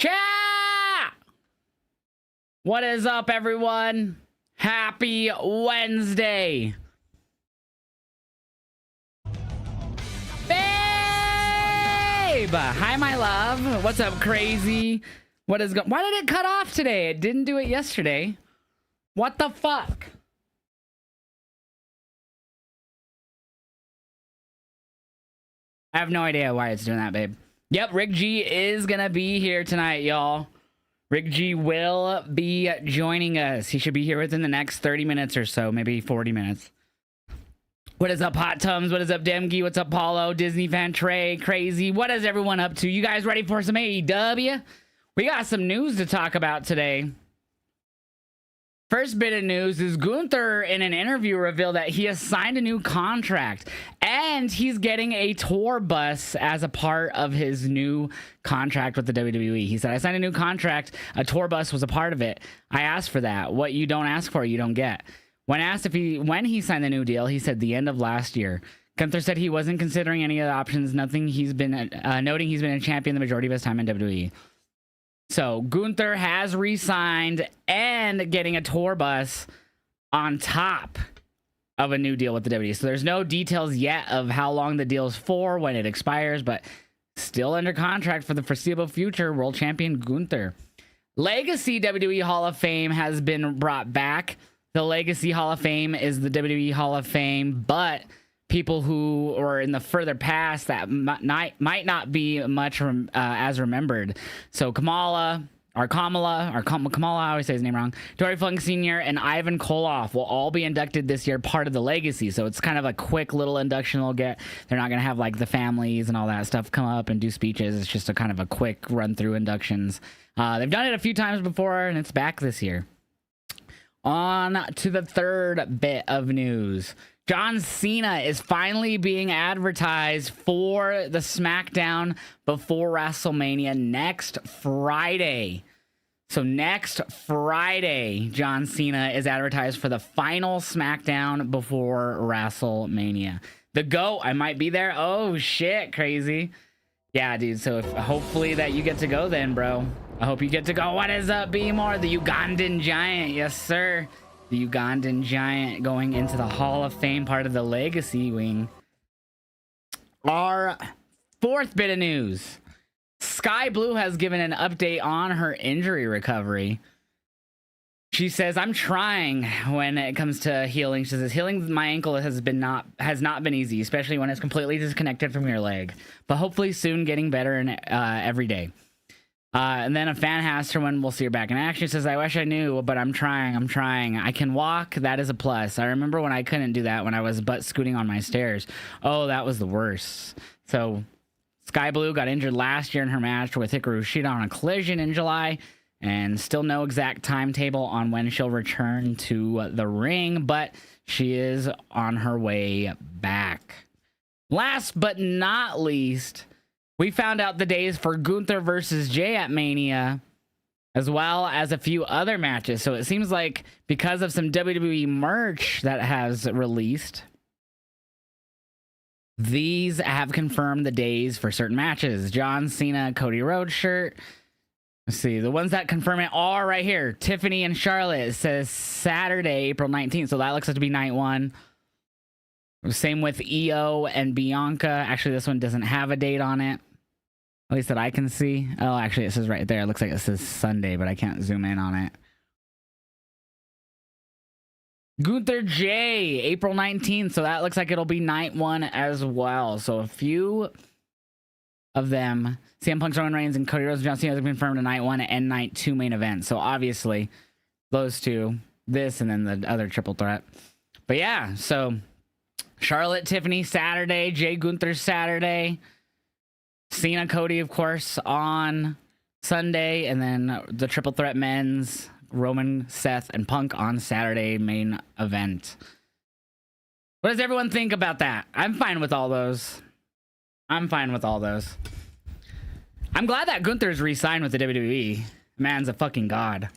Chat! What is up, everyone? Happy Wednesday. Babe! Hi, my love. What's up, crazy? What is going? Why did it cut off today? It didn't do it yesterday. What the fuck? I have no idea why it's doing that, babe. Yep, Rick G is gonna be here tonight, y'all. Rick G will be joining us. He should be here within the next 30 minutes or so, maybe 40 minutes. What is up, Hot Tums? What is up, Demgi? What's up, Paulo? Disney fan Trey? Crazy. What is everyone up to? You guys ready for some AEW? We got some news to talk about today. First bit of news is Gunther in an interview revealed that he has signed a new contract and he's getting a tour bus as a part of his new contract with the WWE. He said, I signed a new contract. A tour bus was a part of it. I asked for that. What you don't ask for, you don't get. When asked when he signed the new deal, he said the end of last year. Gunther said he wasn't considering any of the options. Nothing. He's been noting he's been a champion the majority of his time in WWE. So Gunther has re-signed and getting a tour bus on top of a new deal with the WWE. So there's no details yet of how long the deal is for, when it expires, but still under contract for the foreseeable future, world champion Gunther. Legacy WWE Hall of Fame has been brought back. The Legacy Hall of Fame is the WWE Hall of Fame, but people who are in the further past that might not be much as remembered. So Kamala, I always say his name wrong. Dory Funk Sr. and Ivan Koloff will all be inducted this year, part of the Legacy. So it's kind of a quick little induction they'll get. They're not going to have like the families and all that stuff come up and do speeches. It's just a kind of a quick run through inductions. They've done it a few times before and it's back this year. On to the third bit of news. John Cena is finally being advertised for the SmackDown before WrestleMania next Friday. So next Friday, John Cena is advertised for the final SmackDown before WrestleMania. The GOAT, I might be there. Oh shit, crazy. Yeah, dude, so hopefully that you get to go then, bro. I hope you get to go. What is up, B-More? The Ugandan Giant. Yes, sir. The Ugandan Giant going into the Hall of Fame, part of the Legacy wing. Our fourth bit of news. Sky Blue has given an update on her injury recovery. She says, I'm trying when it comes to healing. She says, healing my ankle has not been easy, especially when it's completely disconnected from your leg. But hopefully soon getting better every day. And then a fan asked her when we'll see her back in action. She says, I wish I knew, but I'm trying. I can walk. That is a plus. I remember when I couldn't do that when I was butt scooting on my stairs. Oh, that was the worst. So Sky Blue got injured last year in her match with Hikaru Shida on a collision in July. And still no exact timetable on when she'll return to the ring. But she is on her way back. Last but not least, we found out the days for Gunther versus Jay at Mania, as well as a few other matches. So it seems like because of some WWE merch that has released, these have confirmed the days for certain matches. John Cena, Cody Rhodes shirt. Let's see. The ones that confirm it are right here. Tiffany and Charlotte. It says Saturday, April 19th. So that looks like to be night one. Same with Io and Bianca. Actually, this one doesn't have a date on it. At least that I can see. Oh, actually, it says right there. It looks like it says Sunday, but I can't zoom in on it. Gunther J, April 19th. So that looks like it'll be night one as well. So a few of them. CM Punk, Roman Reigns, and Cody Rhodes and John Cena have been confirmed to night one and night two main event. So obviously, those two, this and then the other triple threat. But yeah, so Charlotte, Tiffany, Saturday. Jay Gunther, Saturday. Cena, Cody, of course, on Sunday, and then the triple threat men's, Roman, Seth, and Punk on Saturday main event. What does everyone think about that? I'm fine with all those. I'm glad that Gunther's re-signed with the WWE. Man's a fucking god.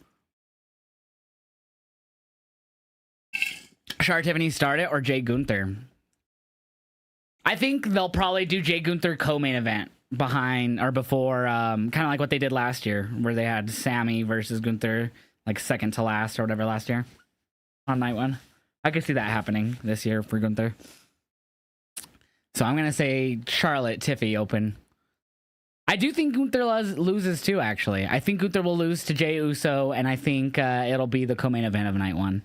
Char Tiffany start it or Jay Gunther? I think they'll probably do Jay Gunther co-main event. behind or before, kind of like what they did last year, where they had Sammy versus Gunther, like second to last or whatever last year on night one. I could see that happening this year for Gunther. So I'm gonna say Charlotte Tiffy open. I do think Gunther loses too. Actually, I think Gunther will lose to Jey Uso, and I think it'll be the co-main event of night one.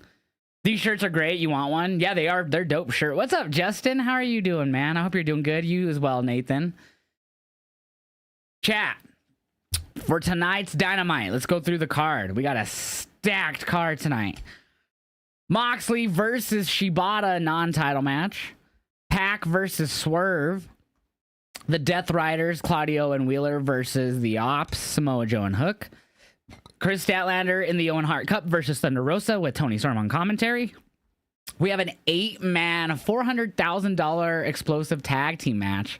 These shirts are great. You want one? Yeah, they are. They're dope shirt. What's up, Justin? How are you doing, man? I hope you're doing good. You as well, Nathan. Chat for tonight's Dynamite. Let's go through the card. We got a stacked card tonight. Moxley versus Shibata non-title match. Pac versus Swerve. The Death Riders, Claudio and Wheeler versus the Ops, Samoa Joe and Hook. Chris Statlander in the Owen Hart Cup versus Thunder Rosa with Tony Storm on commentary. We have an 8-man, $400,000 explosive tag team match.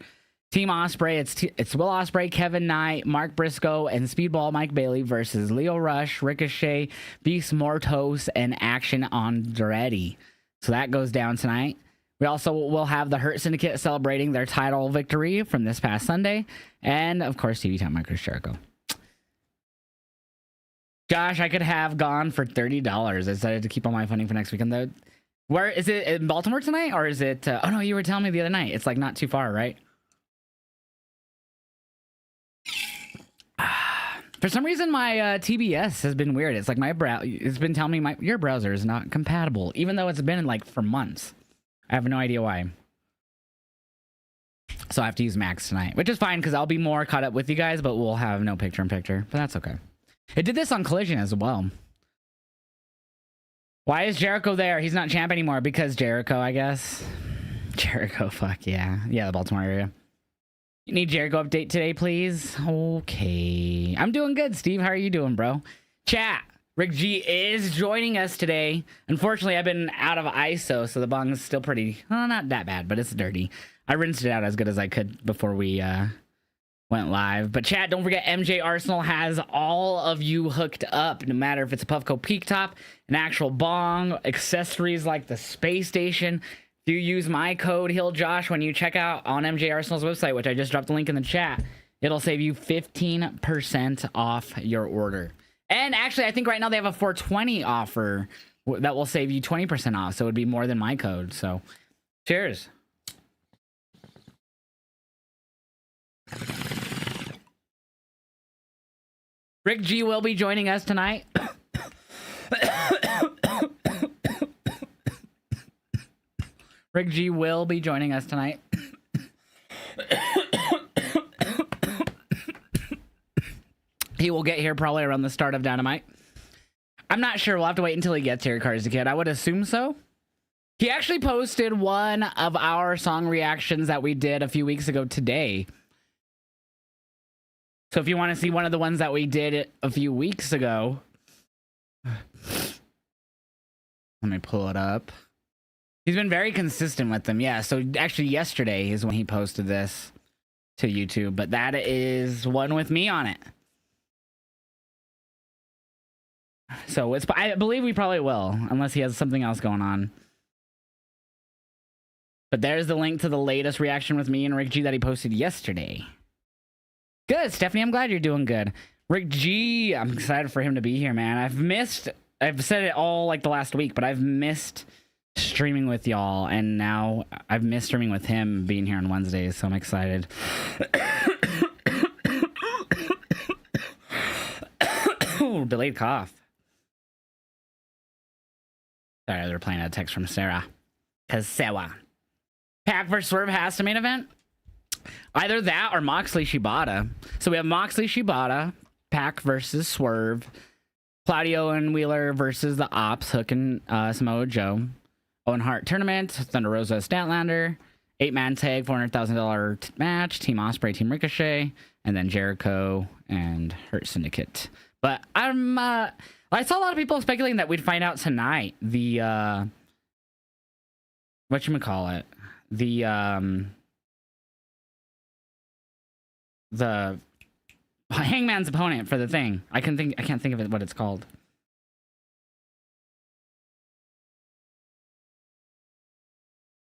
Team Ospreay, it's Will Ospreay, Kevin Knight, Mark Briscoe, and Speedball Mike Bailey versus Leo Rush, Ricochet, Beast Mortos, and Action Andretti. So that goes down tonight. We also will have the Hurt Syndicate celebrating their title victory from this past Sunday. And, of course, TV time by Chris Jericho. Josh, I could have gone for $30. I decided to keep all my funding for next weekend, though. Where is it? In Baltimore tonight? Or is it... oh, no, you were telling me the other night. It's, like, not too far, right? For some reason, my TBS has been weird. It's like my it's been telling me your browser is not compatible, even though it's been, like, for months. I have no idea why. So I have to use Max tonight, which is fine because I'll be more caught up with you guys, but we'll have no picture-in-picture. But that's okay. It did this on Collision as well. Why is Jericho there? He's not champ anymore because Jericho, I guess. Jericho, fuck yeah. Yeah, the Baltimore area. You need Jericho update today, please? Okay. I'm doing good, Steve. How are you doing, bro? Chat. Rick G is joining us today. Unfortunately, I've been out of ISO, so the bong is still pretty... Well, not that bad, but it's dirty. I rinsed it out as good as I could before we went live. But chat, don't forget, MJ Arsenal has all of you hooked up, no matter if it's a Puffco Peak Top, an actual bong, accessories like the space station. If you use my code Heeljosh when you check out on MJ Arsenal's website, which I just dropped the link in the chat, it'll save you 15% off your order. And actually, I think right now they have a 420 offer that will save you 20% off. So it would be more than my code. So cheers. Rick G will be joining us tonight. Rick G will be joining us tonight. He will get here probably around the start of Dynamite. I'm not sure. We'll have to wait until he gets here, Cars Kid. I would assume so. He actually posted one of our song reactions that we did a few weeks ago today. So if you want to see one of the ones that we did a few weeks ago, let me pull it up. He's been very consistent with them. Yeah, so actually yesterday is when he posted this to YouTube, but that is one with me on it. So I believe we probably will, unless he has something else going on. But there's the link to the latest reaction with me and Rick G that he posted yesterday. Good, Stephanie. I'm glad you're doing good. Rick G, I'm excited for him to be here, man. I've said it all like the last week, but I've missed streaming with y'all, and now I've missed streaming with him being here on Wednesdays, so I'm excited. Delayed cough. Sorry, they're playing a text from Sarah. Cause Sarah. Pac vs. Swerve has to main event. Either that or Moxley Shibata. So we have Moxley Shibata, Pac versus Swerve, Claudio and Wheeler versus the Ops, Hook and Samoa Joe, Owen Hart tournament, Thunder Rosa Statlander, 8-man tag, $400,000 match, Team Ospreay, Team Ricochet, and then Jericho and Hurt Syndicate. But I saw a lot of people speculating that we'd find out tonight the whatchamacallit, the Hangman's opponent for the thing. I can't think of it what it's called.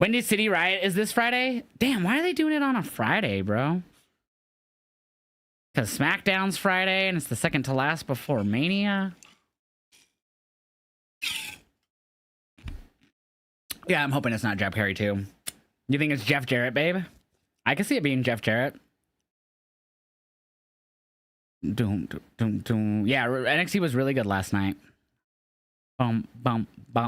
Windy City Riot is this Friday? Damn, why are they doing it on a Friday, bro? Because SmackDown's Friday, and it's the second to last before Mania. Yeah, I'm hoping it's not Jeff Harry, too. You think it's Jeff Jarrett, babe? I can see it being Jeff Jarrett. Doom. Yeah, NXT was really good last night. Bum. We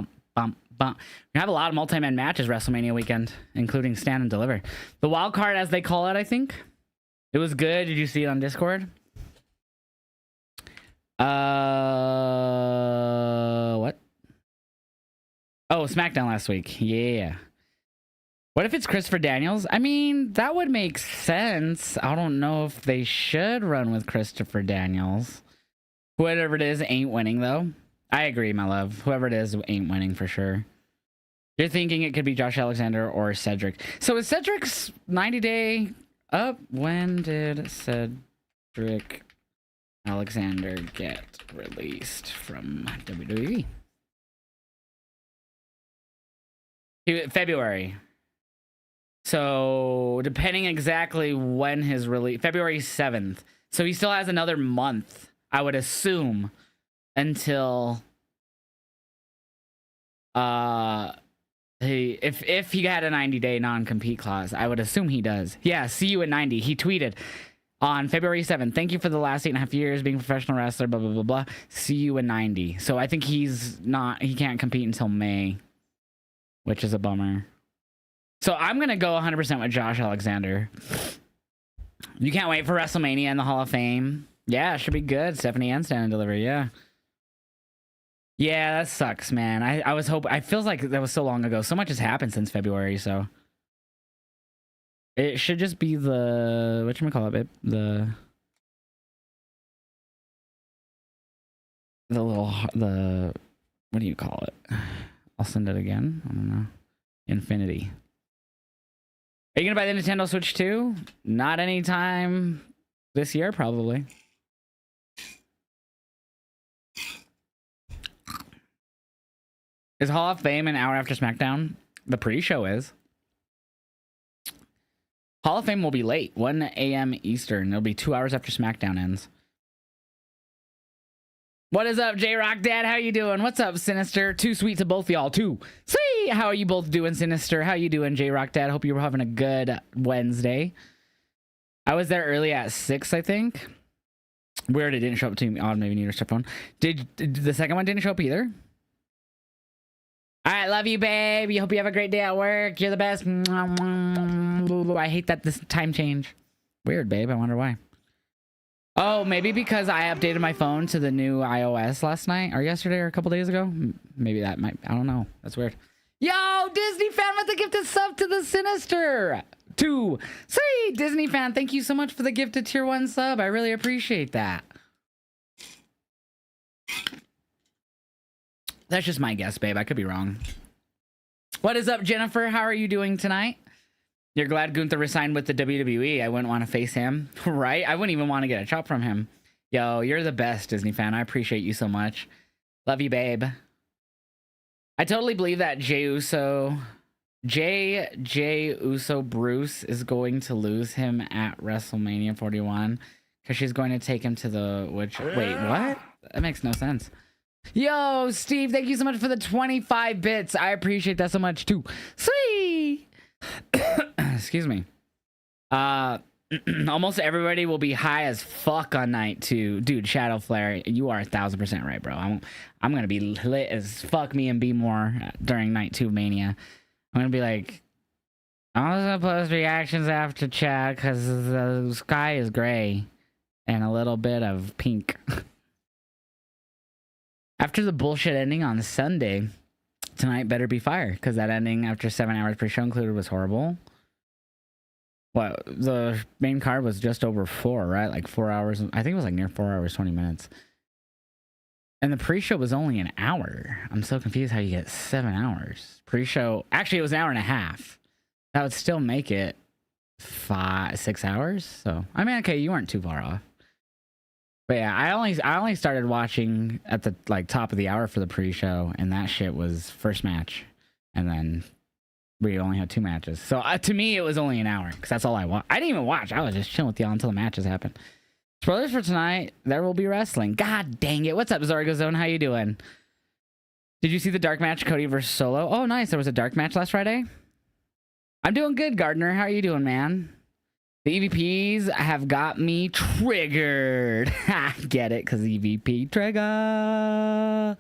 have a lot of multi-man matches WrestleMania weekend, including Stand and Deliver. The wild card, as they call it, I think. It was good. Did you see it on Discord? What? Oh, SmackDown last week. Yeah. What if it's Christopher Daniels? I mean, that would make sense. I don't know if they should run with Christopher Daniels. Whoever it is ain't winning, though. I agree, my love. Whoever it is ain't winning for sure. You're thinking it could be Josh Alexander or Cedric. So is Cedric's 90-day up? When did Cedric Alexander get released from WWE? February. So depending exactly when his release, February 7th. So he still has another month, I would assume, until if he had a 90-day non-compete clause. I would assume he does. Yeah, see you in 90. He tweeted on February 7th, thank you for the last 8.5 years being a professional wrestler, blah, blah, blah, blah. See you in 90. So I think he can't compete until May, which is a bummer. So I'm going to go 100% with Josh Alexander. You can't wait for WrestleMania and the Hall of Fame. Yeah, it should be good. Stephanie and Stand and Deliver, yeah. Yeah, that sucks, man. I was hoping... I feels like that was so long ago. So much has happened since February, so... It should just be the... Whatchamacallit, babe? The little... The... What do you call it? I'll send it again. I don't know. Infinity. Are you gonna buy the Nintendo Switch too? Not anytime this year, probably. Is Hall of Fame an hour after SmackDown? The pre-show is. Hall of Fame will be late, 1 a.m. Eastern. It'll be 2 hours after SmackDown ends. What is up, J-Rock Dad? How you doing? What's up, Sinister? Too sweet to both y'all, too. See, how are you both doing, Sinister? How you doing, J-Rock Dad? Hope you were having a good Wednesday. I was there early at 6, I think. Weird, it didn't show up to me. Oh, maybe need your phone. Did the second one didn't show up either? All right, love you, babe. You hope you have a great day at work. You're the best. I hate that this time change. Weird, babe. I wonder why. Oh, maybe because I updated my phone to the new iOS last night or yesterday or a couple days ago. Maybe that might... I don't know. That's weird. Yo, Disney fan with the gifted sub to the Sinister. 2. See, Disney fan, thank you so much for the gifted tier 1 sub. I really appreciate that. That's just my guess, babe. I could be wrong. What is up, Jennifer? How are you doing tonight? You're glad Gunther resigned with the WWE. I wouldn't want to face him, right? I wouldn't even want to get a chop from him. Yo, you're the best, Disney fan. I appreciate you so much. Love you, babe. I totally believe that Jey Uso Bruce is going to lose him at WrestleMania 41 because she's going to take him to the... Wait, what? That makes no sense. Yo, Steve, thank you so much for the 25 bits. I appreciate that so much, too. Sweet! Excuse me. Almost everybody will be high as fuck on night 2. Dude, Shadow Flare, you are 1000% right, bro. I'm gonna be lit as fuck me and B more during night 2 Mania. I'm gonna be like, I'm gonna post reactions after chat because the sky is gray and a little bit of pink. After the bullshit ending on Sunday, tonight better be fire because that ending after 7 hours pre-show included was horrible. What, the main card was just over 4, right? Like 4 hours. I think it was like near 4 hours, 20 minutes. And the pre-show was only an hour. I'm so confused how you get 7 hours. Pre-show, actually it was an hour and a half. That would still make it 6 hours. So, I mean, okay, you weren't too far off. But yeah, I only started watching at the like top of the hour for the pre-show, and that shit was first match. And then we only had 2 matches. So to me, it was only an hour because that's all I watched. I didn't even watch. I was just chilling with y'all until the matches happened. Spoilers for tonight. There will be wrestling. God dang it. What's up, Zorgo Zone? How you doing? Did you see the dark match, Cody versus Solo? Oh, nice. There was a dark match last Friday. I'm doing good, Gardner. How are you doing, man? The EVPs have got me triggered. Get it? Because EVP trigger.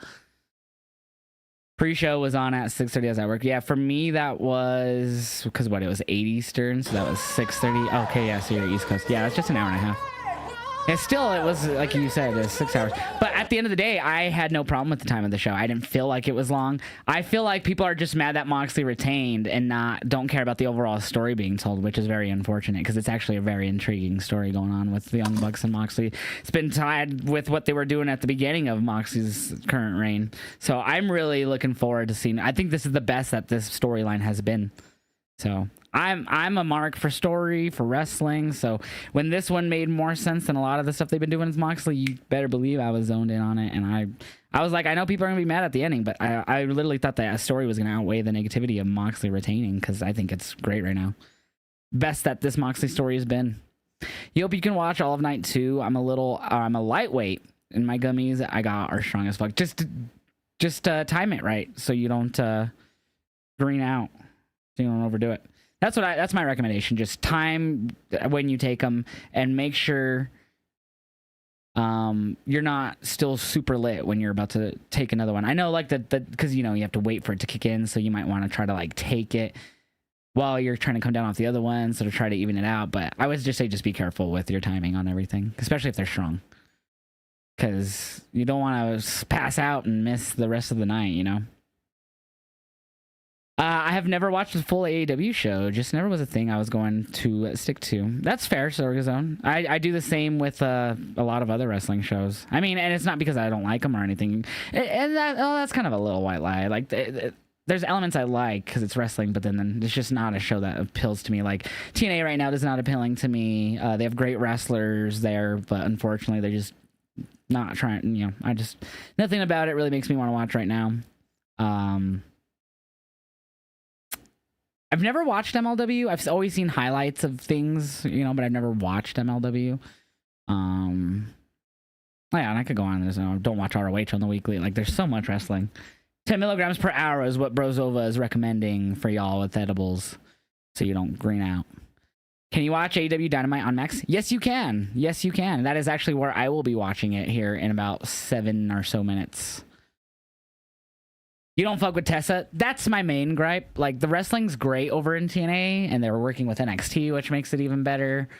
Pre-show was on at 6:30 as I work. Yeah, for me, that was... Because what? It was 8 Eastern, so that was 6:30. Okay, yeah, so you're East Coast. Yeah, that's just an hour and a half. And still, it was, like you said, 6 hours. But at the end of the day, I had no problem with the time of the show. I didn't feel like it was long. I feel like people are just mad that Moxley retained and don't care about the overall story being told, which is very unfortunate because it's actually a very intriguing story going on with the Young Bucks and Moxley. It's been tied with what they were doing at the beginning of Moxley's current reign. So I'm really looking forward to seeing. I think this is the best that this storyline has been. So I'm a mark for story, for wrestling. So when this one made more sense than a lot of the stuff they've been doing with Moxley, you better believe I was zoned in on it. And I was like, I know people are going to be mad at the ending, but I literally thought that story was going to outweigh the negativity of Moxley retaining because I think it's great right now. Best that this Moxley story has been. You hope you can watch all of night 2. I'm a lightweight in my gummies. I got are strong as fuck. Just time it right so you don't green out. So you don't overdo it. That's my recommendation. Just time when you take them and make sure you're not still super lit when you're about to take another one. I know like that because you have to wait for it to kick in, so you might want to try to like take it while you're trying to come down off the other one, so to try to even it out. But I would just say just be careful with your timing on everything, especially if they're strong, because you don't want to pass out and miss the rest of the night, I have never watched a full AEW show. Just never was a thing I was going to stick to. That's fair, Sorgazone. I do the same with a lot of other wrestling shows. I mean, and it's not because I don't like them or anything. And that's kind of a little white lie. Like, there's elements I like because it's wrestling, but then it's just not a show that appeals to me. Like, TNA right now is not appealing to me. They have great wrestlers there, but unfortunately, they're just not trying. Nothing about it really makes me want to watch right now. I've never watched MLW. I've always seen highlights of things, but I've never watched MLW. Yeah, and I could go on this. Don't watch ROH on the weekly. Like, there's so much wrestling. 10 milligrams per hour is what Brozova is recommending for y'all with edibles, so you don't green out. Can you watch AEW Dynamite on Max? Yes, you can. Yes, you can. That is actually where I will be watching it here in about 7 or so minutes. You don't fuck with Tessa? That's my main gripe. Like, the wrestling's great over in TNA, and they're working with NXT, which makes it even better.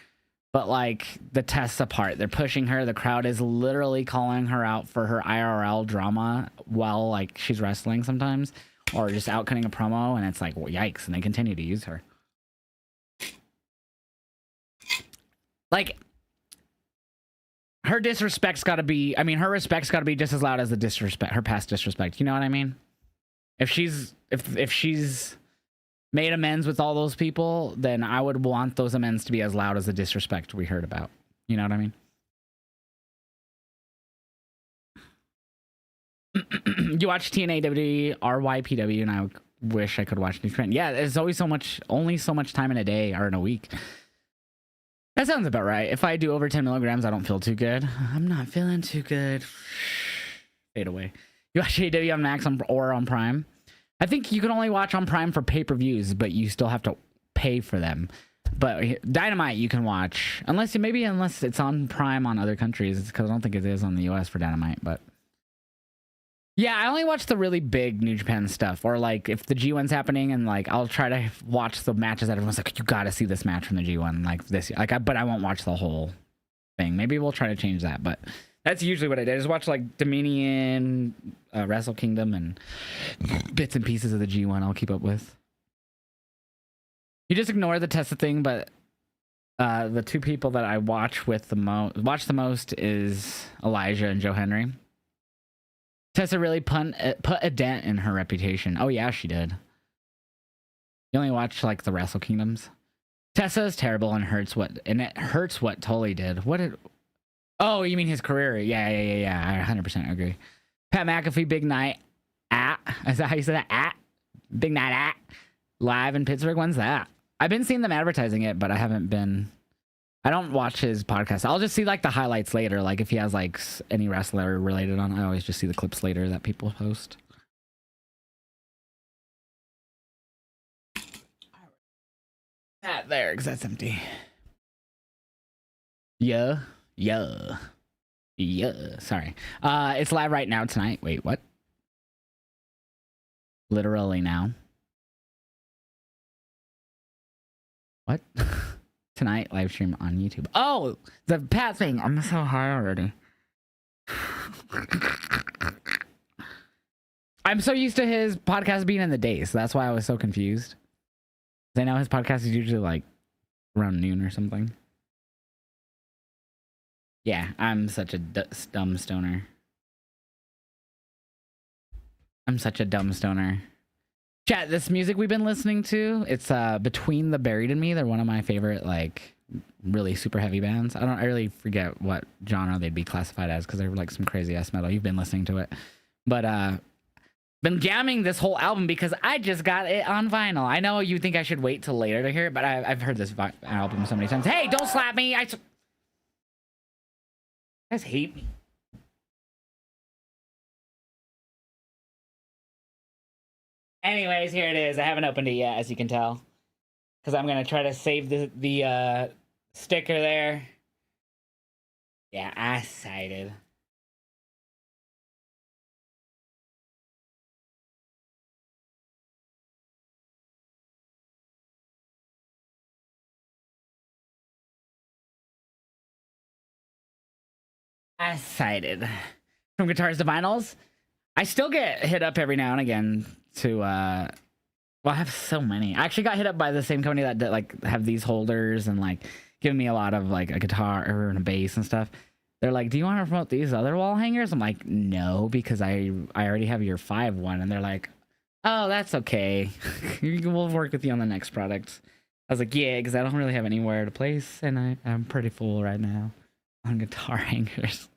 But, like, the Tessa part, they're pushing her. The crowd is literally calling her out for her IRL drama while, like, she's wrestling sometimes. Or just outcutting a promo, and it's like, well, yikes, and they continue to use her. Like, her disrespect's got to be... I mean, her respect's got to be just as loud as the disrespect, her past disrespect. You know what I mean? If she's made amends with all those people, then I would want those amends to be as loud as the disrespect we heard about. You know what I mean? You watch TNA, WWE, RYPW, and I wish I could watch New Trend. Yeah, there's always only so much time in a day or in a week. That sounds about right. If I do over 10 milligrams, I don't feel too good. I'm not feeling too good. Fade away. You watch AEW on Max or on Prime? I think you can only watch on Prime for pay-per-views, but you still have to pay for them. But Dynamite you can watch, unless it's on Prime on other countries, because I don't think it is on the US for Dynamite. But yeah, I only watch the really big New Japan stuff, or like if the G1's happening, and like I'll try to watch the matches that everyone's like, you got to see this match from the G1, like this, but I won't watch the whole thing. Maybe we'll try to change that, but. That's usually what I do. I just watch like Dominion, Wrestle Kingdom, and bits and pieces of the G1 I'll keep up with. You just ignore the Tessa thing, but the two people that I watch the most is Elijah and Joe Henry. Tessa really put a dent in her reputation. Oh yeah, she did. You only watch like the Wrestle Kingdoms. Tessa is terrible and it hurts what Tully did. Oh, you mean his career? Yeah. I 100% agree. Pat McAfee, Big Night is that how you say that? Big Night live in Pittsburgh. When's that? I've been seeing them advertising it, but I haven't been I don't watch his podcast. I'll just see like the highlights later. Like if he has like any wrestler related on, I always just see the clips later that people post. That there, because that's empty. Yeah. Sorry. It's live right now tonight. Wait, what? Literally now. What? Tonight, live stream on YouTube. Oh, the Pat thing. I'm so high already. I'm so used to his podcast being in the day, so that's why I was so confused. I know his podcast is usually like around noon or something. Yeah, I'm such a dumb stoner. I'm such a dumb stoner. Chat, this music we've been listening to, it's Between the Buried and Me. They're one of my favorite, like, really super heavy bands. I really forget what genre they'd be classified as because they're like some crazy ass metal. You've been listening to it. But been jamming this whole album because I just got it on vinyl. I know you think I should wait till later to hear it, but I've heard this album so many times. Hey, don't slap me! You guys hate me. Anyways, here it is. I haven't opened it yet, as you can tell, because I'm gonna try to save the sticker there. Yeah, I excited. Excited. From guitars to vinyls, I still get hit up every now and again to well, I have so many. I actually got hit up by the same company that like have these holders and like giving me a lot of like a guitar and a bass and stuff. They're like, do you want to promote these other wall hangers? I'm like, no, because I already have your 5 one. And they're like, oh, that's okay. We'll work with you on the next product. I was like, yeah, because I don't really have anywhere to place, and I'm pretty full right now on guitar hangers.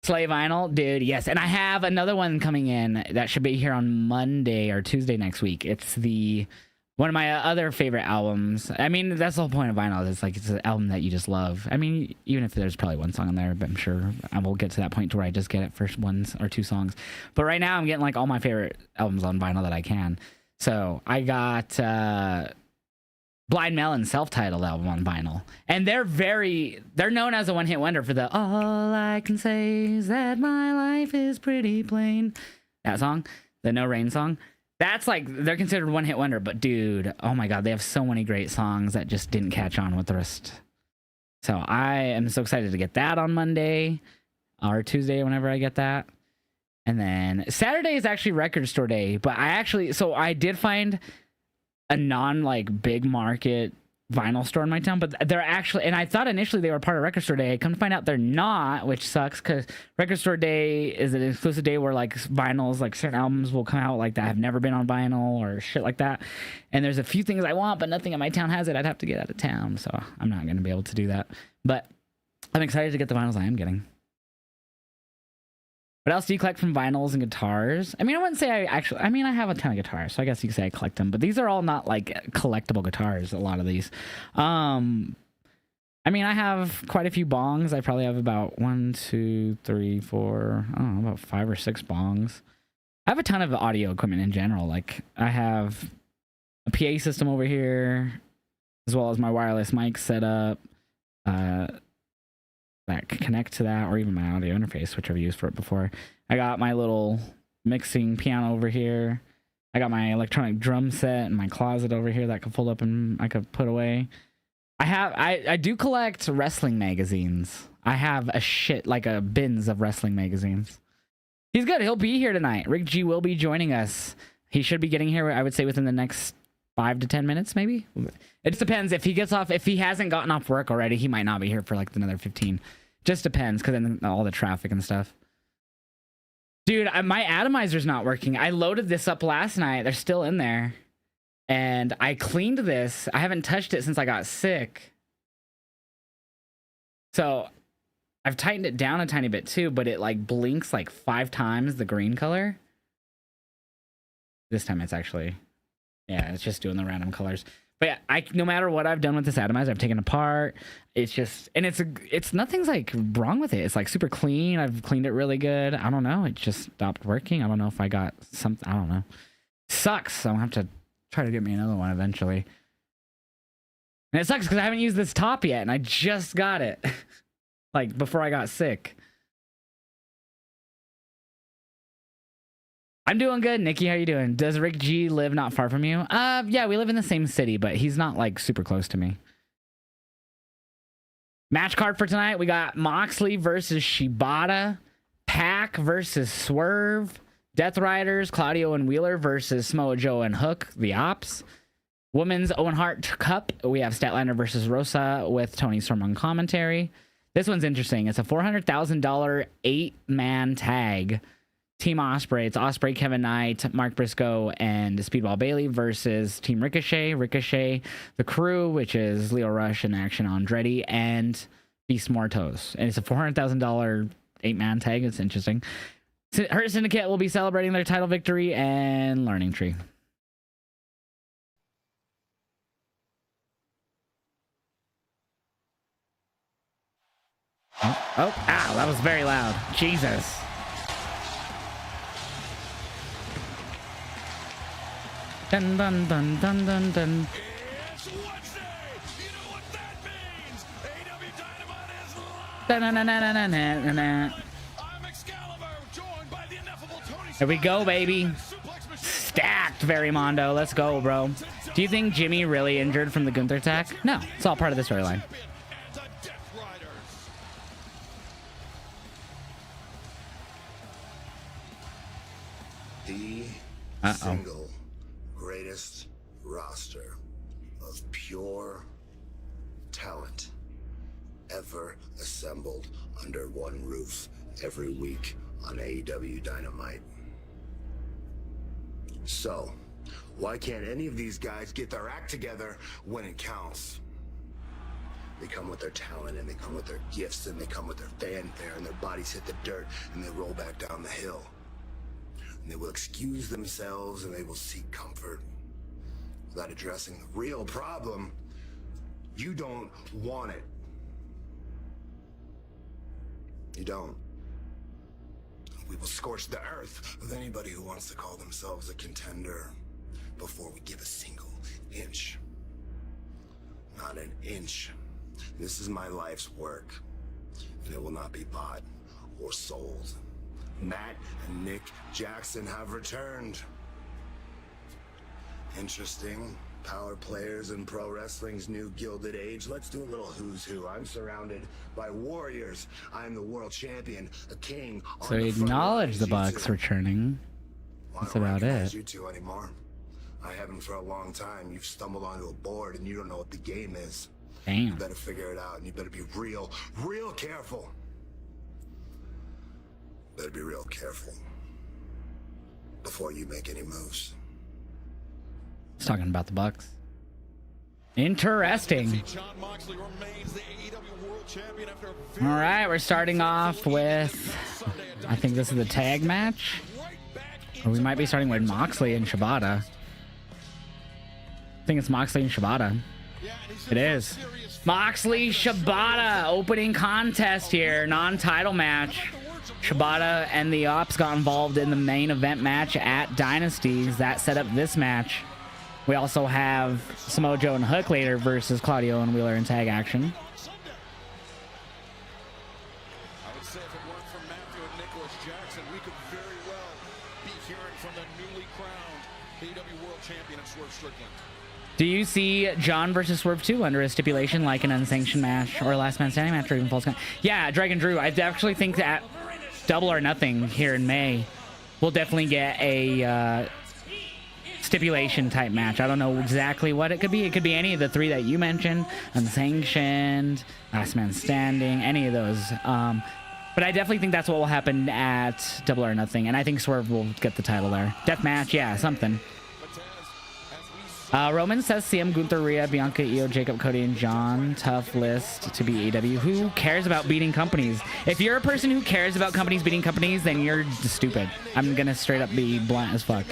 Slay vinyl, dude, yes. And I have another one coming in that should be here on Monday or Tuesday next week. It's one of my other favorite albums. I mean, that's the whole point of vinyl. It's like it's an album that you just love. I mean, even if there's probably one song on there, but I'm sure I will get to that point to where I just get it for 1 or 2 songs. But right now I'm getting like all my favorite albums on vinyl that I can. So I got Blind Melon's self-titled album on vinyl, and they're known as a one-hit wonder for the all I can say is that my life is pretty plain, that song, the No Rain song. That's like, they're considered one-hit wonder, but dude, oh my god, they have so many great songs that just didn't catch on with the rest. So I am so excited to get that on Monday or Tuesday, whenever I get that. And then Saturday is actually record store day, but I did find a non big market vinyl store in my town, but they're actually, and I thought initially they were part of record store day. I come to find out they're not, which sucks, because record store day is an exclusive day where like vinyls, like certain albums will come out like that have never been on vinyl or shit like that. And there's a few things I want, but nothing in my town has it. I'd have to get out of town, so I'm not going to be able to do that. But I'm excited to get the vinyls I am getting. What else do you collect from vinyls and guitars? I mean, I wouldn't say I have a ton of guitars, so I guess you could say I collect them, but these are all not like collectible guitars, a lot of these. I mean, I have quite a few bongs. I probably have about 1, 2, 3, 4, I don't know, about 5 or 6 bongs. I have a ton of audio equipment in general. Like, I have a PA system over here, as well as my wireless mic set up. That connect to that, or even my audio interface, which I've used for it before. I got my little mixing piano over here. I got my electronic drum set in my closet over here that could fold up and I could put away. I do collect wrestling magazines. I have a bins of wrestling magazines. He's good. He'll be here tonight. Rick G will be joining us. He should be getting here, I would say, within the next 5 to 10 minutes, maybe. It just depends. If he hasn't gotten off work already, he might not be here for like another 15. Just depends, because then all the traffic and stuff. Dude, my atomizer's not working. I loaded this up last night. They're still in there. And I cleaned this. I haven't touched it since I got sick. So I've tightened it down a tiny bit too, but it like blinks like 5 times the green color. This time it's actually... yeah, it's just doing the random colors. But yeah, no matter what I've done with this atomizer, I've taken apart. It's just, and it's nothing's like wrong with it. It's like super clean. I've cleaned it really good. I don't know. It just stopped working. I don't know if I got something. I don't know. Sucks. So I'm gonna have to try to get me another one eventually. And it sucks because I haven't used this top yet, and I just got it like before I got sick. I'm doing good. Nikki, how you doing? Does Rick G live not far from you? Yeah, we live in the same city, but he's not like super close to me. Match card for tonight. We got Moxley versus Shibata, Pac versus Swerve, Death Riders, Claudio and Wheeler versus Samoa Joe and Hook, the Ops. Women's Owen Hart Cup. We have Statlander versus Rosa with Tony Storm on commentary. This one's interesting. It's a $400,000 8-man tag. Team Ospreay. It's Ospreay, Kevin Knight, Mark Briscoe, and Speedball Bailey versus Team Ricochet. Ricochet, the Crew, which is Leo Rush and Action Andretti, and Beast Mortos. And it's a $400,000 8-man tag. It's interesting. Hurt Syndicate will be celebrating their title victory and Learning Tree. Oh, that was very loud. Jesus. Dun dun dun dun dun dun. It's Wednesday. You know what that means. AEW Dynamite is live. Dun, dun, dun, dun, dun, dun, dun. I'm Excalibur, joined by the ineffable Tony. Here we go, baby. Stacked, Verimondo. Let's go, bro. Do you think Jimmy really injured from the Gunther attack? No, it's all part of the storyline. The single greatest roster of pure talent ever assembled under one roof every week on AEW Dynamite. So, why can't any of these guys get their act together when it counts? They come with their talent, and they come with their gifts, and they come with their fanfare, and their bodies hit the dirt, and they roll back down the hill. And they will excuse themselves, and they will seek comfort without addressing the real problem. You don't want it. You don't. We will scorch the earth of anybody who wants to call themselves a contender before we give a single inch. Not an inch. This is my life's work, and it will not be bought or sold. Matt and Nick Jackson have returned. Interesting. Power players in pro wrestling's new Gilded Age. Let's do a little who's who. I'm surrounded by warriors. I'm the world champion, a king. So we acknowledge the Bucks returning. That's about it. You two anymore? I haven't for a long time. You've stumbled onto a board and you don't know what the game is. Damn. You better figure it out, and you better be real careful. Better be real careful before you make any moves. He's talking about the Bucks. Interesting. All right, we're starting off with, I think this is the tag match. Or we might be starting with Moxley and Shibata. I think it's Moxley and Shibata. It is. Moxley Shibata opening contest here, non-title match. Shibata and the Ops got involved in the main event match at Dynasties. That set up this match. We also have Samoa Joe and Hook later versus Claudio and Wheeler in tag action. I would say if it weren't for Matthew and Nicholas Jackson, we could very well be hearing from the newly crowned AEW World Champion and Swerve Strickland. Do you see John versus Swerve 2 under a stipulation like an unsanctioned match or a last man standing match or even false count? Yeah, Dragon Drew. I actually think that Double or Nothing here in May will definitely get a stipulation type match. I don't know exactly what it could be. It could be any of the three that you mentioned: unsanctioned, last man standing, any of those. But I definitely think that's what will happen at Double or Nothing, and I think Swerve will get the title there. Death match, yeah, something. Roman says CM, Gunther, Rhea, Bianca, Io, Jacob, Cody, and John. Tough list to be AEW. Who cares about beating companies? If you're a person who cares about companies beating companies, then you're stupid. I'm gonna straight up be blunt as fuck.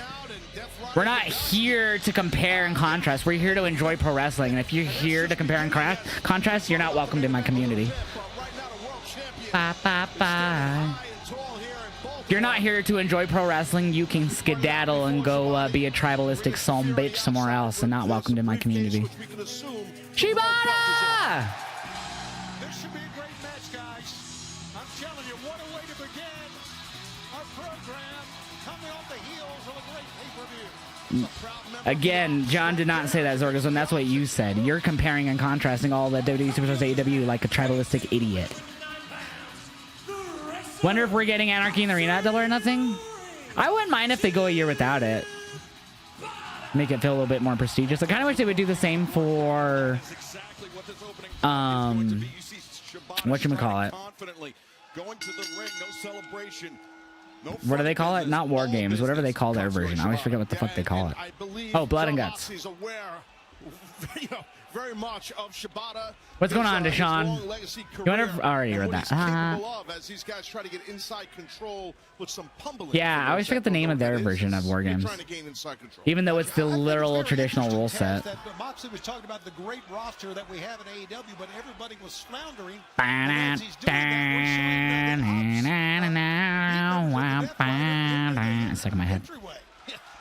We're not here to compare and contrast. We're here to enjoy pro wrestling. And if you're here to compare and contrast, you're not welcomed in my community. Bye, bye, bye. If you're not here to enjoy pro wrestling, you can skedaddle and go be a tribalistic some bitch somewhere else and not welcomed in my community. Shibata! This should be a great match, guys. I'm telling you, what a way to begin our program, coming off the heels of a great pay-per-view. Again, John did not say that, Zorgas, and that's what you said. You're comparing and contrasting all the WWE Superstars AEW like a tribalistic idiot. Wonder if we're getting Anarchy in the Arena at Double or Nothing? I wouldn't mind if they go a year without it. Make it feel a little bit more prestigious. I kind of wish they would do the same for whatchamacallit. What do they call it? Not War Games, whatever they call their version. I always forget what the fuck they call it. Oh, Blood and Guts. Very much of Shibata. What's going on, Deshaun? You wonder if I already read that. Yeah, I always forget the name of their version of War Games. Even though it's the literal traditional rule set. Moxley was talking about the great roster that we have in AEW, but everybody was floundering. It's stuck in my head.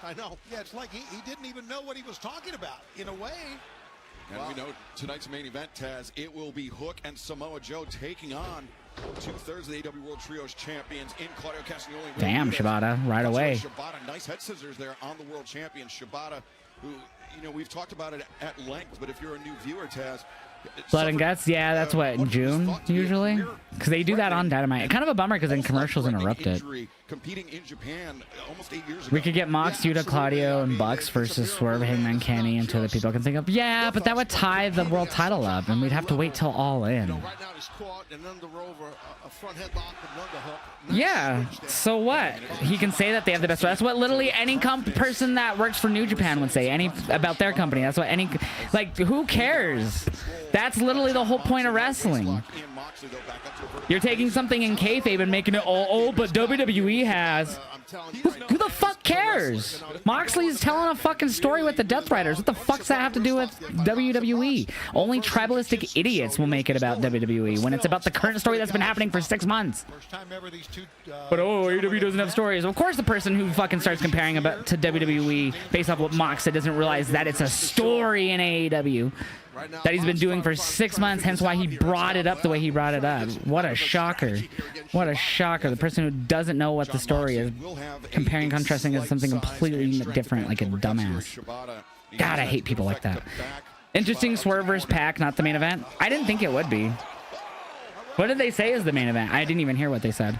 I know. Yeah, it's like he didn't even know what he was talking about, in a way. And we know tonight's main event, Taz, it will be Hook and Samoa Joe taking on 2/3 of the AEW World Trios champions in Claudio Castagnoli. Damn, Shibata, right away. Shibata, nice head scissors there on the world champion. Shibata, who, you know, we've talked about it at length, but if you're a new viewer, Taz, Blood and Guts, yeah, that's what, in June, usually? Because they do that on Dynamite. Kind of a bummer because then commercials interrupt it. Competing in Japan almost 8 years ago. We could get Mox, Yuta, Claudio, and Bucks versus Swerve, Hangman, Kenny, and two other people can think of. Yeah, but that would tie the world title up, and we'd have to wait till All In. Yeah, so what? He can say that they have the best. That's what literally any person that works for New Japan would say about their company. That's what any, like, who cares? That's literally the whole point of wrestling. You're taking something in kayfabe and making it, but WWE has. Who the fuck cares? Moxley's telling a fucking story with the Death Riders. What the fuck does that have to do with WWE? Only tribalistic idiots will make it about WWE when it's about the current story that's been happening for 6 months. But AEW doesn't have stories. Of course, the person who fucking starts comparing about to WWE based off what Mox said doesn't realize that it's a story in AEW that he's been doing for 6 months, hence why he brought it up the way he brought it up. What a shocker. What a shocker. The person who doesn't know what the story is comparing, contrasting is something completely different, like a dumbass. God, I hate people like that. Interesting Swerve versus Pac, not the main event. I didn't think it would be. What did they say is the main event? I didn't even hear what they said.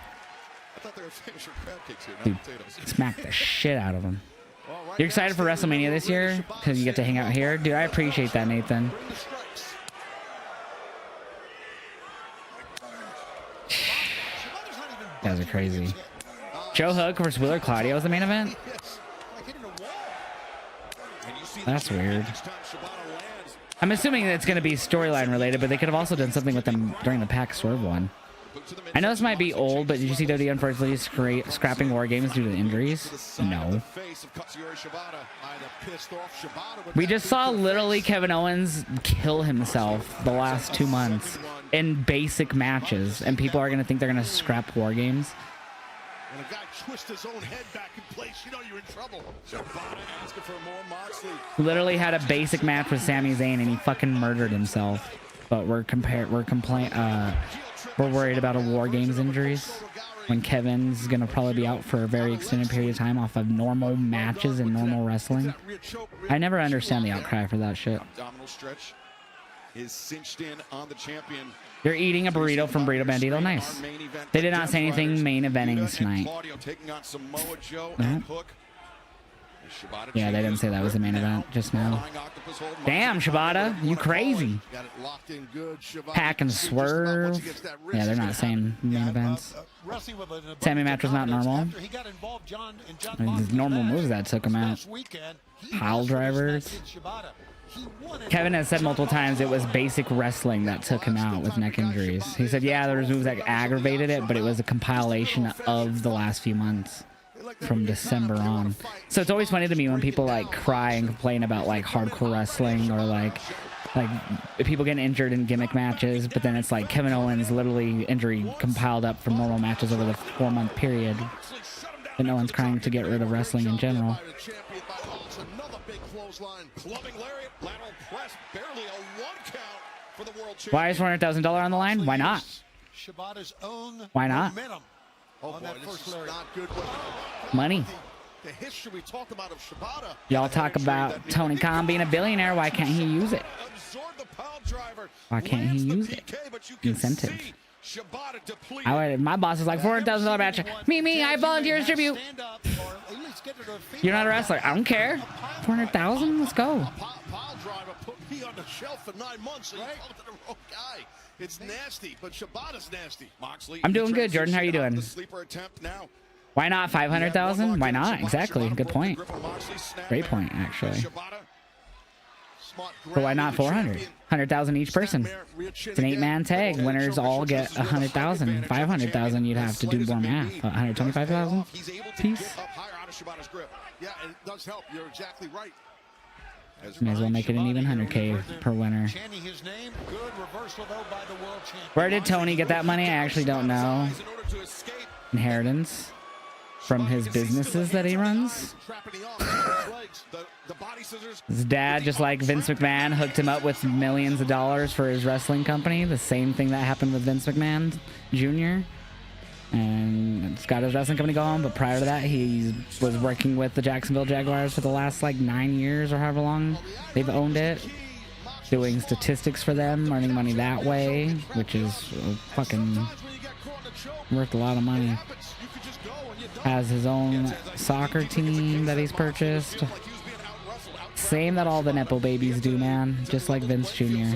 Dude, smack the shit out of him. You're excited for WrestleMania this year? Because you get to hang out here? Dude, I appreciate that, Nathan. You guys are crazy. Joe Hook versus Wheeler Claudio is the main event? That's weird. I'm assuming that it's going to be storyline related, but they could have also done something with them during the Pac Swerve one. I know this might be old, but did you see WWE unfortunately scrapping War Games due to injuries? No. We just saw literally Kevin Owens kill himself the last 2 months in basic matches, and people are going to think they're going to scrap War Games. When a guy twists his own head back in place, you know you're in trouble. Shibata asking for more Moxley. Literally had a basic match with Sami Zayn, and he fucking murdered himself. But we're worried about a War Games injuries when Kevin's gonna probably be out for a very extended period of time off of normal matches and normal wrestling. I never understand the outcry for that shit. Abdominal stretch is cinched in on the champion. You're eating a burrito from Burrito Bandito. Nice. They did not say anything main eventing tonight. Yeah, they didn't say that was the main event just now. Damn, Shibata, you crazy. Pac and Swerve. Yeah, they're not saying main events. Sammy match was not normal. I mean, the normal moves that took him out. Pile drivers. Kevin has said multiple times it was basic wrestling that took him out with neck injuries. He said, yeah, there was moves that aggravated it, but it was a compilation of the last few months. from December on. So it's always funny to me when people like cry and complain about like hardcore wrestling or like people getting injured in gimmick matches, but then it's like Kevin Owens literally injury compiled up from normal matches over the 4-month period. And no one's crying to get rid of wrestling in general. Why is $400,000 on the line? Why not? Why not? Money. Y'all talk about Tony Khan being a billionaire. Why can't he use it? Why can't he use it? Incentive. My boss is like, $400,000 match. Me, I volunteer as tribute. You're not a wrestler. I don't care. 400,000. Let's go. It's nasty, but Shibata's nasty. Moxley, I'm doing good, Jordan. How are you doing? Why not 500,000? Why not? Exactly. Good point. Great point, actually. But why not 400? 100,000 each person. It's an 8-man tag. Winners all get 100,000. 500,000. You'd have to do more math. 125,000 piece. Yeah, it does help. You're exactly right. May as well make it an even 100K per winner. Where did Tony get that money? I actually don't know. Inheritance from his businesses that he runs. His dad, just like Vince McMahon, hooked him up with millions of dollars for his wrestling company. The same thing that happened with Vince McMahon Jr. And it's got his wrestling company going, but prior to that, he was working with the Jacksonville Jaguars for the last like 9 years or however long they've owned it, doing statistics for them, earning money that way, which is fucking worth a lot of money. Has his own soccer team that he's purchased. Same that all the Nepo babies do, man, just like Vince Jr.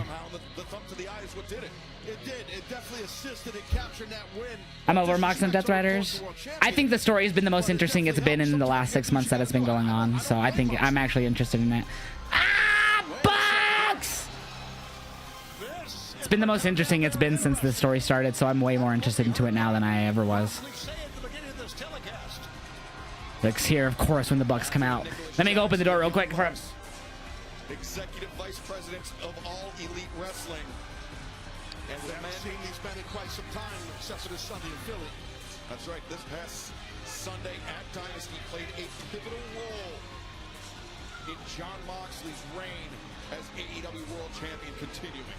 I'm over Mox and Death Riders. I think the story has been the most interesting it's been in the last 6 months that it's been going on. So I think I'm actually interested in it. Box! It's been the most interesting it's been since the story started. So I'm way more interested into it now than I ever was. Looks here, of course, when the Bucks come out. Let me go open the door real quick for him. Executive Vice President of All Elite Wrestling. And the man seen these men in quite some time, except for this Sunday in Philly. That's right. This past Sunday at Dynasty played a pivotal role in Jon Moxley's reign as AEW World Champion continuing.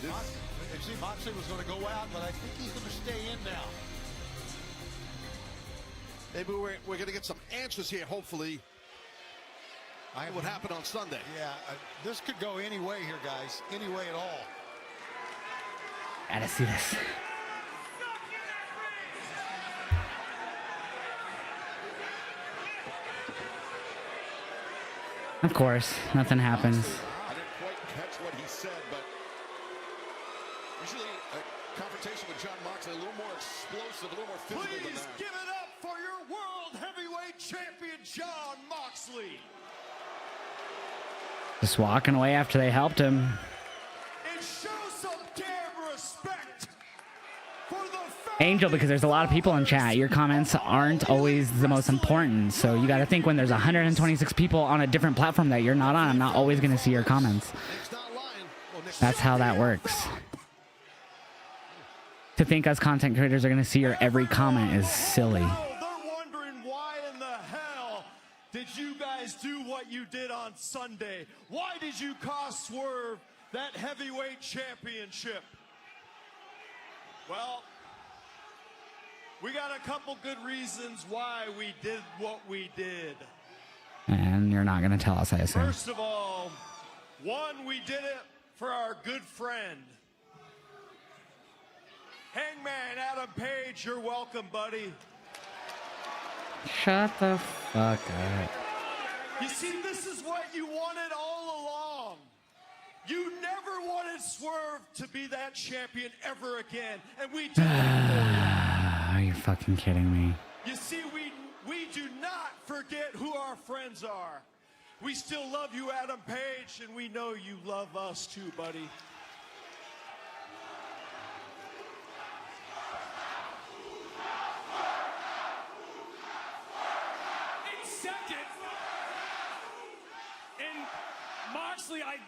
See, Moxley was going to go out, but I think he's going to stay in now. Maybe we're going to get some answers here, hopefully. What happened on Sunday? Yeah, this could go any way here, guys. Any way at all. Gotta see this. Of course, nothing happens. I didn't quite catch what he said, but usually a confrontation with Jon Moxley a little more explosive, a little more physical than that. Please give it up for your World Heavyweight Champion, Jon Moxley. Just walking away after they helped him. And show some damn respect for the Angel, because there's a lot of people in chat. Your comments aren't always the most important. So you got to think when there's 126 people on a different platform that you're not on, I'm not always going to see your comments. That's how that works. To think us content creators are going to see your every comment is silly. Did you guys do what you did on Sunday? Why did you cost Swerve that heavyweight championship? Well, we got a couple good reasons why we did what we did. And you're not going to tell us, I assume. First of all, one, we did it for our good friend. Hangman Adam Page, you're welcome, buddy. Shut the fuck up. You see, this is what you wanted all along. You never wanted Swerve to be that champion ever again, and we did it. Are you fucking kidding me? You see, we do not forget who our friends are. We still love you, Adam Page, and we know you love us too, buddy.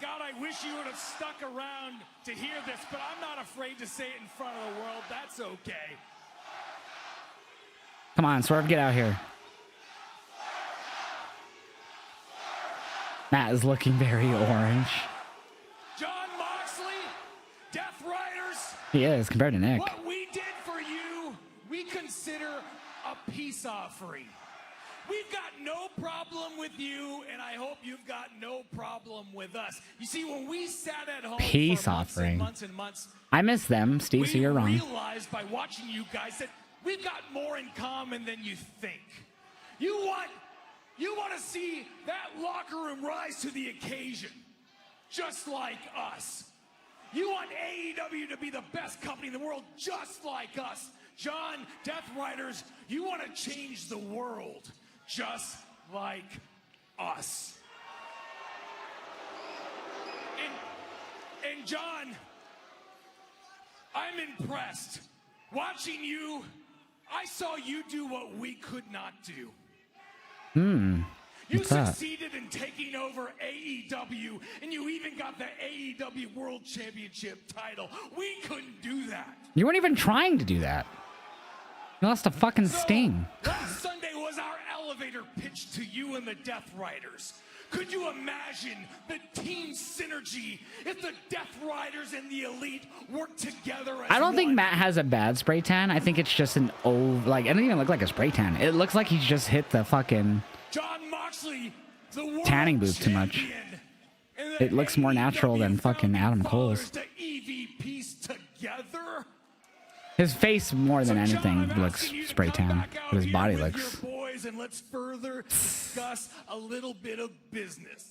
God, I wish you would have stuck around to hear this, but I'm not afraid to say it in front of the world. That's okay. Come on, Swerve, get out here. Matt is looking very orange. John Moxley, Death Riders. He is, compared to Nick. What we did for you, we consider a peace offering. We've got no problem with you, and I hope you've got no problem with us. You see, when we sat at home Peace for months offering. and months and months, I miss them, Steve, so you're wrong. we realized by watching you guys that we've got more in common than you think. You want to see that locker room rise to the occasion, just like us. You want AEW to be the best company in the world, just like us. John, Death Riders, you want to change the world, just like us. And John, I'm impressed. Watching you, I saw you do what we could not do. You succeeded in taking over AEW, and you even got the AEW World Championship title. We couldn't do that. You weren't even trying to do that. You lost a fucking Sting. Last Sunday was our elevator pitch to you and the Death Riders. Could you imagine the team synergy if the Death Riders and the Elite worked together as I don't think one? Matt has a bad spray tan. I think it's just an like, it doesn't even look like a spray tan. It looks like he's just hit the fucking John Moxley, the world tanning booth too much. champion, and the It looks more natural than AEW fucking Adam Cole's. fathers, the EVPs together. His face more than So, anything John, I'm looks asking you to spray come tan, back out but his here body with looks. your boys, and let's further discuss a little bit of business.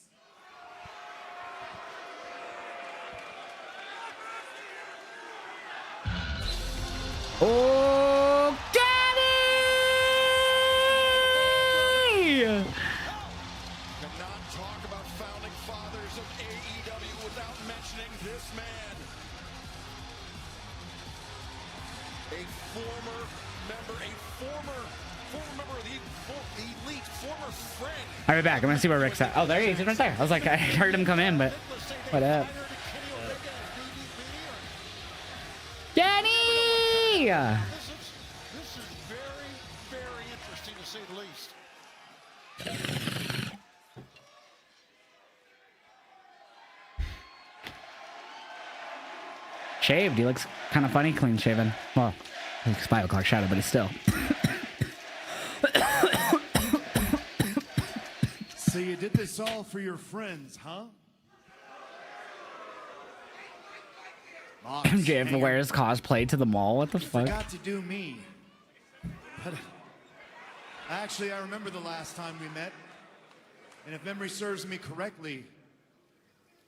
Oh, Daddy! Cannot talk about founding fathers of AEW without mentioning this man. A former member of the Elite, former friend. I'll be back. I'm gonna see where Rick's at. Oh, there he is. He's right there. I was like, I heard him come in, but what up? Danny! This is very, very interesting to say the least. Shaved. He looks kind of funny, clean shaven. Well, he's 5 o'clock shadow, but he's still. So you did this all for your friends, huh? Mox, MJF man, wears cosplay to the mall. What the fuck? forgot to do me. But actually, I remember the last time we met. And if memory serves me correctly,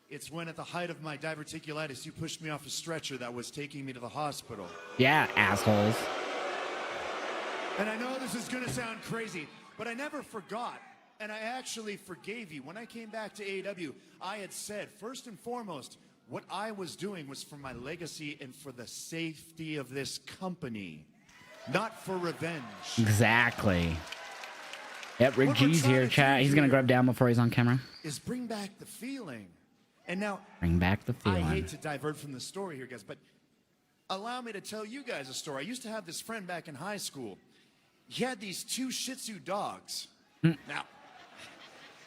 it's when at the height of my diverticulitis, you pushed me off a stretcher that was taking me to the hospital. Yeah, assholes. And I know this is going to sound crazy, but I never forgot. And I actually forgave you. When I came back to AEW, I had said, first and foremost, what I was doing was for my legacy and for the safety of this company, not for revenge. Exactly. Yep, Rick What we're G's trying here, to chat. do He's gonna here grab down before he's on camera. Is bring back the feeling. And now, Bring back the I feeling. hate to divert from the story here, guys, but allow me to tell you guys a story. I used to have this friend back in high school. He had these 2 Shih Tzu dogs. Now,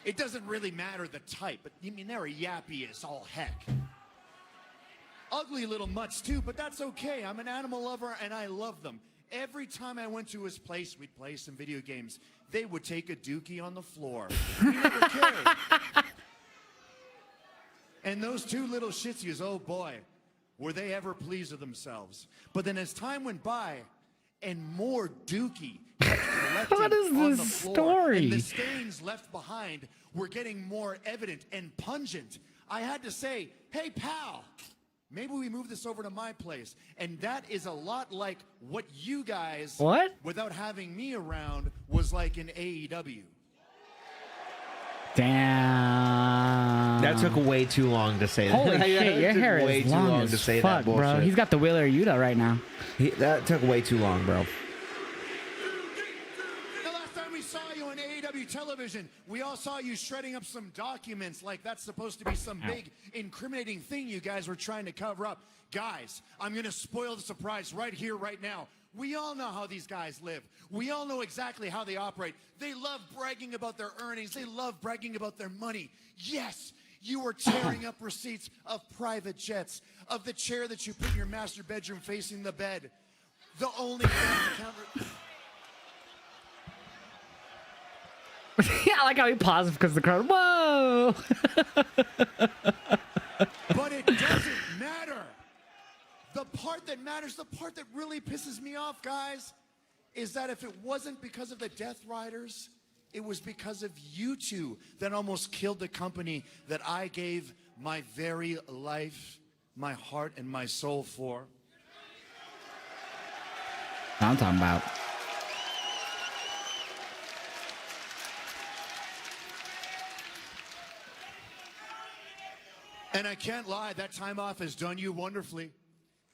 it doesn't really matter the type, but I mean, they're yappy as all heck. Ugly little mutts too, but that's okay. I'm an animal lover and I love them. Every time I went to his place, we'd play some video games. They would take a dookie on the floor. He never cared. And those 2 little Shih Tzus, oh boy, were they ever pleased with themselves. But then as time went by, and more dookie kept collecting What is on this the floor, story? and the stains left behind were getting more evident and pungent. I had to say, hey pal, maybe we move this over to my place. And that is a lot like what you guys, What? without having me around, was like in AEW. Damn. That took way too long to say that. Holy That shit, your took hair way is too long to as say fuck, that bro. bullshit. He's got the Wheeler Yuta right now. That took way too long, bro. The last time we saw you on AEW television. We all saw you shredding up some documents like that's supposed to be some big incriminating thing you guys were trying to cover up. Guys, I'm going to spoil the surprise right here, right now. We all know how these guys live. We all know exactly how they operate. They love bragging about their earnings. They love bragging about their money. Yes, you were tearing up receipts of private jets, of the chair that you put in your master bedroom facing the bed. The only account. Yeah, I like how he paused because the crowd. Whoa! But it doesn't matter. The part that matters, the part that really pisses me off, guys, is that if it wasn't because of the Death Riders, it was because of you two that almost killed the company that I gave my very life, my heart, and my soul for. That's what I'm talking about. And I can't lie, that time off has done you wonderfully.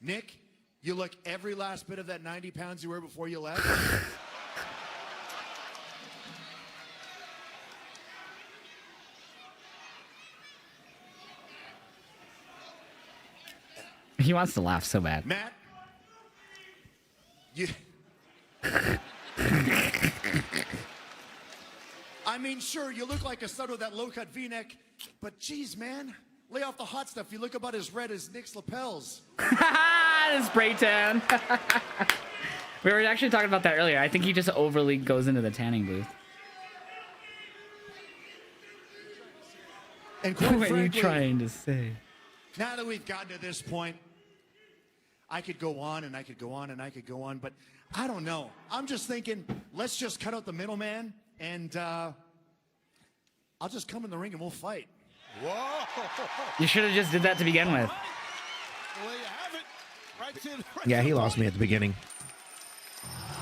Nick, you look every last bit of that 90 pounds you were before you left. He wants to laugh so bad. Matt, you... I mean, sure, you look like a stud with that low-cut V-neck, but geez, man, lay off the hot stuff. You look about as red as Nick's lapels. The spray tan. We were actually talking about that earlier. I think he just overly goes into the tanning booth. And quite What are you frankly, trying to say? now that we've gotten to this point, I could go on and I could go on and I could go on, but I don't know. I'm just thinking, let's just cut out the middleman and I'll just come in the ring and we'll fight. Whoa! You should have just did that to begin with. Well, there you have it. Right Yeah, he lost me at the beginning.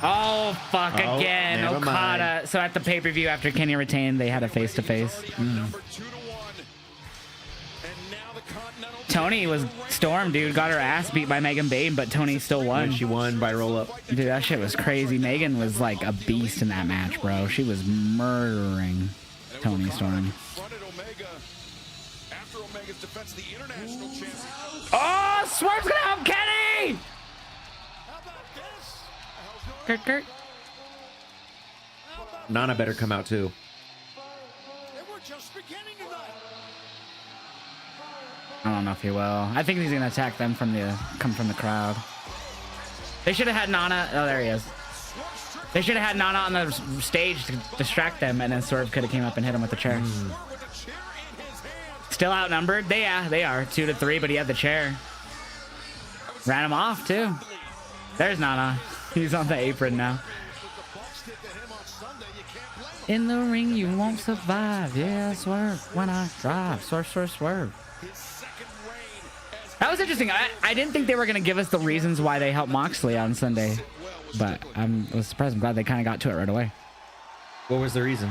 Oh, fuck, Oh, again. never Okada. mind. So at the pay-per-view after Kenny retained, they had a face-to-face. Number 2-1. And now the Continental Tony was stormed, dude. Got her ass beat by Megan Babe, but Tony still won. When she won by roll-up. Dude, that shit was crazy. Megan was like a beast in that match, bro. She was murdering Tony Storm. fronted Omega after Omega's defense of the international champion. Oh, Swerve's gonna help Kenny! How about this? Kurt, Kurt. Nana better come out too. And we're just beginning tonight. I don't know if he will. I think he's gonna attack them from the crowd. They should have had Nana. Oh, there he is. They should have had Nana on the stage to distract them, and then Swerve could have came up and hit him with the chair. With a chair in his hand. Still outnumbered. They are 2-3, but he had the chair. Ran him off too. There's Nana. He's on the apron now. With the bump stick to him on Sunday, you can't blame him. In the ring, you won't survive. Yeah, Swerve when I drive. Swerve, Swerve, Swerve. His second reign as That was interesting. I didn't think they were going to give us the reasons why they helped Moxley on Sunday. But I was surprised. I'm glad they kind of got to it right away. What was the reason?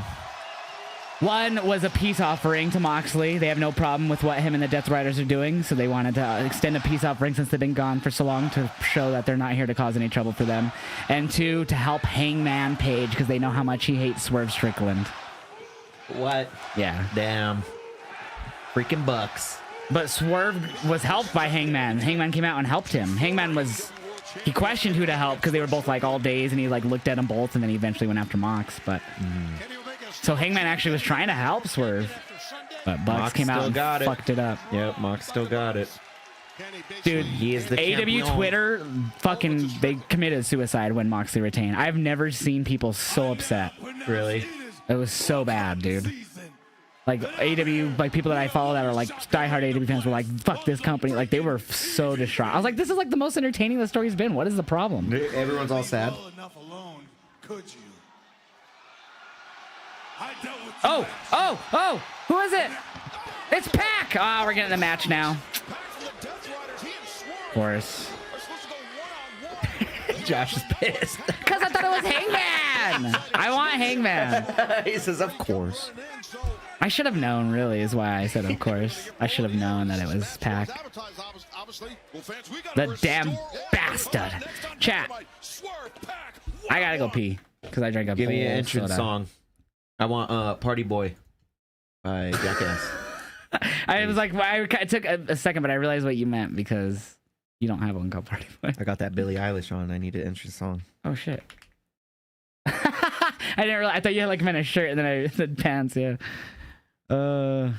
One was a peace offering to Moxley. They have no problem with what him and the Death Riders are doing, so they wanted to extend a peace offering since they've been gone for so long to show that they're not here to cause any trouble for them. And two, to help Hangman Page because they know how much he hates Swerve Strickland. What? Yeah. Damn. Freaking Bucks. But Swerve was helped by Hangman. Hangman came out and helped him. He questioned who to help because they were both like all days, and he like looked at them both, and then he eventually went after Mox. But so Hangman actually was trying to help Swerve, but Bucks Mox came out still and got it. fucked it up. Yep, Mox still got it. Dude, He is the AEW champion. Twitter fucking they committed suicide when Moxley retained. I've never seen people so upset. Really? It was so bad, dude. Like AEW, like people that I follow that are like diehard AEW fans were like, "Fuck this company!" Like they were so distraught. I was like, "This is like the most entertaining the story's been. What is the problem?" Everyone's all sad. Well enough alone, could you? I dealt with Oh! Who is it? It's Pac! Oh, we're getting the match now. Of course. Josh is pissed. Because I thought it was Hangman! I want Hangman. He says, of course. I should have known, really, is why I said of course. I should have known that it was Pac. The damn bastard. Chat. I gotta go pee. Because I drank a Give me an whole entrance soda. song. I want Party Boy by Jackass. I was like, it took a second, but I realized what you meant because you don't have one called Party Boy. I got that Billie Eilish on. I need an entrance song. Oh shit. I didn't realize. I thought you had like meant a shirt and then I said pants. Yeah. I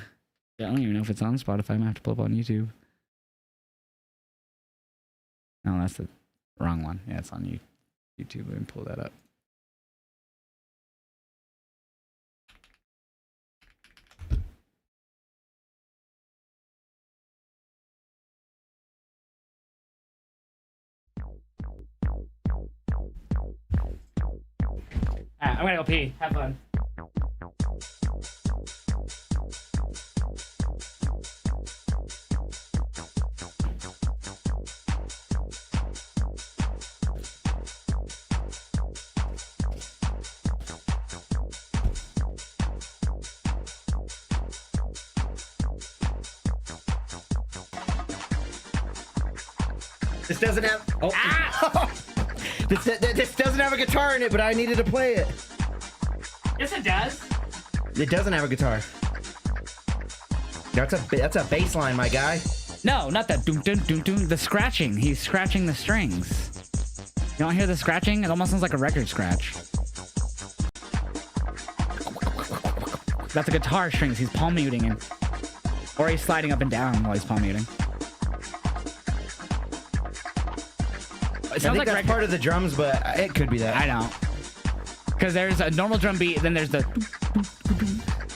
don't even know if it's on Spotify. I might have to pull up on YouTube. No, that's the wrong one. Yeah, it's on YouTube. Let me pull that up. I'm gonna go pee. Have fun. This doesn't have. Oh. This doesn't have a guitar in it, but I needed to play it. Yes, it does. It doesn't have a guitar. That's a bass line, my guy. No, not that. Doom, doom, doom, doom. The scratching. He's scratching the strings. You don't hear the scratching? It almost sounds like a record scratch. That's the guitar strings. He's palm muting him. Or he's sliding up and down while he's palm muting. It sounds like that's part of the drums, but it could be that. I don't. Because there's a normal drum beat, then there's the...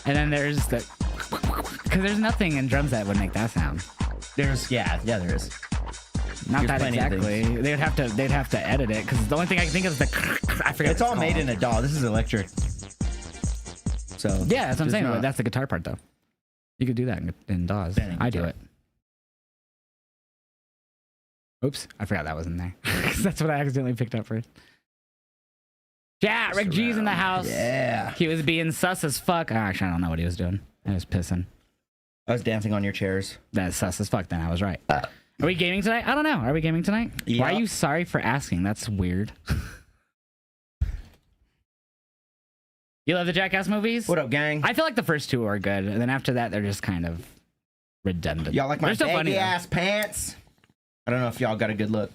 And then there's the... Because there's nothing in drums that would make that sound. Yeah, there is. Not There's that plenty of exactly. They'd have to edit it, because the only thing I can think of is the... I forget. It's all made in a DAW. This is electric. So Yeah, that's what I'm saying. That's the guitar part, though. You could do that in DAWs. I do it. Oops, I forgot that was in there. That's what I accidentally picked up first. Yeah, Rick G's in the house. Yeah. He was being sus as fuck. Actually, I don't know what he was doing. I was pissing. I was dancing on your chairs. That's sus as fuck then. I was right. Are we gaming tonight? I don't know. Are we gaming tonight? Yeah. Why are you sorry for asking? That's weird. You love the Jackass movies? What up, gang? I feel like the first two are good. And then after that, they're just kind of redundant. Y'all like my They're still funny, baggy though. ass pants? I don't know if y'all got a good look.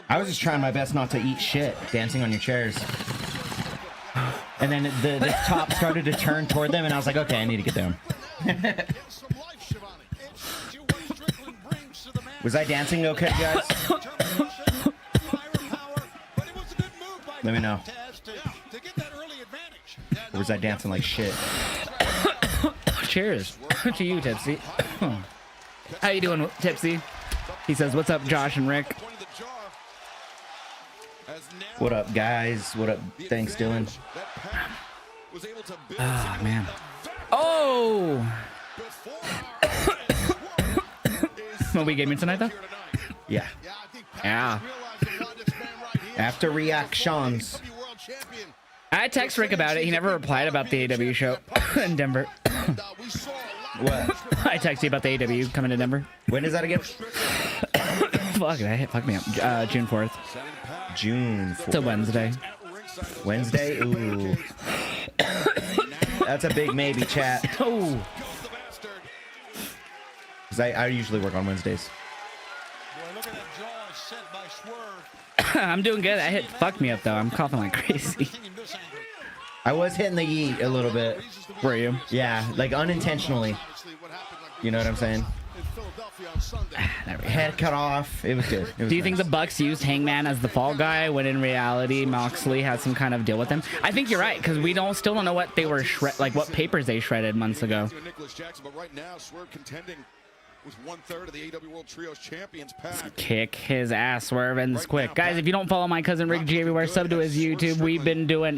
I was just trying my best not to eat shit, dancing on your chairs. And then the top started to turn toward them, and I was like, okay, I need to get down. Was I dancing okay, guys? Let me know. Or was I dancing like shit? Cheers to you, Tipsy. How you doing, Tipsy? He says, what's up, Josh and Rick? What up, guys? What up? Thanks, Dylan. Oh, man. Oh! Will we gaming tonight, though? Yeah. Yeah. After reactions. I text Rick about it. He never replied about the AEW show in Denver. What? I texted you about the AEW coming to Denver. When is that again? Fuck, fuck me up. June 4th. June 4th. It's a Wednesday. Wednesday? Ooh. That's a big maybe, chat. Oh. Because I usually work on Wednesdays. I'm doing good. That hit fucked me up, though. I'm coughing like crazy. I was hitting the yeet a little bit. Were you? Yeah, like unintentionally. You know what I'm saying? Head cut off. It was good. It was Do you think the nice. Bucks used Hangman as the fall guy when in reality Moxley had some kind of deal with him? I think you're right, because we still don't know what they were what papers they shredded months ago. With 1/3 of the AEW World Trios Champions pack. Kick his ass, Swerve ends quick. Guys, if you don't follow my cousin Rick G everywhere, sub to his YouTube.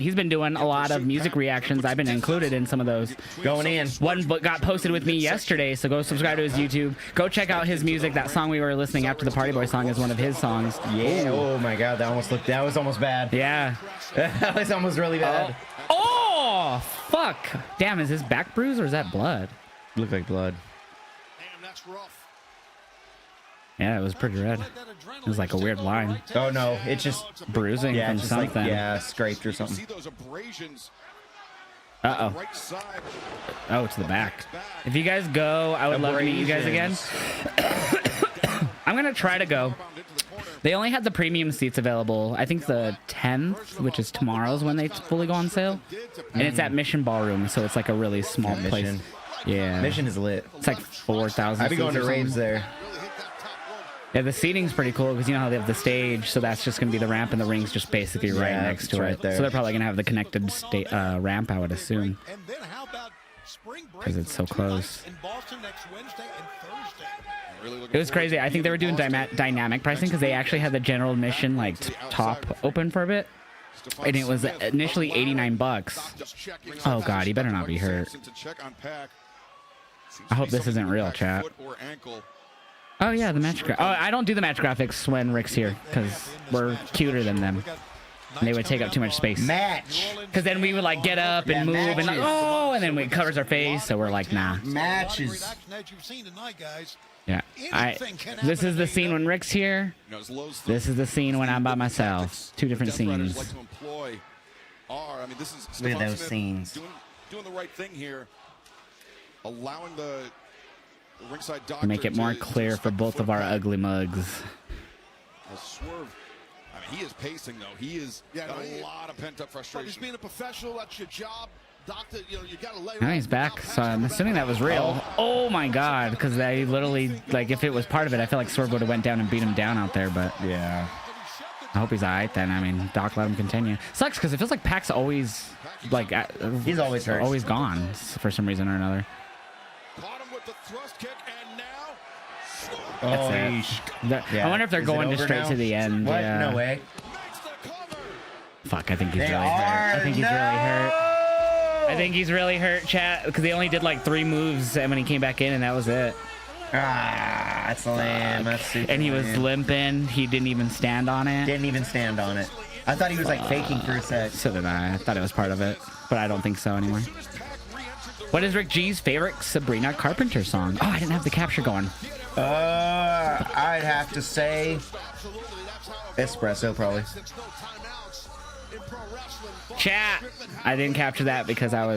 He's been doing a lot of music reactions. I've been included in some of those. Going in. One got posted with me yesterday, so go subscribe to his YouTube. Go check out his music. That song we were listening after the Party Boy song is one of his songs. Yeah. Oh my god, that was almost bad. Yeah. That was almost really bad. Oh, fuck. Damn, is his back bruise or is that blood? Looked like blood. Damn, that's rough. Yeah, it was pretty red. It was like a weird line. Oh no, it's just Bruising yeah, from just something. like yeah, scraped or something. See those abrasions. Uh-oh. Right side. Oh, to the back. If you guys go, I would love to meet you guys again. I'm going to try to go. They only had the premium seats available. I think the 10th, which is tomorrow's when they fully go on sale. And it's at Mission Ballroom, so it's like a really small place. Mission. Yeah. Mission is lit. It's like 4,000 I've been going to raves there. Yeah, the seating's pretty cool because you know how they have the stage, so that's just going to be the ramp, and the ring's just basically right Yeah, next it's to right it. there. So they're probably going to have the connected ramp, I would assume, And then how about spring break? because it's so close. In Boston next Wednesday and Thursday. It was crazy. I think they were doing dynamic pricing because they actually had the general admission like top open for a bit, and it was initially $89. Oh god, he better not be hurt. I hope this isn't real, chat. Oh yeah, the match. Oh, I don't do the match graphics when Rick's here because we're cuter than them. And they would take up too much space. Match. Because then we would like get up and move and like, oh, and then it covers our face, so we're like, nah. Matches. Yeah. This is the scene when Rick's here. This is the scene when I'm by myself. Two different scenes. Look at those scenes. Doing the right thing here. Allowing the ringside To doctor make it more to clear for both of our ugly mugs. A swerve. I mean, he is pacing though. He is got a lot of pent-up frustration. Just being a professional, that's your job. Doctor, you know, you gotta lay Now he's back, so I'm assuming that was real. Oh my god, because they literally, like, if it was part of it, I feel like Swerve would have went down and beat him down out there, but Yeah. I hope he's alright then. I mean, Doc let him continue. Sucks because it feels like Pac's always, like, He's always hurt. always gone for some reason or another. Caught him with the thrust kick, and now Oh, I wonder if they're going just straight to the end. What? Yeah. No way. makes the cover. Fuck, I think he's They really hurt. I think he's are. really hurt. No! I think he's really hurt, chat, because they only did like 3 moves and when he came back in, and that was it. Ah, that's lame. That's super And he was lame. limping. He didn't even stand on it. Didn't even stand on it. I thought he was like faking for a sec. So did I. I thought it was part of it, but I don't think so anymore. What is Rick G's favorite Sabrina Carpenter song? Oh, I didn't have the capture going. I'd have to say Espresso, probably. Chat. I didn't capture that because I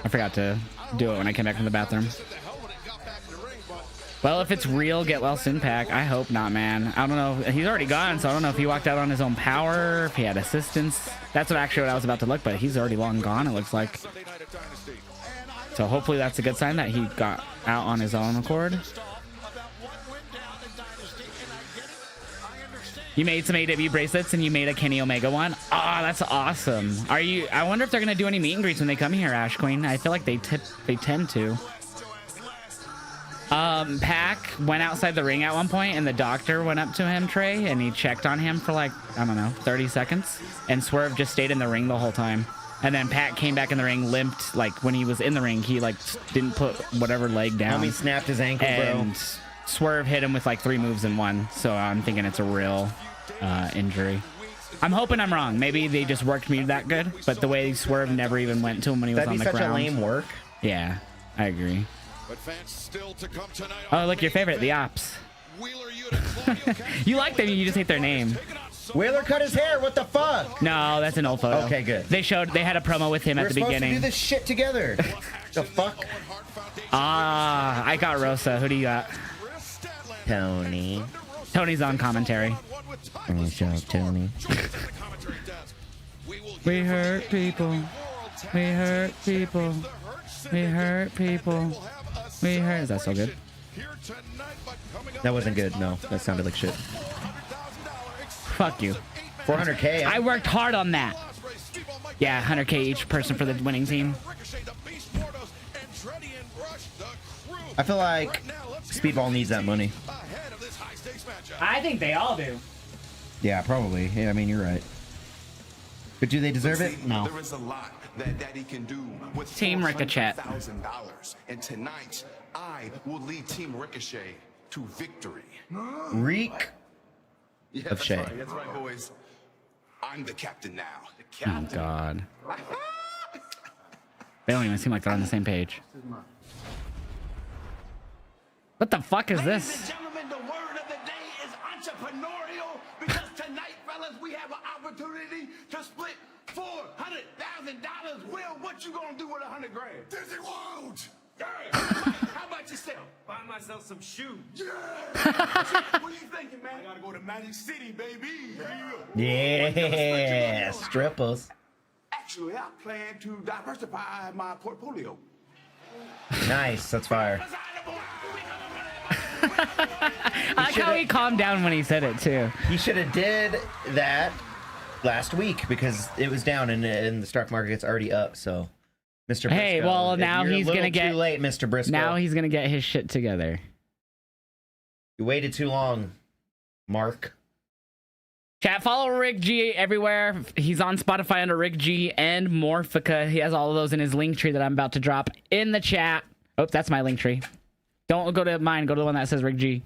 forgot to do it when I came back from the bathroom. Well, if it's real, get well soon, Pac. I hope not, man. I don't know. He's already gone, so I don't know if he walked out on his own power, if he had assistance. That's what I was about to look, but he's already long gone, it looks like. So hopefully that's a good sign that he got out on his own accord. You made some AEW bracelets and you made a Kenny Omega one. Ah, that's awesome. I wonder if they're gonna do any meet and greets when they come here, Ash Queen. I feel like they tend to. Pac went outside the ring at one point and the doctor went up to him, Trey, and he checked on him for like, I don't know, 30 seconds. And Swerve just stayed in the ring the whole time. And then Pac came back in the ring, limped. Like when he was in the ring, he like didn't put whatever leg down. He snapped his ankle, and bro. Swerve hit him with like 3 moves in one. So I'm thinking it's a real injury. I'm hoping I'm wrong. Maybe they just worked me that good. But the way Swerve never even went to him when he was That'd on be the such ground. a lame work. Yeah, I agree. But fans still to come tonight. Oh, look, your favorite, the Ops. Wheeler Yuta, Claudio Castagnoli. You like them, you just hate their name. Wheeler cut his hair. What the fuck? No, that's an old photo. Okay, good. They had a promo with him at We're the supposed beginning. to do this shit together. The fuck? Ah, I got Rosa. Who do you got? Tony. Tony's on commentary. Oh, shut up, Tony. We hurt people. We hurt people. We hurt people. We hurt. Is that so good? That wasn't good. No, that sounded like shit. Fuck you. 400K. I worked hard on that. Yeah, 100K each person for the winning team. I feel like Speedball needs that money. I think they all do. Yeah, probably. Yeah, I mean, you're right. But do they deserve it? No. There is a lot that Daddy can do with Team Ricochet. $400,000. And tonight, I will lead Team Ricochet to victory. Reek Yeah, of Shay. That's right, boys. I'm the captain now. The Oh, captain. God. They don't even seem like they're on the same page. What the fuck is this? Gentlemen, the word of entrepreneurial because tonight, fellas, we have an opportunity to split $400,000. Will, what you gonna do with $100 grand? Disney World! How about yourself? Buy myself some shoes. Yeah! What are you thinking, man? I gotta go to Magic City, baby. Yeah, strippers. Actually, I plan to diversify my portfolio. Nice, that's fire. I like how he calmed down when he said it too. He should have did that last week because it was down and the stock market's already up. So, Mr. Briscoe, Hey, well, now you're he's a little gonna get too late, Mr. Briscoe. Now he's gonna get his shit together. You waited too long, Mark. Chat, follow Rick G everywhere. He's on Spotify under Rick G and Morphica. He has all of those in his link tree that I'm about to drop in the chat. Oh, that's my link tree. Don't go to mine. Go to the one that says Rick G.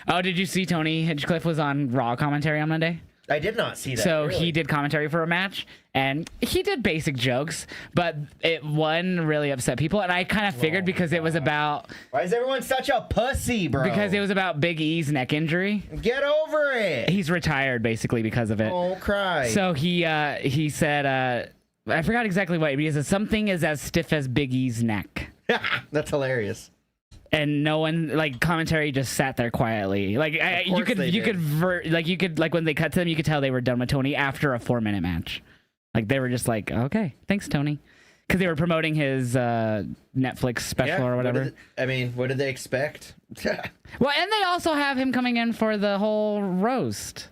Oh, did you see Tony Hinchcliffe was on Raw commentary on Monday? I did not see that. So really. he did commentary for a match, and he did basic jokes, but one really upset people, and I kind of figured because it was about... Why is everyone such a pussy, bro? Because it was about Big E's neck injury. Get over it. He's retired, basically, because of it. Oh, cry. So he said... I forgot exactly what he said. Something is as stiff as Big E's neck. That's hilarious. And no one, like, commentary just sat there quietly. Like, you could when they cut to them, you could tell they were done with Tony after a 4-minute match. Like, they were just like, okay, thanks, Tony. Because they were promoting his Netflix special or whatever. What did they expect? Well, and they also have him coming in for the whole roast.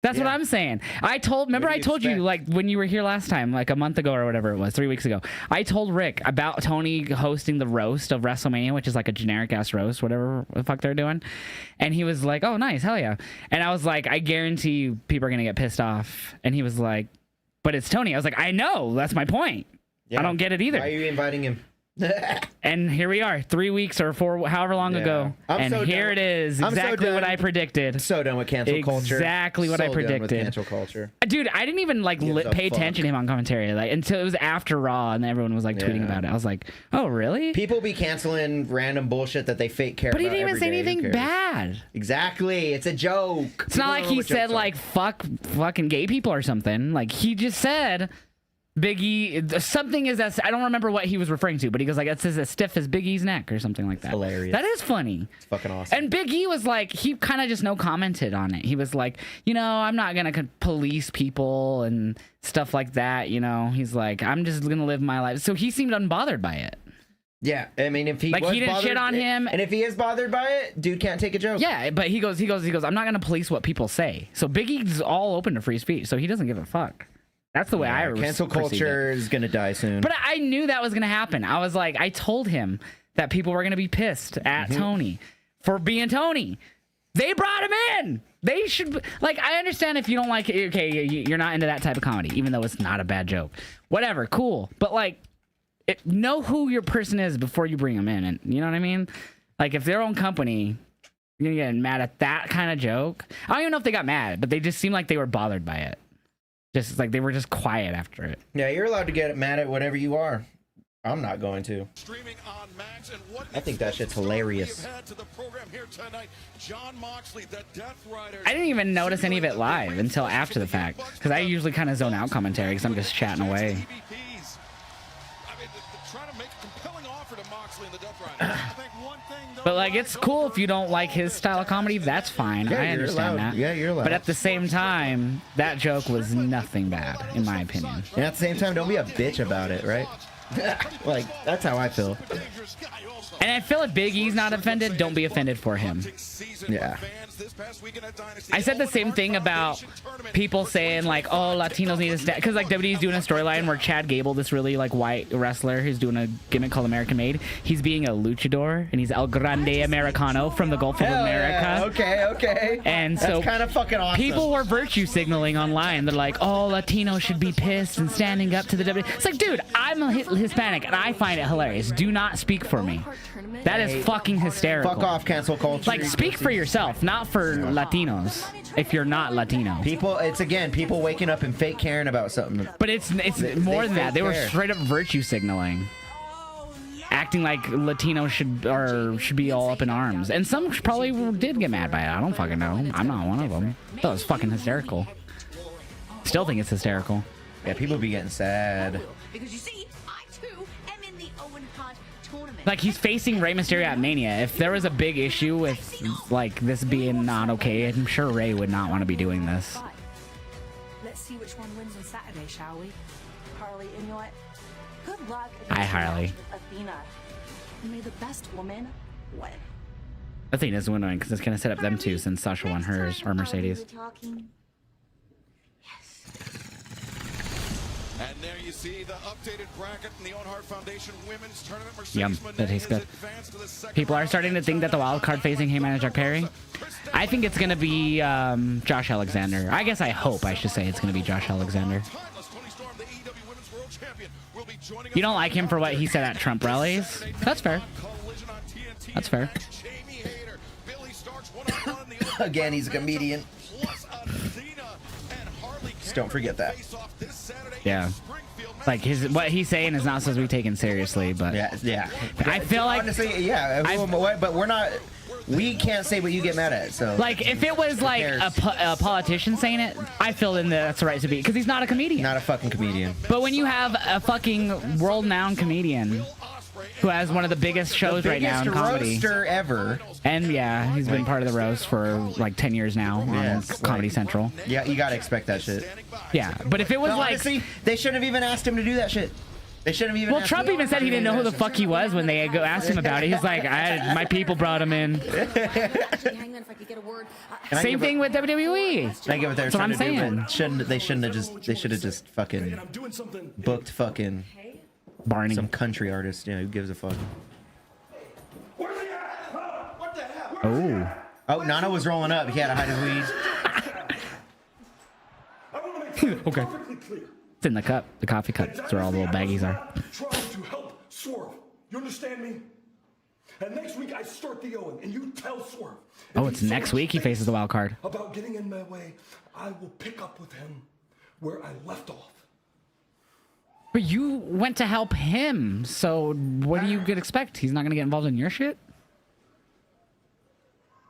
That's what I'm saying. I told you, like, when you were here last time, like a month ago or whatever it was, 3 weeks ago, I told Rick about Tony hosting the roast of WrestleMania, which is like a generic ass roast, whatever the fuck they're doing. And he was like, oh, nice, hell yeah. And I was like, I guarantee you people are going to get pissed off. And he was like, but it's Tony. I was like, I know, that's my point. Yeah. I don't get it either. Why are you inviting him? And here we are, 3 weeks or 4, however long ago. And so here it is, exactly what I predicted. So done with cancel culture. Exactly what I predicted. Done with cancel culture. Dude, I didn't even like pay attention to him on commentary until it was after Raw, and everyone was like tweeting about it. I was like, oh really? People be canceling random bullshit that they fake care about. But he didn't even say anything bad. Exactly, it's a joke. It's not like he said like fucking gay people or something. Like he just said. Biggie, something is that I don't remember what he was referring to, but he goes like, "It's as stiff as Big E's neck" or something like that. It's hilarious. That is funny. It's fucking awesome. And Big E was like, he kind of just commented on it. He was like, I'm not gonna police people and stuff like that. He's like, I'm just gonna live my life. So he seemed unbothered by it. Yeah, I mean, if he like, he didn't shit on him, and if he is bothered by it, dude can't take a joke. Yeah, but he goes, I'm not gonna police what people say. So Big E's all open to free speech, so he doesn't give a fuck. That's the way I cancel culture is gonna die soon. But I knew that was gonna happen. I was like, I told him that people were gonna be pissed at Tony for being Tony. They brought him in. They should I understand if you don't like it. Okay, you're not into that type of comedy, even though it's not a bad joke. Whatever, cool. But know who your person is before you bring them in, and you know what I mean. Like if their own company, you're gonna get mad at that kind of joke. I don't even know if they got mad, but they just seemed like they were bothered by it. Just like they were just quiet after it. Yeah, you're allowed to get mad at whatever you are. I'm not going to. I think that shit's hilarious. I didn't even notice any of it live until after the fact, because I usually kind of zone out commentary because I'm just chatting away. But it's cool if you don't like his style of comedy. That's fine. Yeah, I understand that. Yeah, you're allowed. But at the same time, that joke was nothing bad, in my opinion. And at the same time, don't be a bitch about it, right? That's how I feel. And I feel if Big E's not offended, don't be offended for him. Yeah. I said the same thing about people saying oh, Latinos need to stand, because WWE's doing a storyline where Chad Gable, this really white wrestler who's doing a gimmick called American Made, he's being a luchador and he's El Grande Americano from the Gulf of America. Yeah. Okay. And that's so kind of fucking awesome. People were virtue signaling online. They're like, oh, Latinos should be pissed and standing up to the WWE. It's like, dude, I'm a Hispanic and I find it hilarious. Do not speak for me. That is fucking hysterical. Fuck off, cancel culture. Speak for yourself, not for Latinos. If you're not Latino, people waking up and fake caring about something. But it's more than that. They were straight up virtue signaling. acting like Latinos should be all up in arms. And some probably did get mad by it. I don't fucking know. I'm not one of them. I thought it was fucking hysterical. Still think it's hysterical. Yeah, people be getting sad. Because you see, I too am in the Owen Hart tournament. Like, he's facing Rey Mysterio at Mania. If there was a big issue with, like, this being not okay, I'm sure Rey would not want to be doing this. Let's see which one wins on Saturday, shall we? Harley, and you know what? Good luck. Hi, Harley. Athena. And may the best woman win. Athena's winning because it's going to set up them two since Sasha won hers, or Mercedes. And there you see the updated bracket in the Owen Hart Foundation Women's Tournament. Yum, that tastes good. People are starting to think that the wild card facing Heyman and Jack Perry. I think it's going to be Josh Alexander. I guess I hope I should say it's going to be Josh Alexander. You don't like him for what he said at Trump rallies? That's fair. That's fair. Again, he's a comedian. Just don't forget that. Yeah. Like, what he's saying is not supposed to be taken seriously, but yeah. I feel like, honestly, yeah. But we're not. We can't say what you get mad at. So, like, if it was like a politician saying it, I feel that's the right to be, because he's not a comedian. Not a fucking comedian. But when you have a fucking world-renowned comedian who has one of the biggest shows right now in comedy, roaster ever, and yeah, he's been part of the roast for like 10 years now on Comedy Central. Yeah, you gotta expect that shit. Yeah, but if it was like, honestly, they shouldn't have even asked him to do that shit. They shouldn't have even. Well, Trump even said he didn't know who the fuck he was when they asked him about it. He's like, my people brought him in. Same thing with WWE. I get what they're That's what I'm saying. They should have just fucking booked fucking Barney, some country artist. Yeah, who gives a fuck? Oh, Nano was rolling up. He had to hide his weed. Okay. It's in the cup, the coffee cup. That's where all the little baggies are. Trying to help Swerve. You understand me? And next week I start the Owen, and you tell Swerve. Oh, it's next week he faces the wild card. About getting in my way, I will pick up with him where I left off. But you went to help him, so what do you expect? He's not gonna get involved in your shit?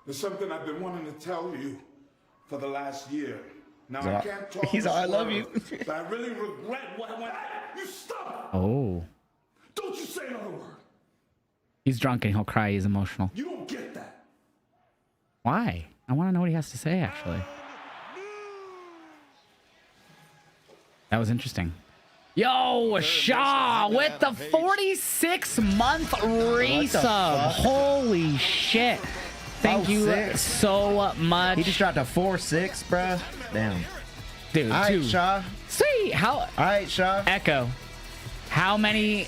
There's something I've been wanting to tell you for the last year. Now I can't talk. He's all, I love you. But I really regret what went. You stop. Oh. Don't you say another word. He's drunk and he'll cry. He's emotional. You don't get that. Why? I want to know what he has to say, actually. That was interesting. Yo, Shaw with the 46-month resub. Holy shit. Thank you so much. He just dropped a 4-6, bruh. Damn. Dude, all right, Shaw. See, how... All right, Shaw. Echo. How many...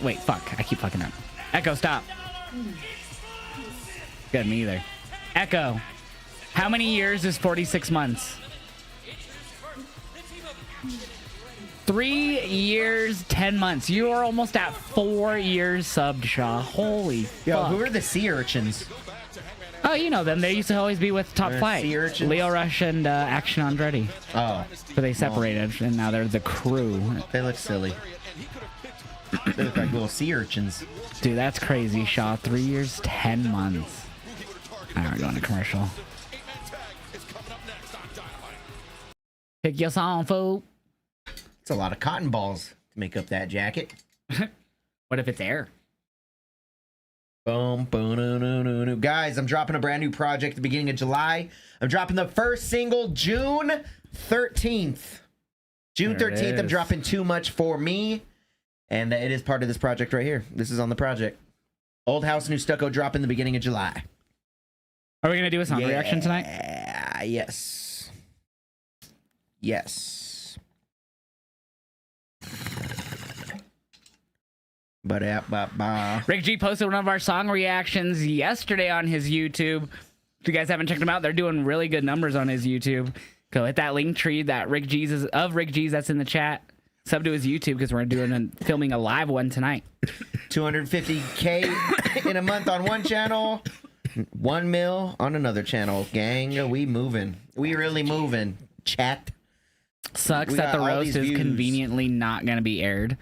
Wait, fuck. I keep fucking up. Echo, stop. Good, me either. Echo. How many years is 46 months? 3 years, 10 months. You are almost at 4 years subbed, Shaw. Holy fuck. Who are the sea urchins? Oh, you know them. They used to always be with Top Flight. Leo Rush and Action Andretti. Oh. But they separated, and now they're the crew. They look silly. They look like little sea urchins. Dude, that's crazy, Shaw. 3 years, 10 months. All right, we're going to commercial. Pick your song, fool. It's a lot of cotton balls to make up that jacket. What if it's air? Boom, boom, no, no, no, no. Guys, I'm dropping a brand new project at the beginning of July. I'm dropping the first single June 13th. June 13th, I'm dropping Too Much For Me. And it is part of this project right here. This is on the project. Old House, New Stucco drop in the beginning of July. Are we going to do a song reaction tonight? Yes. Yes. Rick G posted one of our song reactions yesterday on his YouTube. If you guys haven't checked him out, they're doing really good numbers on his YouTube. Go hit that link tree that Rick G's that's in the chat. Sub to his YouTube because we're filming a live one tonight. 250K in a month on one channel, 1 mil on another channel. Gang, we moving. We really moving. Chat. Sucks that the roast is conveniently not going to be aired.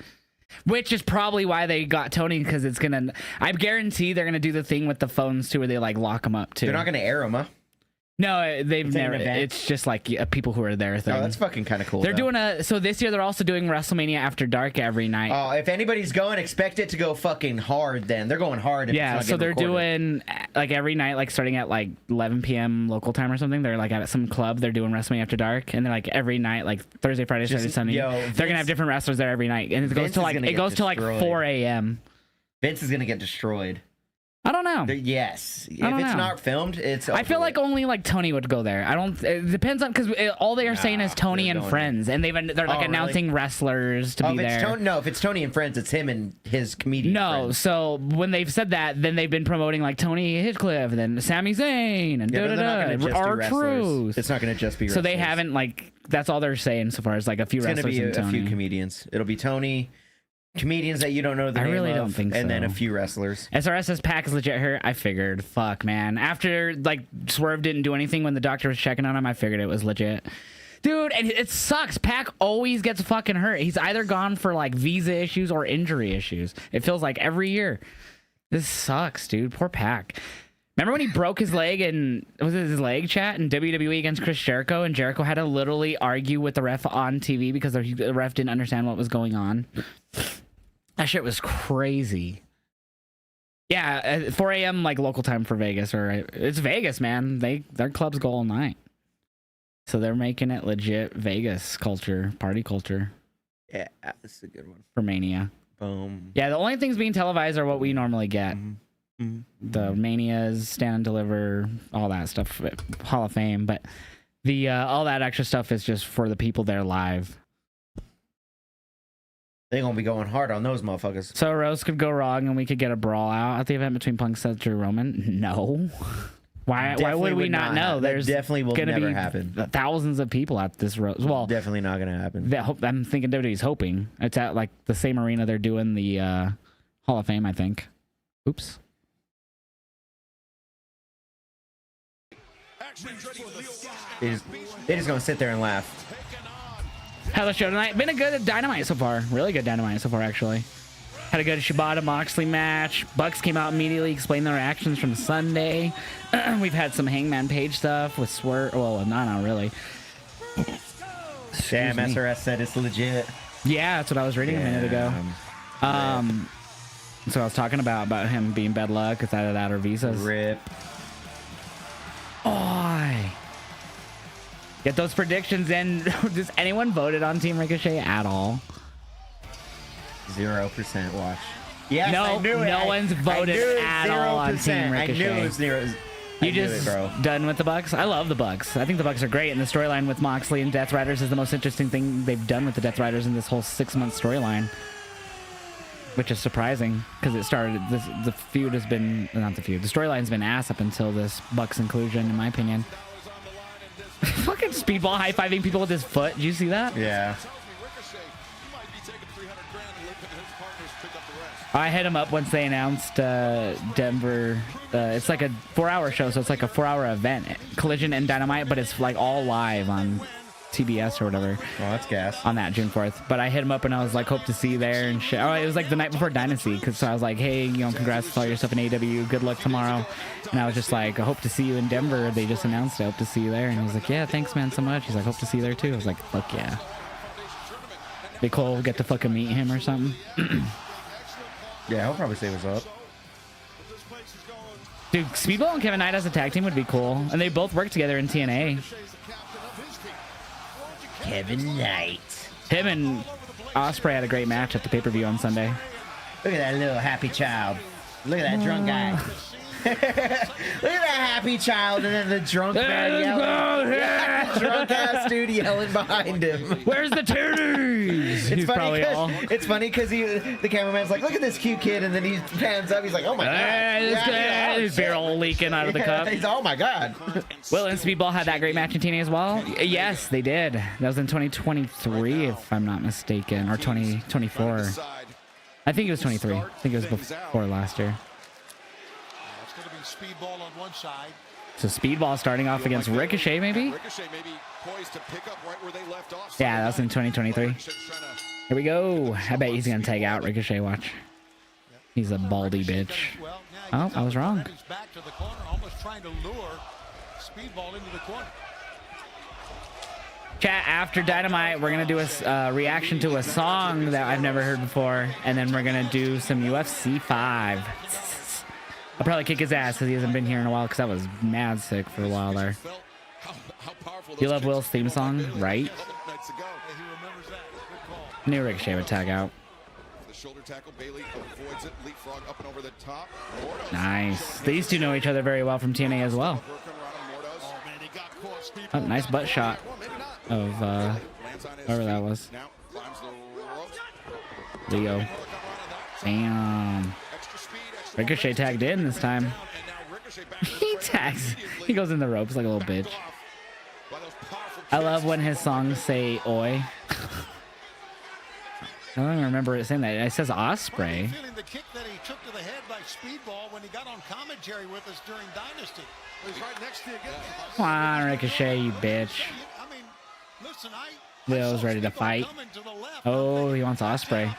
Which is probably why they got Tony, because it's gonna. I guarantee they're gonna do the thing with the phones too, where they like lock them up too. They're not gonna air them, huh? No, they've It's never. an event? It's just like people who are there. Thing. Oh, that's fucking kind of cool. They're though. doing so this year they're also doing WrestleMania After Dark every night. Oh, if anybody's going, expect it to go fucking hard. Then they're going hard. If Yeah, it's so not they're getting recorded. doing like every night, like starting at like 11 p.m. local time or something. They're like at some club. They're doing WrestleMania After Dark, and then like every night, like Thursday, Friday, Saturday, Sunday, they're gonna have different wrestlers there every night, and it goes to like 4 a.m. Vince is gonna get destroyed. I don't know. Yes, if don't it's know. not filmed, it's. I feel like only like Tony would go there. I don't. It depends on, because all they are saying is Tony they're and going friends, and they're like really? announcing wrestlers to be if it's there. Tony, no, if it's Tony and friends, it's him and his comedian. No, friends. so when they've said that, then they've been promoting like Tony Hinchcliffe, and then Sami Zayn, and Yeah, but they're not gonna just do wrestlers. R-Truth. It's not gonna just be. So they wrestlers. haven't like. That's all they're saying so far is like a few It's gonna wrestlers be and a Tony. few comedians. It'll be Tony, comedians that you don't know the I name really of, don't think and then so. a few wrestlers. SRS's Pac is legit hurt. I figured. Fuck, man. After like Swerve didn't do anything when the doctor was checking on him, I figured it was legit. Dude, and it sucks. Pac always gets fucking hurt. He's either gone for like visa issues or injury issues. It feels like every year. This sucks, dude. Poor Pac. Remember when he broke his leg and was it his leg chat in WWE against Chris Jericho, and Jericho had to literally argue with the ref on TV because the ref didn't understand what was going on? That shit was crazy. Yeah, at 4 a.m. like local time for Vegas, or it's Vegas, man. Their clubs go all night, so they're making it legit Vegas culture, party culture Yeah, that's a good one. for Mania. Boom. Yeah, the only things being televised are what we normally get. The Manias, Stand and Deliver, all that stuff, Hall of Fame. But the all that extra stuff is just for the people there live. They're gonna be going hard on those motherfuckers. So Rose could go wrong, and we could get a brawl out at the event between Punk, Seth, and Roman. No. Why would we not know? That There's definitely will gonna never be happen. thousands of people at this Rose. Well, Definitely not gonna happen. I'm thinking WWE's hoping it's at like the same arena they're doing the Hall of Fame, I think. Oops. They're just gonna sit there and laugh. How's the show tonight? Been a good Dynamite so far. Really good Dynamite so far, actually. Had a good Shibata Moxley match. Bucks came out immediately, explained their actions from Sunday. We've had some Hangman Page stuff with Swerve. Well, not really. Damn, SRS said it's legit. Yeah, that's what I was reading a minute ago. So I was talking about him being bad luck. It's either that or visas. Rip. Oh, get those predictions in. Does anyone voted on Team Ricochet at all? 0% watch. Yes, No, I knew it. no one's voted at all on Team Ricochet. I knew it was 0. You just done with the Bucks? I love the Bucks. I think the Bucks are great, and the storyline with Moxley and Death Riders is the most interesting thing they've done with the Death Riders in this whole 6-month storyline, which is surprising because it started. The feud has been not the feud. The storyline's been ass up until this Bucks inclusion, in my opinion. Fucking Speedball high-fiving people with his foot. Did you see that? Yeah. I hit him up once they announced Denver. It's like a 4-hour show, so it's like a 4-hour event, Collision and Dynamite, but it's like all live on TBS or whatever. Oh, that's gas. On that June 4th. But I hit him up and I was like, hope to see you there and shit. Oh, it was like the night before Dynasty, so I was like, hey, congrats with all your stuff in AEW. Good luck tomorrow. And I was just like, I hope to see you in Denver. They just announced it. I hope to see you there. And he was like, yeah, thanks, man, so much. He's like, hope to see you there too. I was like, fuck yeah. Be cool. Get to fucking meet him or something. Yeah, he'll probably say what's up. Dude, Speedball and Kevin Knight as a tag team would be cool. And they both work together in TNA. Kevin Knight. Him and Ospreay had a great match at the pay-per-view on Sunday. Look at that little happy child. Look at that drunk guy. Look at that happy child, and then the drunk man yelling. Yeah, drunk ass dude yelling behind him. Where's the titties? It's funny because the cameraman's like, look at this cute kid, and then he pans up. He's like, oh my god, His barrel leaking out of the cup. He's, oh my god. Will and Speedball had that great match in TNA as well. Yes, they did. That was in 2023, if I'm not mistaken, or 2024. I think it was 23. I think it was before last year. It's going to be Speedball on one side. So Speedball starting off against Ricochet, maybe? Ricochet maybe poised to pick up right where they left off. Yeah, that's in 2023. Here we go. I bet he's gonna tag out Ricochet. Watch. He's a baldy bitch. Oh, I was wrong. Back to the corner, almost trying to lure Speedball into the corner. Chat, after Dynamite, we're gonna do a reaction to a song that I've never heard before, and then we're gonna do some UFC 5. I'll probably kick his ass because he hasn't been here in a while, because I was mad sick for a while there. You love Will's theme song, right? I knew Ricochet would tag out. Nice. These two know each other very well from TNA as well. Oh, nice butt shot of whoever that was. Leo. Damn. Ricochet tagged in this time. He tags. He goes in the ropes like a little bitch. I love when his songs say "oi." I don't even remember it saying that. It says Osprey. Feeling the kick that he took to the head by Speedball when he got on commentary with us during Dynasty. He's right next to you again. Come on, Ricochet, you bitch. I mean, listen, Leo's ready to fight. Oh, he wants Osprey.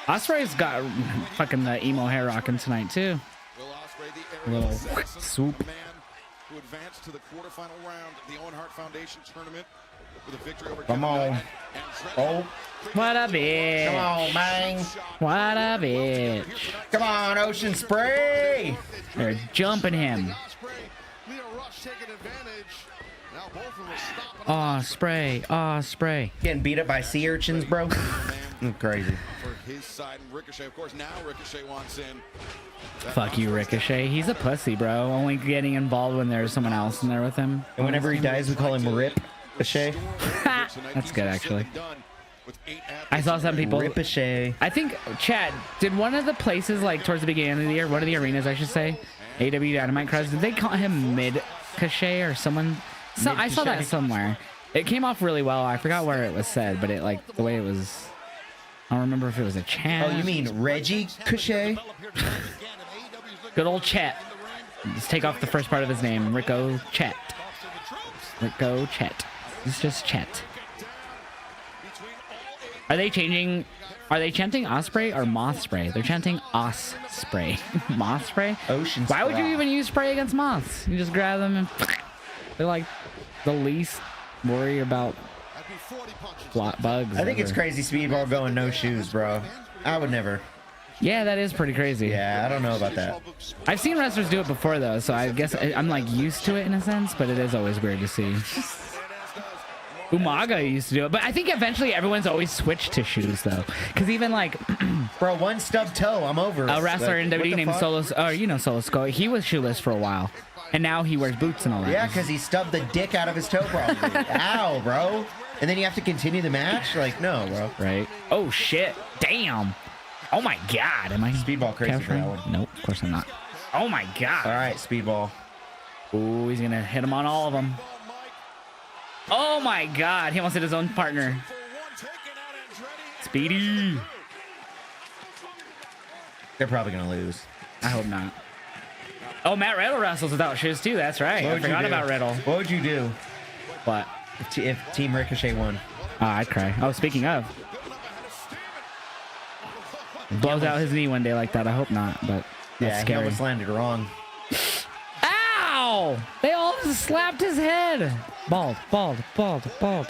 Osprey's got fucking the emo hair rocking tonight too. A little swoop. Who advanced to the quarterfinal round of the Owen Hart Foundation tournament with a victory over Come on. Oh. What a bitch. Come on, man. What a bitch. Come on, Ocean Spray. They're jumping him. Oh, spray. Oh, spray. Getting beat up by sea urchins, bro. Crazy. For his side, and Ricochet, of course, now Ricochet wants in. Fuck you, Ricochet. He's a pussy, bro. Only getting involved when there's someone else in there with him. And whenever he dies, we call him Rip Ricochet. That's good, actually. I saw some people. Ricochet. I think, Chad, did one of the places, like, towards the beginning of the year, one of the arenas, I should say, AEW Dynamite crowds, did they call him Mid-Cachet or someone? So I saw that somewhere. It came off really well. I forgot where it was said, but it, like, the way it was, I don't remember if it was a chant. Oh, you mean Reggie Cachet? Good old Chet. Let's take off the first part of his name. Rico Chet. Rico Chet. It's just Chet. Are they changing? Are they chanting Osprey or Moth Spray? They're chanting Osprey. Moth Spray? Ocean Why would you Spray. even use spray against moths? You just grab them and they're like the least worry about bugs. I think ever. it's crazy Speedball going no shoes, bro. I would never. Yeah, that is pretty crazy. Yeah, I don't know about that. I've seen wrestlers do it before though, so I guess I'm like used to it in a sense, but it is always weird to see. Umaga used to do it, but I think eventually everyone's always switched to shoes though, because even like, bro, one stub toe, I'm over. A wrestler in WWE named Solo, you know Solo Sikoa, he was shoeless for a while, and now he wears boots and all that. Yeah, because he stubbed the dick out of his toe, probably. Ow, bro. And then you have to continue the match? Like, no, bro. Right. Oh shit! Damn. Oh my god. Am I Speedball crazy for that one? Nope, of course I'm not. Oh my god. All right, Speedball. Ooh, he's gonna hit him on all of them. Oh my god, he almost hit his own partner. Speedy. They're probably gonna lose. I hope not. Oh, Matt Riddle wrestles without shoes too. That's right. I forgot about Riddle. What would you do? What? If Team Ricochet won? Oh, I'd cry. Oh, speaking of. Blows out his knee one day like that. I hope not, but that's yeah, scary. he almost landed wrong. Ow! They all slapped his head. Bald, bald, bald, bald.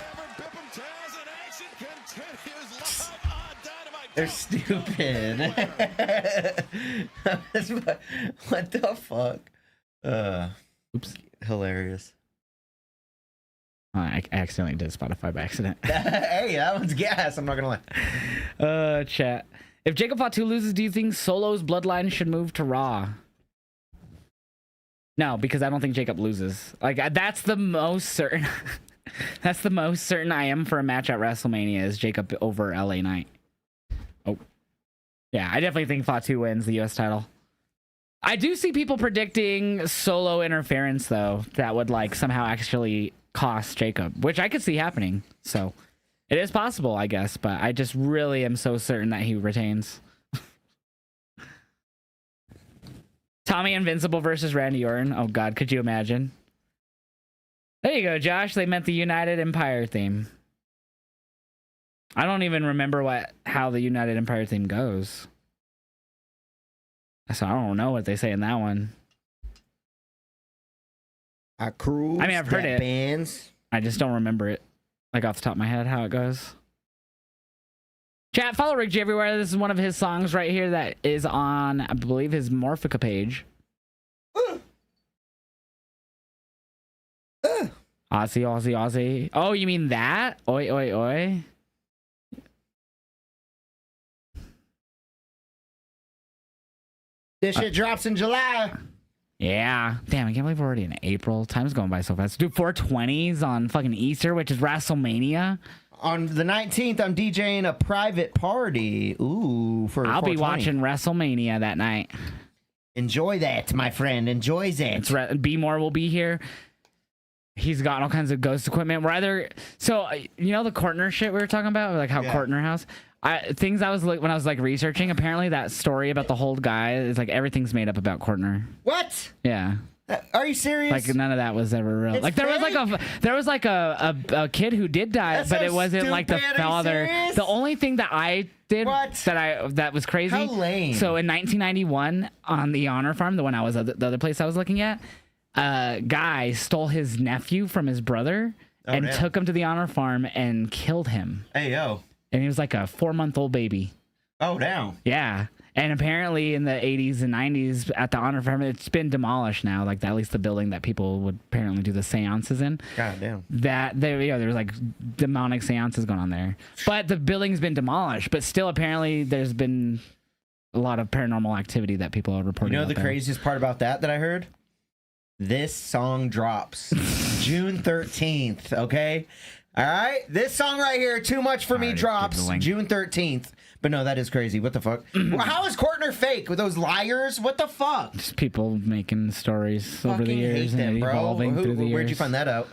They're stupid. What the fuck? Oops. Hilarious. Oh, I accidentally did Spotify by accident. Hey, that one's gas. I'm not gonna lie. Chat. If Jacob Fatu loses, do you think Solo's bloodline should move to Raw? No, because I don't think Jacob loses. Like, that's the most certain. That's the most certain I am for a match at WrestleMania is Jacob over LA Knight. Oh. Yeah, I definitely think Fatu wins the US title. I do see people predicting Solo interference, though, that would, like, somehow actually cost Jacob, which I could see happening. So, it is possible, I guess, but I just really am so certain that he retains. Tommy Invincible versus Randy Orton. Oh God, could you imagine? There you go, Josh. They meant the United Empire theme. I don't even remember how the United Empire theme goes. So I don't know what they say in that one. I cruise. I mean, I've heard it. Bands. I just don't remember it, like off the top of my head, how it goes. Chat, follow Rick G everywhere. This is one of his songs right here that is on, I believe, his Morphica page. Aussie, Aussie, Aussie. Oh, you mean that? Oi, oi, oi. This shit drops in July. Yeah. Damn, I can't believe we're already in April. Time's going by so fast. Dude, 420s on fucking Easter, which is Wrestlemania. On the 19th, I'm DJing a private party. Ooh, for I'll 420. be watching WrestleMania that night. Enjoy that, my friend. Enjoy that. B More will be here. He's got all kinds of ghost equipment. So you know the Kortner shit we were talking about, like how Kortner house. When I was like researching, apparently that story about the whole guy is like everything's made up about Kortner. What? Yeah. Are you serious? Like none of that was ever real. It's like there was like a kid who did die, That's but so it wasn't like the stupid. Are you father. serious? The only thing that I did that was crazy. How lame. So in 1991 on the Honor Farm, the one I was the other place I was looking at, a guy stole his nephew from his brother and took him to the Honor Farm and killed him. Hey yo. And he was like a 4-month-old baby. Oh damn. Yeah. And apparently in the 80s and 90s at the Honor Farm, it's been demolished now. Like at least the building that people would apparently do the seances in. God damn. There was like demonic seances going on there. But the building's been demolished. But still, apparently, there's been a lot of paranormal activity that people are reporting. You know the craziest part about that I heard? This song drops June 13th. Okay. All right. This song right here, Too Much for Me, drops June 13th. But no, that is crazy. What the fuck? Well, how is Kortner fake with those liars? What the fuck? Just people making stories over the years hate them, and bro. evolving through the years. Where'd you find that out?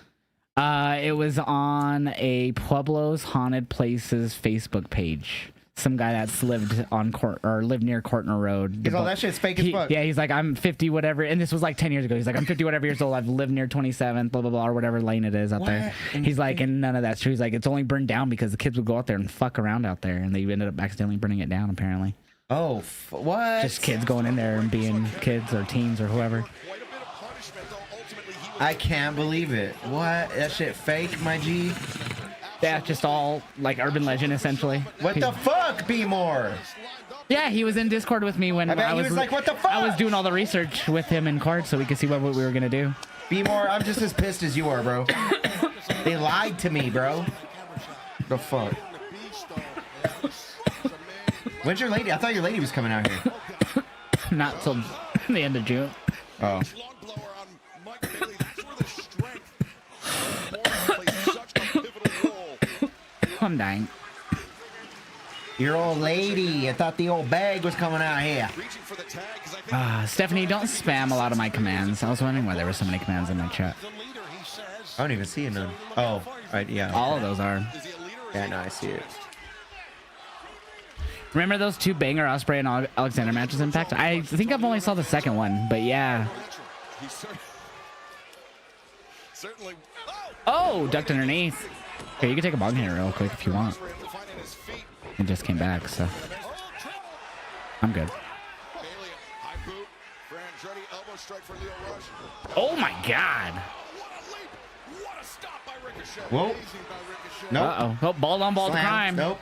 It was on a Pueblo's Haunted Places Facebook page. Some guy that's lived near Kortner Road. Because all that shit's fake as fuck. Yeah, he's like, I'm 50 whatever, and this was like 10 years ago. He's like, I'm 50 whatever years old. I've lived near 27th, blah blah blah, or whatever lane it is out there. He's like, and none of that's true. He's like, it's only burned down because the kids would go out there and fuck around out there, and they ended up accidentally burning it down. Apparently. Oh, what? Just kids going in there and being kids or teens or whoever. I can't believe it. What? That shit fake, my G? Yeah, just all like urban legend essentially. What the fuck, B More? Yeah, he was in Discord with me when I was like, what the fuck? I was doing all the research with him in cards so we could see what we were gonna do. B More, I'm just as pissed as you are, bro. They lied to me, bro. The fuck? When's your lady? I thought your lady was coming out here. Not till the end of June. Oh. I'm dying. Your old lady. I thought the old bag was coming out here. Stephanie, don't spam a lot of my commands. I was wondering why there were so many commands in my chat. I don't even see none. Oh, right, yeah. All of those are. Yeah, no, I see it. Remember those two Banger Ospreay and Alexander matches Impact? I think I've only saw the second one, but yeah. Oh, ducked underneath. Okay, you can take a bong hitter real quick if you want. It just came back, so I'm good. Oh my god. Whoa. Nope. Uh-oh. Oh, bald on bald crime. Nope.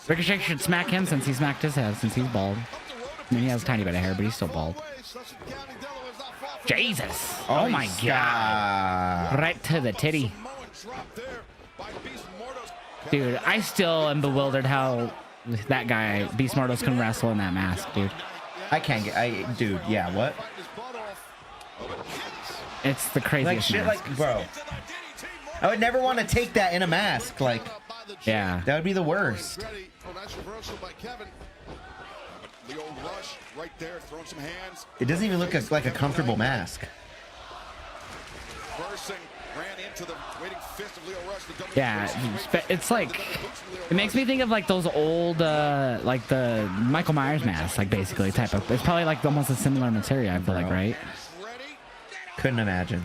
Ricochet should smack him since he smacked his head, since he's bald. I mean, he has a tiny bit of hair, but he's still bald. Jesus. Oh my god. Right to the titty. Dude, I still am bewildered how that guy, Beast Mortals, can wrestle in that mask, dude. I can't get... Dude, yeah, what? It's the craziest shit, mask. like, bro. I would never want to take that in a mask. Like, yeah. That would be the worst. It doesn't even look like a comfortable mask. Yeah, it's like, it makes me think of like those old, like the Michael Myers mask, like basically type of. It's probably like almost a similar material, I feel like, right? Couldn't imagine.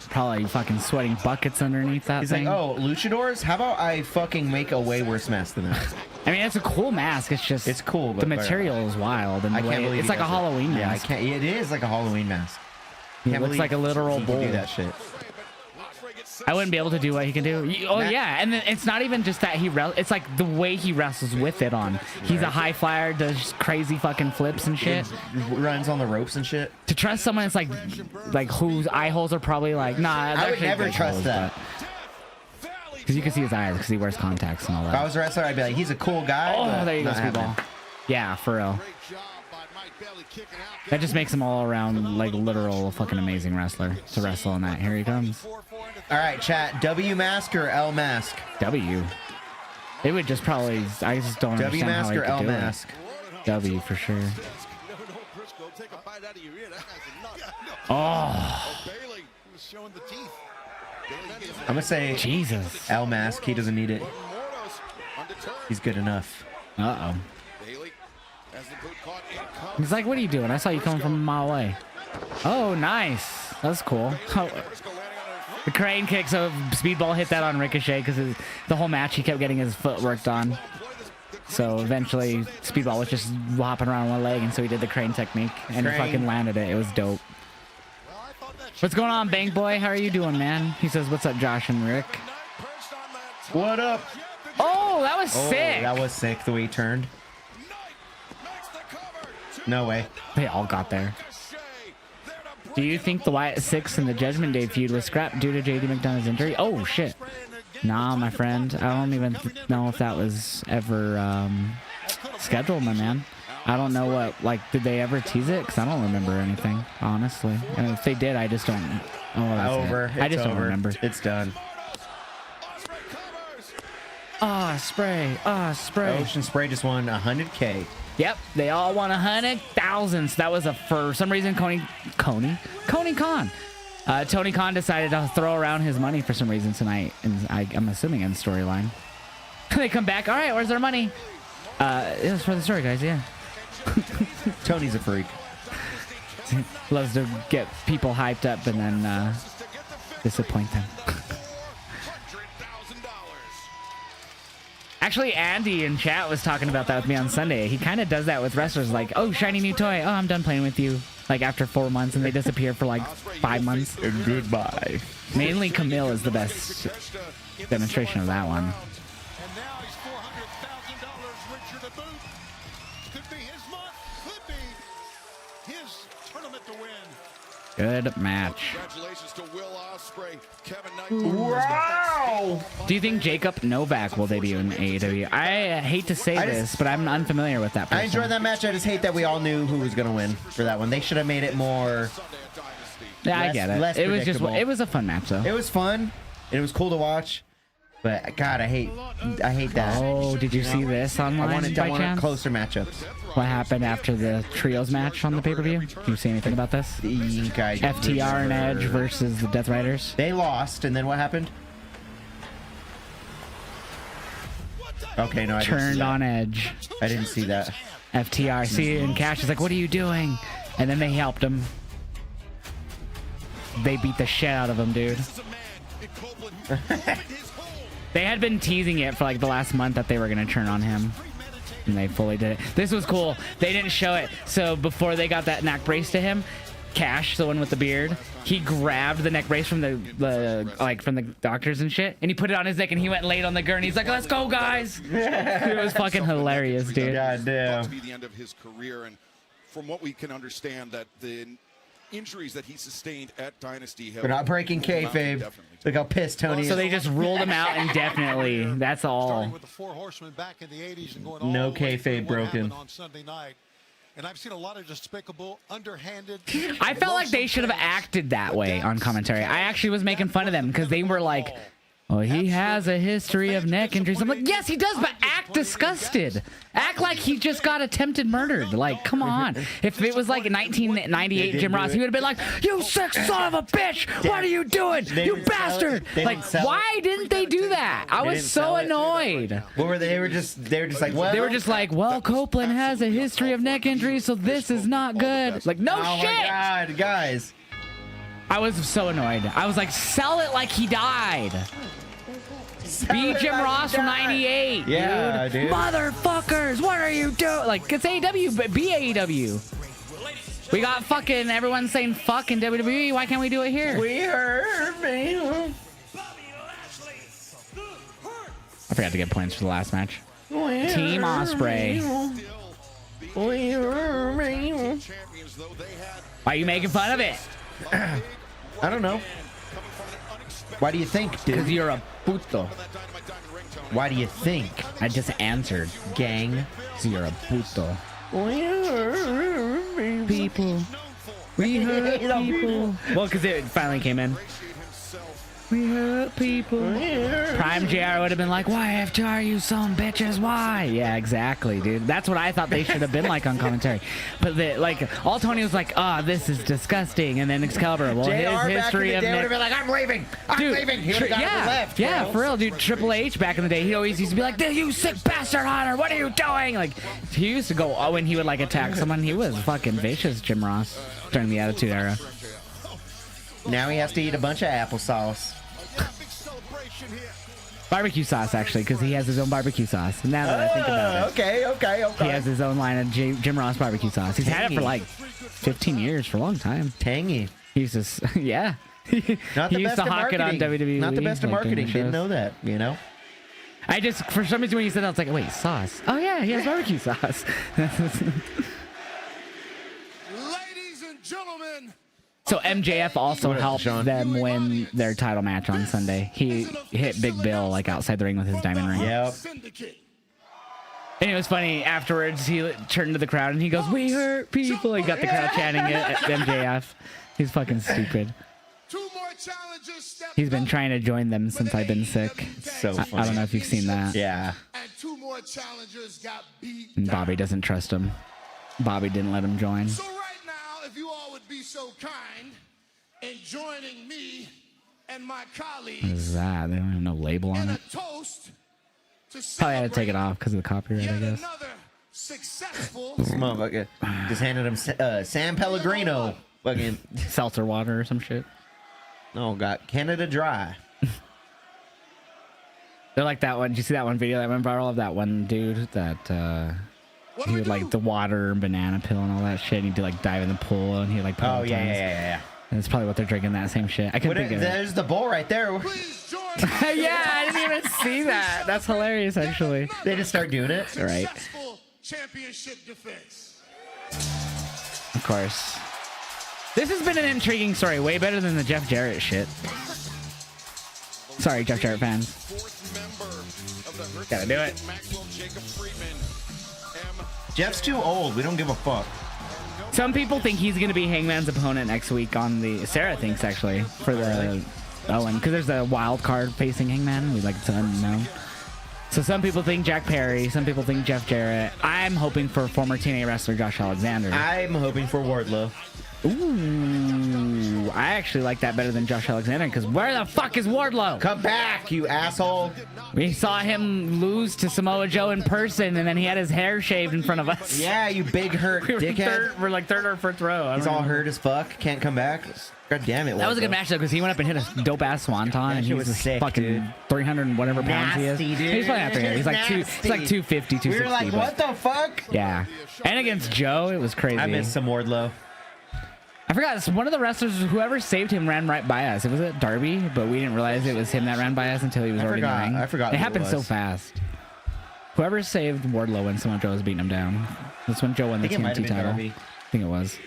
Probably fucking sweating buckets underneath that He's thing. like, oh, luchadors? How about I fucking make a way worse mask than that? I mean, it's a cool mask. It's just, it's cool, but the material is wild. And I can't believe it's like a Halloween mask. Yeah, it is like a Halloween mask. It looks like a literal bull. Do that shit. I wouldn't be able to do what he can do. Oh yeah, and then it's not even just that it's like the way he wrestles with it on. He's a high flyer, does crazy fucking flips and shit. Runs on the ropes and shit. To trust someone that's like whose eye holes are probably like, nah. I would never trust that. Because you can see his eyes because he wears contacts and all that. If I was a wrestler, I'd be like, he's a cool guy. Oh, there you go, Speedball. Yeah, for real. That just makes him all around like literal fucking amazing wrestler to wrestle in that. Here he comes. All right, chat. W mask or L mask? W. It would just probably. I just don't W understand mask how he or could L do mask? It. W for sure. Oh. I'm gonna say Jesus. L mask. He doesn't need it. He's good enough. Uh-oh. He's like, what are you doing? I saw you coming from a mile away. Oh, nice. That's cool. Oh. The crane kick, so Speedball hit that on Ricochet because the whole match he kept getting his foot worked on. So eventually Speedball was just hopping around one leg, and so he did the crane technique and he fucking landed it. It was dope. What's going on, Bank Boy? How are you doing, man? He says, what's up, Josh and Rick? What up? Oh, that was sick. That was sick the way he turned. No way. They all got there. Do you think the Wyatt 6 and the Judgment Day feud was scrapped due to JD McDonough's injury? Oh, shit. Nah, my friend. I don't even know if that was ever scheduled, my man. I don't know what, like, did they ever tease it? Because I don't remember anything, honestly. And if they did, I just don't. Oh, that's over. I just don't remember. It's done. Ah, spray. Ah, spray. Ocean Spray just won 100K. Yep, they all won 100,000. So that was for some reason Tony Khan decided to throw around his money for some reason tonight, and I'm assuming in the storyline. They come back. All right, where's our money? It was for the story, guys. Yeah. Tony's a freak. Loves to get people hyped up and then disappoint them. Actually, Andy in chat was talking about that with me on Sunday. He kind of does that with wrestlers, like, oh, shiny new toy. Oh, I'm done playing with you. Like, after 4 months, and they disappear for, like, 5 months. Goodbye. Mainly Camille is the best demonstration of that one. And now he's $400,000 richer to boot. Could be his month. Could be his tournament to win. Good match. Congratulations to Will Ospreay, Kevin Knight. Wow! Do you think Jacob Novak will debut in AEW? I hate to say this, but I'm unfamiliar with that person. I enjoyed that match. I just hate that we all knew who was going to win for that one. They should have made it more... Yeah, I get it. It was just, predictable. it was a fun match, though. It was fun. It was cool to watch. But, God, I hate that. Oh, did you see this online I wanted chance? closer matchups. What happened after the trios match on the pay-per-view? Did you see anything about this? FTR and Edge versus the Death Riders. They lost, and then what happened? Okay, no, I didn't see Turned that. on Edge. I didn't see that. FTR. See, and Cash is like, what are you doing? And then they helped him. They beat the shit out of him, dude. They had been teasing it for like the last month that they were going to turn on him. And they fully did it. This was cool. They didn't show it. So before they got that neck brace to him, Cash, the one with the beard, he grabbed the neck brace from from the doctors and shit, and he put it on his neck, and he went and laid on the gurney. He's like, let's go, guys. It was fucking hilarious, dude. God damn. To be the end of his career, and from what we can understand, that the injuries that he sustained at Dynasty have... We're not breaking kayfabe. Look how pissed Tony is. So they just ruled him out indefinitely. That's all. Starting with the Four Horsemen back in the 80s and going all No the way through kayfabe what broken. happened on Sunday night. And I've seen a lot of despicable, underhanded... I felt like they should have acted that way on commentary. I actually was making fun of them because they were like Oh, he has a history of neck injuries. I'm like, yes, he does, but act disgusted. Act like he just got attempted murdered. Like, come on. If it was like 1998 Jim Ross, he would have been like, you sick son of a bitch. What are you doing? You bastard. Like, why didn't they do that? I was so annoyed. What were they? They were just like, well. They were just like, well, Copeland has a history of neck injuries, so this is not good. Like, no shit. Oh my God, guys. I was so annoyed. I was like, sell it like he died. Be Jim Ross from 98. Yeah, dude. Motherfuckers, what are you doing? Like, it's AEW, but be AEW. We got fucking everyone saying fuck in WWE. Why can't we do it here? We heard me. I forgot to get points for the last match. Team Ospreay. Why are you making fun of it? I don't know. Why do you think, dude? Because you're a puto. Why do you think? I just answered, gang. So you're a puto. People. We hurt people. Well, because it finally came in. We hurt people. Prime JR would have been like, why FTR, you some bitches, why? Yeah, exactly, dude. That's what I thought they should have been like on commentary. But all Tony was like, oh, this is disgusting. And then Excalibur, well, JR his history back in the day of would have been like, I'm leaving. I'm leaving. He would have got left. Yeah, bro. for real, dude. Triple H back in the day, he always used to be like, you sick bastard, Hunter, what are you doing? Like, he used to go, when he would like attack someone, he was fucking vicious, Jim Ross, during the Attitude Era. Now he has to eat a bunch of applesauce. Barbecue sauce, actually, because he has his own barbecue sauce. Now that I think about it. Okay. He has his own line of Jim Ross barbecue sauce. He's had it for like 15 years, for a long time. Tangy. He's just, yeah. Not the he used best to of hawk it on marketing. WWE. Not the best of like, marketing. Didn't know that, you know? I just, for some reason, when you said that, I was like, wait, sauce. Oh, yeah, he has barbecue sauce. Ladies and gentlemen. So MJF also helped them win their title match on Sunday. He hit Big Bill like outside the ring with his diamond ring. Yep. And it was funny afterwards. He turned to the crowd and he goes, "We hurt people." He got the crowd chanting it at MJF. He's fucking stupid. He's been trying to join them since I've been sick. So funny. I don't know if you've seen that. Yeah. And two more challengers got beat. And Bobby doesn't trust him. Bobby didn't let him join. So right now, if you all would be so kind in joining me and my colleagues. What is that? They don't have no label on it. Toast to Probably had to take it off because of the copyright, I guess. Successful. This motherfucker just handed him San Pellegrino. Fucking seltzer water or some shit. Oh, God. Canada Dry. They're like that one. Did you see that one video that went viral of that one dude that he would like the water and banana pill and all that shit? And he'd like dive in the pool and he'd like put yeah. And it's probably what they're drinking, that same shit. I couldn't think of it. There's the bowl right there. Yeah, I didn't even see that. That's hilarious, actually. They just start doing it. Right. Championship defense. Of course. This has been an intriguing story, way better than the Jeff Jarrett shit. Sorry, Jeff Jarrett fans. Gotta do it. Jeff's too old. We don't give a fuck. Some people think he's going to be Hangman's opponent next week on the... Sarah thinks, actually, for the Owen. Because there's a wild card facing Hangman. We'd like to know. So some people think Jack Perry. Some people think Jeff Jarrett. I'm hoping for former TNA wrestler Josh Alexander. I'm hoping for Wardlow. Ooh, I actually like that better than Josh Alexander, because where the fuck is Wardlow? Come back, you asshole. We saw him lose to Samoa Joe in person, and then he had his hair shaved in front of us. Yeah, you big hurt dickhead. We're like third or fourth row. He's all hurt as fuck. Can't come back. God damn it. That was a good match, though, because he went up and hit a dope-ass swanton, and he was sick, fucking dude. 300 and whatever pounds nasty, he is. Dude. He's probably not 300. He's like, he's like 250, 260. We were like, what the fuck? Yeah. And against Joe, it was crazy. I missed some Wardlow. I forgot, one of the wrestlers, whoever saved him, ran right by us. It was at Darby, but we didn't realize it was him that ran by us until he was already in the ring. I forgot. It happened so fast. Whoever saved Wardlow when Samoa Joe was beating him down. That's when Joe won the TNT title. I think it was.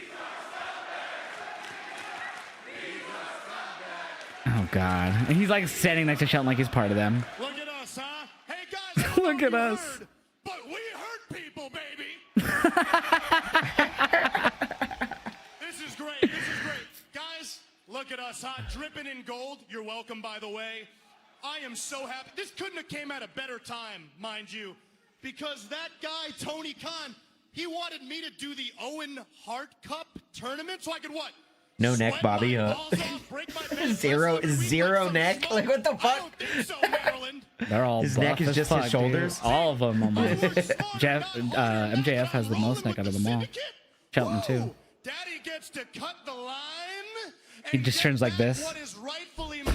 Oh, God. And he's like standing next to Shelton like he's part of them. Look at us, huh? Hey, guys. Look at us. But we hurt people, baby. This is great. Guys, look at us, huh? Dripping in gold. You're welcome, by the way. I am so happy. This couldn't have came at a better time, mind you, because that guy, Tony Khan, he wanted me to do the Owen Hart Cup tournament so I could what? No neck, Sweat Bobby. my balls off, break my back, Zero wrestle, zero some neck. smoke? Like what the I fuck? don't think so, Maryland. They're all His buff neck is as just fuck, his dude. shoulders? All of them almost. MJF has the most neck out of them all. Shelton too. Daddy gets to cut the line. He just turns like this. What is rightfully mine,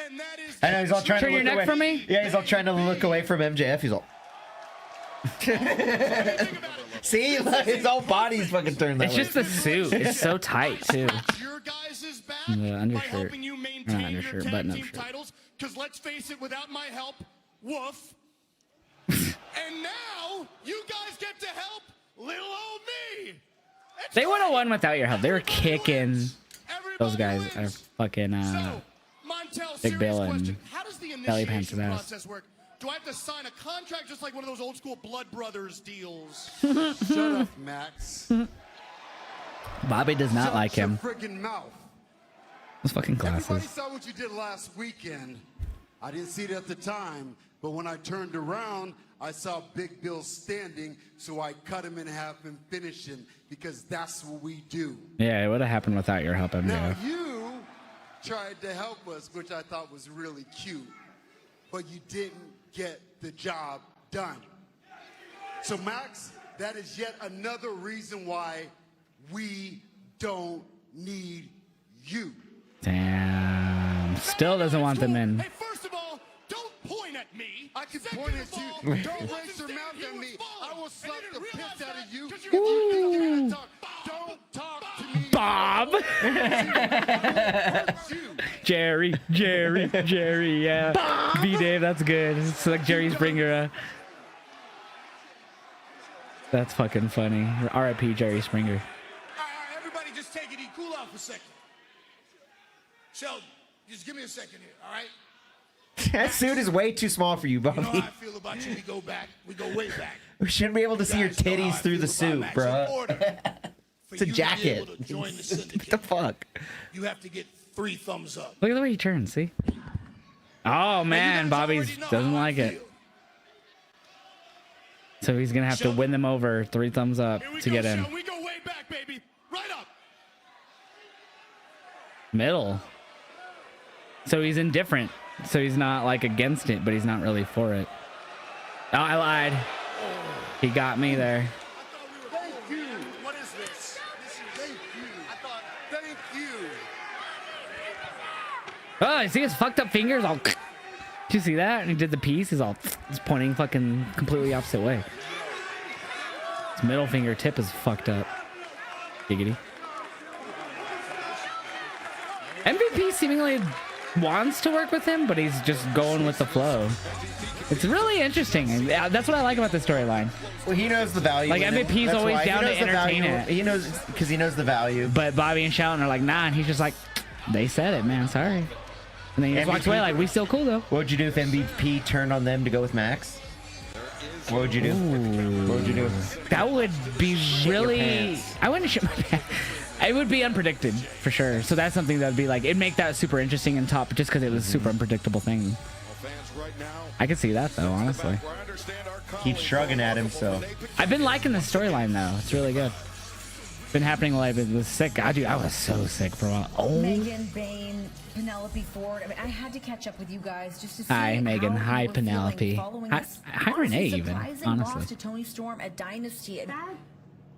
and that is I know he's all trying Turn to your look neck away from me? Yeah, he's all trying to look away from MJF. He's all. See, like, his whole body's fucking turned that It's way. just the suit. It's so tight too. your guys' back The by undershirt. helping you Not maintain your undershirt, tag button-up team shirt. titles. Because let's face it, without my help, woof. And now you guys get to help little old me. They would have won without your help. They were kicking those guys. Everybody Are wins. fucking So, Montel, Big serious Bill and question. How does the Belly Pants initiation and ass. process work? Do I have to sign a contract just like one of those old school Blood Brothers deals? Shut up, Max. Bobby does not like him. Freaking mouth. Those fucking Everybody glasses. saw what you did last weekend. I didn't see it at the time, but when I turned around, I saw Big Bill standing, so I cut him in half and finished him because that's what we do. Yeah, it would have happened without your help, Now MJF. you tried to help us, which I thought was really cute, but you didn't get the job done. So Max, that is yet another reason why we don't need you. Damn. Still doesn't want them in. Hey, first of all, don't point at me. I can Second point of at all, you. Don't he raise wasn't your standing, mouth he at was me. falling. I will And slap you the didn't piss realize out that of you. 'cause you're Don't talk to me. Bob. Jerry, yeah. B-Dave, that's good. It's like Jerry Springer. That's fucking funny. R.I.P. Jerry Springer. All right, everybody just take it easy. Cool off a second. Sheldon, just give me a second here, all right? That suit is way too small for you, You know how Bobby. I feel about you. We go back. We go way back. We shouldn't be able to see your guys know how titties I through the feel about suit, Max. bro. In order for It's a you to be jacket. able to join the What the syndicate, fuck? you have to get 3 thumbs up. Look at the way he turns, see? Oh, man, Bobby doesn't like it. So he's going to have to win them over 3 thumbs up Here we to go, get in. Sheldon. We go way back, baby. Right up. Middle. So he's indifferent. So he's not like against it, but he's not really for it. Oh, I lied. He got me there. Thank you. What is this? Thank you. Thank you. Oh, you see his fucked up fingers? All. Did you see that? And he did the piece. He's all. He's pointing fucking completely opposite way. His middle finger tip is fucked up. Giggity. MVP seemingly wants to work with him, but he's just going with the flow. It's really interesting. And that's what I like about the storyline. Well, he knows the value. Like, in it. MVP's That's always why. He down to knows the entertain value. it. He knows because he knows the value. But Bobby and Shelton are like, nah, and he's just like, they said it, man. Sorry. And then he just walks away like, we still cool though. What would you do if MVP turned on them to go with Max? What would you do? What would you do? That would be really. pants. I wouldn't shit my pants. It would be unpredicted for sure. So that's something that'd be like, it'd make that super interesting and top just because it was a super unpredictable thing. I could see that though, honestly. Keep shrugging at him, so. I've been liking the storyline though. It's really good. Been happening while I've been sick. God, dude, I was so sick for a while. Oh. Megan, Bane, Penelope Ford. I mean, I had to catch up with you guys just to see Hi, Megan. how you Hi, were Penelope. feeling following Hi, this hi, honestly Renee, even, surprising honestly. loss to Tony Storm at Dynasty. That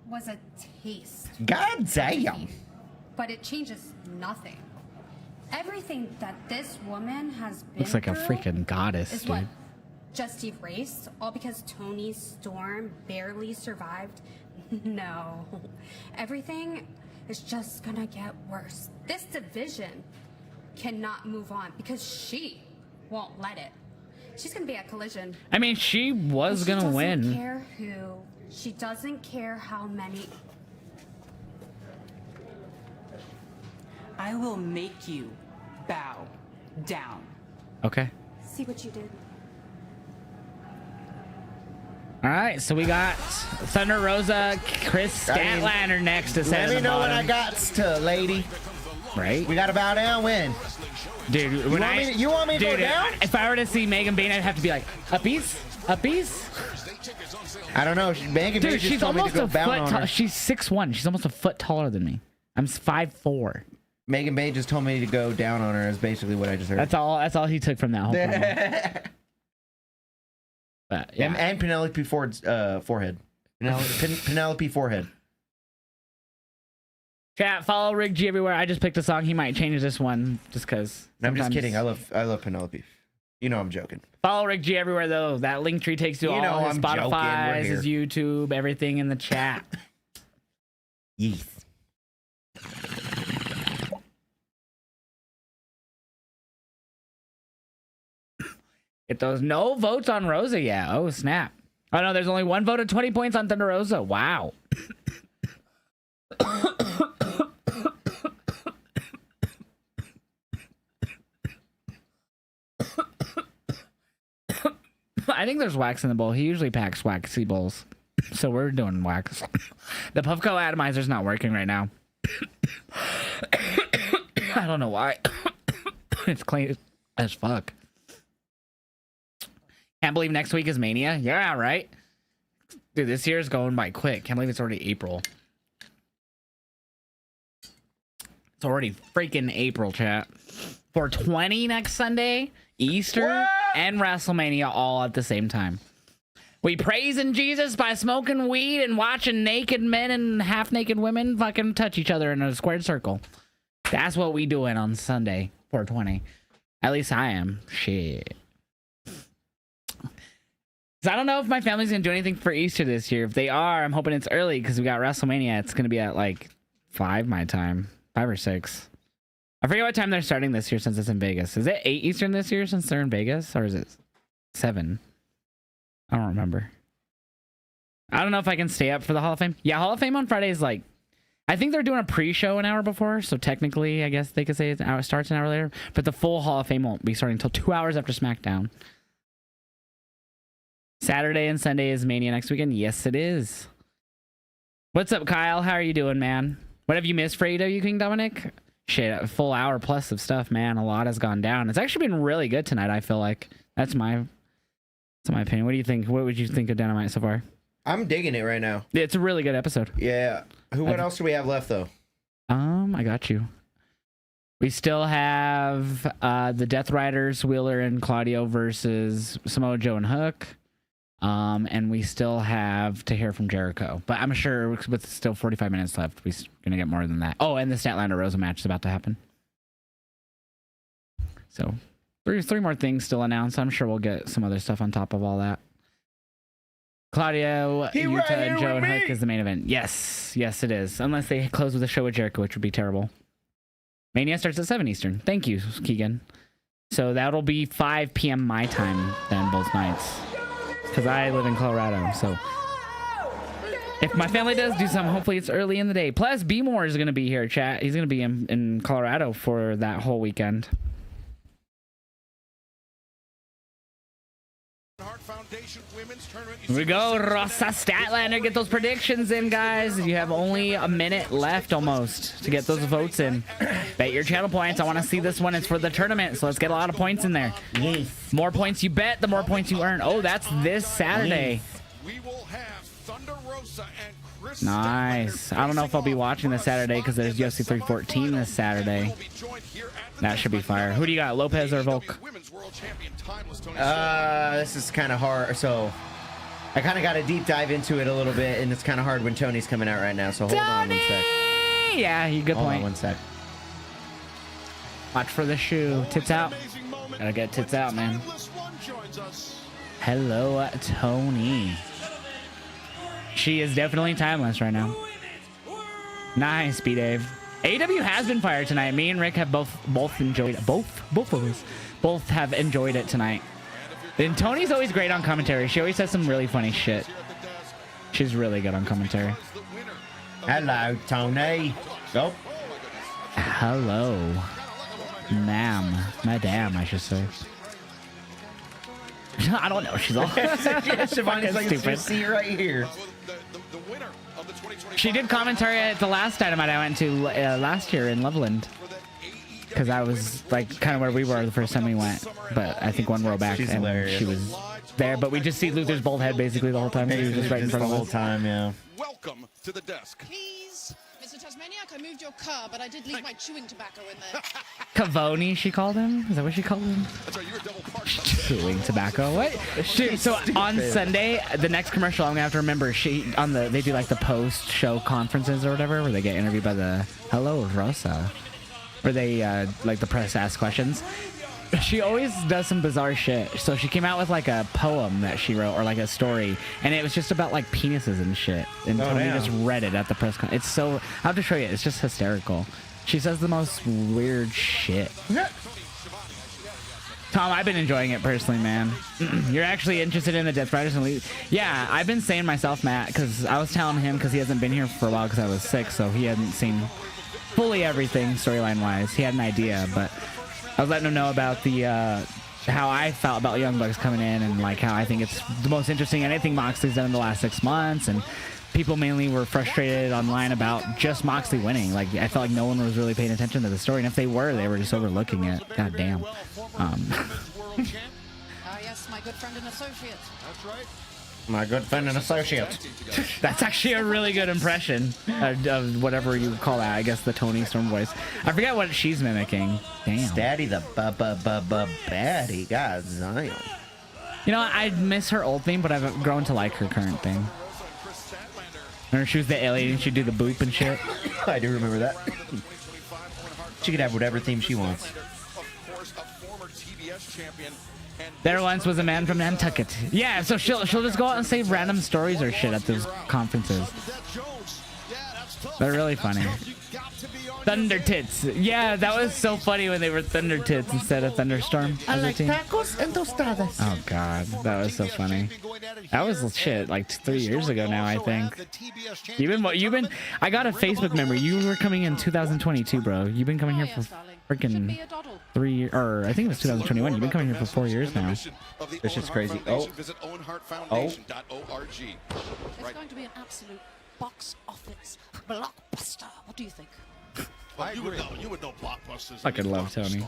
was a taste, God damn. but it changes nothing. Everything that this woman has been Looks like a through freaking goddess, is dude. what just erased, all because Tony Storm barely survived. No, everything is just gonna get worse. This division cannot move on because she won't let it. She's gonna be at Collision. I mean, she was She gonna doesn't win. care who. She doesn't care how many. I will make you bow down. Okay. See what you did. All right, so we got Thunder Rosa, Chris Statlander next to set Let in me the know what bottom. I got to, lady. right? We gotta bow down. When? Dude, You want me to go down? If I were to see Megan Bain, I'd have to be like, uppies? I don't know. Megan Bain Dude, just she's told me to almost go a bound foot on tall. her. She's 6'1". She's almost a foot taller than me. I'm 5'4". Megan Bain just told me to go down on her. Is basically what I just heard. That's all he took from that whole promo. But, yeah. And Penelope Ford's forehead. Penelope forehead. Chat, follow Rick G everywhere. I just picked a song. He might change this one just because. I'm just kidding. I love Penelope. You know I'm joking. Follow Rick G everywhere though. That link tree takes you all his I'm Spotify, joking. his YouTube, everything in the chat. Yes. Get those no votes on Rosa yet. Oh snap. Oh no, there's only one vote at 20 points on Thunder Rosa. Wow. I think there's wax in the bowl. He usually packs waxy bowls. So we're doing wax. The Puffco atomizer's not working right now. I don't know why. It's clean as fuck. Can't believe next week is Mania. Yeah, right? Dude, this year's going by quick. Can't believe it's already April. It's already freaking April, chat. 420 next Sunday, Easter, and WrestleMania all at the same time. We praising Jesus by smoking weed and watching naked men and half-naked women fucking touch each other in a squared circle. That's what we doing on Sunday, 420. At least I am. Shit. I don't know if my family's gonna do anything for Easter this year. If they are, I'm hoping it's early because we got WrestleMania. It's gonna be at like 5 my time, 5 or 6. I forget what time they're starting this year since it's in Vegas. Is it 8 Eastern this year since they're in Vegas, or is it 7? I don't remember. I don't know if I can stay up for the Hall of Fame. Yeah, Hall of Fame on Friday is like, I think they're doing a pre-show an hour before, so technically, I guess they could say it starts an hour later. But the full Hall of Fame won't be starting until 2 hours after SmackDown. Saturday and Sunday is Mania next weekend. Yes, it is. What's up, Kyle? How are you doing, man? What have you missed for AEW King Dominic? Shit, a full hour plus of stuff, man. A lot has gone down. It's actually been really good tonight, I feel like. That's my opinion. What do you think? What would you think of Dynamite so far? I'm digging it right now. It's a really good episode. Yeah. What else do we have left, though? I got you. We still have the Death Riders, Wheeler and Claudio versus Samoa Joe and Hook. And we still have to hear from Jericho. But I'm sure with still 45 minutes left, we're going to get more than that. Oh, and the Statlander Rosa match is about to happen. So, three more things still announced. I'm sure we'll get some other stuff on top of all that. Claudio, Yuta, and Joe and Hook is the main event. Yes, it is. Unless they close with a show with Jericho, which would be terrible. Mania starts at 7 Eastern. Thank you, Keegan. So that'll be 5 p.m. my time then, both nights. Because I live in Colorado, so if my family does do something, hopefully it's early in the day. Plus, B-More is going to be here, chat. He's going to be in Colorado for that whole weekend. Here we go, Rosa Statlander. Get those predictions in, guys. You have only a minute left almost to get those votes in. Bet your channel points. I want to see this one. It's for the tournament, so let's get a lot of points in there. Yes. More points you bet, the more points you earn. Oh, that's this Saturday. We will have Thunder Rosa and Chris. Nice. I don't know if I'll be watching this Saturday because there's UFC 314 this Saturday. That should be fire. Who do you got, Lopez or Volk? This is kind of hard. So I kind of got to deep dive into it a little bit, and it's kind of hard when Tony's coming out right now. So hold on one sec. Yeah, you good Hold point. on one sec. Watch for the shoe. Tits out. Gotta get tits out, man. Hello, Tony. She is definitely timeless right now. Nice, B-Dave. AEW has been fired tonight. Me and Rick have both enjoyed it. Both of us. Both have enjoyed it tonight. And Tony's always great on commentary. She always says some really funny shit. She's really good on commentary. Hello, Tony. Go. Hello, ma'am. Madame, I should say. I don't know. She's all Shivani's like, stupid. See right here. She did commentary at the last Dynamite I went to last year in Loveland. because I was like kind of where we were the first time we went, but I think one row back She's and hilarious. she was there. But we just see Luther's bald head basically the whole time. He was just right in front the of whole us. time, yeah. Welcome to the desk. Please, Mr. Tasmaniac, I moved your car, but I did leave my chewing tobacco in there. Cavoni, she called him. Is that what she called him? That's right, you were double parked. Chewing tobacco. What? Dude, so on Sunday, the next commercial I'm gonna have to remember. They do like the post show conferences or whatever, where they get interviewed by the Hello Rosa, where they like the press asks questions. She always does some bizarre shit. So she came out with like a poem that she wrote, or like a story, and it was just about like penises and shit. And Tony just read it at the press con. It's so, I have to show you. It's just hysterical. She says the most weird shit. Tom, I've been enjoying it personally, man. You're actually interested in the Death Riders and Elite? Yeah, I've been saying myself, Matt, because I was telling him because he hasn't been here for a while because I was sick, so he hadn't seen fully everything storyline wise. He had an idea, but I was letting him know about the how I felt about Young Bucks coming in, and like how I think it's the most interesting anything Moxley's done in the last 6 months. And people mainly were frustrated online about just Moxley winning. Like, I felt like no one was really paying attention to the story, and if they were just overlooking it. God damn. Yes, my good friend and associate. That's right. My good friend and associate. That's actually a really good impression of whatever you call that. I guess the Tony Storm voice. I forget what she's mimicking. Damn. Daddy the baddie. God damn. You know, I miss her old theme, but I've grown to like her current thing. Remember, she was the alien, she'd do the boop and shit. I do remember that. She could have whatever theme she wants. Of course, a former TBS champion. There once was a man from Nantucket. Yeah, so she'll just go out and say random stories or shit at those conferences. They're really funny. Thunder Tits. Yeah, that was so funny when they were Thunder Tits instead of Thunderstorm. I like tacos and tostadas. Oh god, that was so funny. That was shit like 3 years ago now, I think. You've been. I got a Facebook memory. You were coming in 2022, bro. You've been coming here for freaking 3 years, or I think it was 2021. You've been coming here for 4 years now. This shit's crazy. Oh. It's going to be an absolute box office blockbuster. What do you think? Well, you would know blockbusters. Fucking love Tony.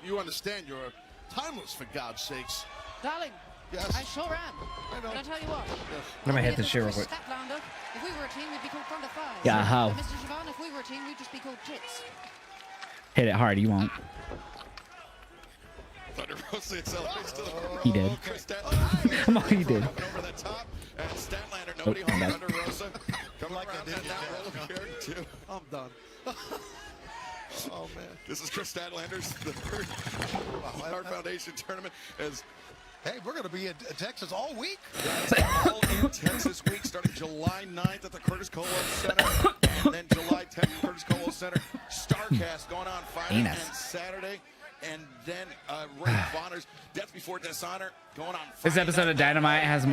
You understand you're timeless, for God's sakes. Darling, yes. I sure am. But I tell you what. I'm gonna hit this shit real quick. Statlander, if we were a team, we'd be called Thunder Thighs. Yeah, how? Mr. Siobhan, if we were a team, we'd just be called Tits. Hit it hard, you won't. Thunder Rosa accelerates to the He did. Come on, he did. Over the top, and Statlander, nobody home. Thunder Rosa. Come like I did that roll too. I'm done. Oh man, this is Chris Statlander's the third Heart Foundation tournament. Hey, we're going to be in Texas all week. All in Texas week, starting July 9th at the Curtis Colo Center, and then July 10th at Curtis Colo Center. Starcast going on Friday and Saturday, and then Ring of Honor's Death Before Dishonor going on Friday. This episode of Dynamite has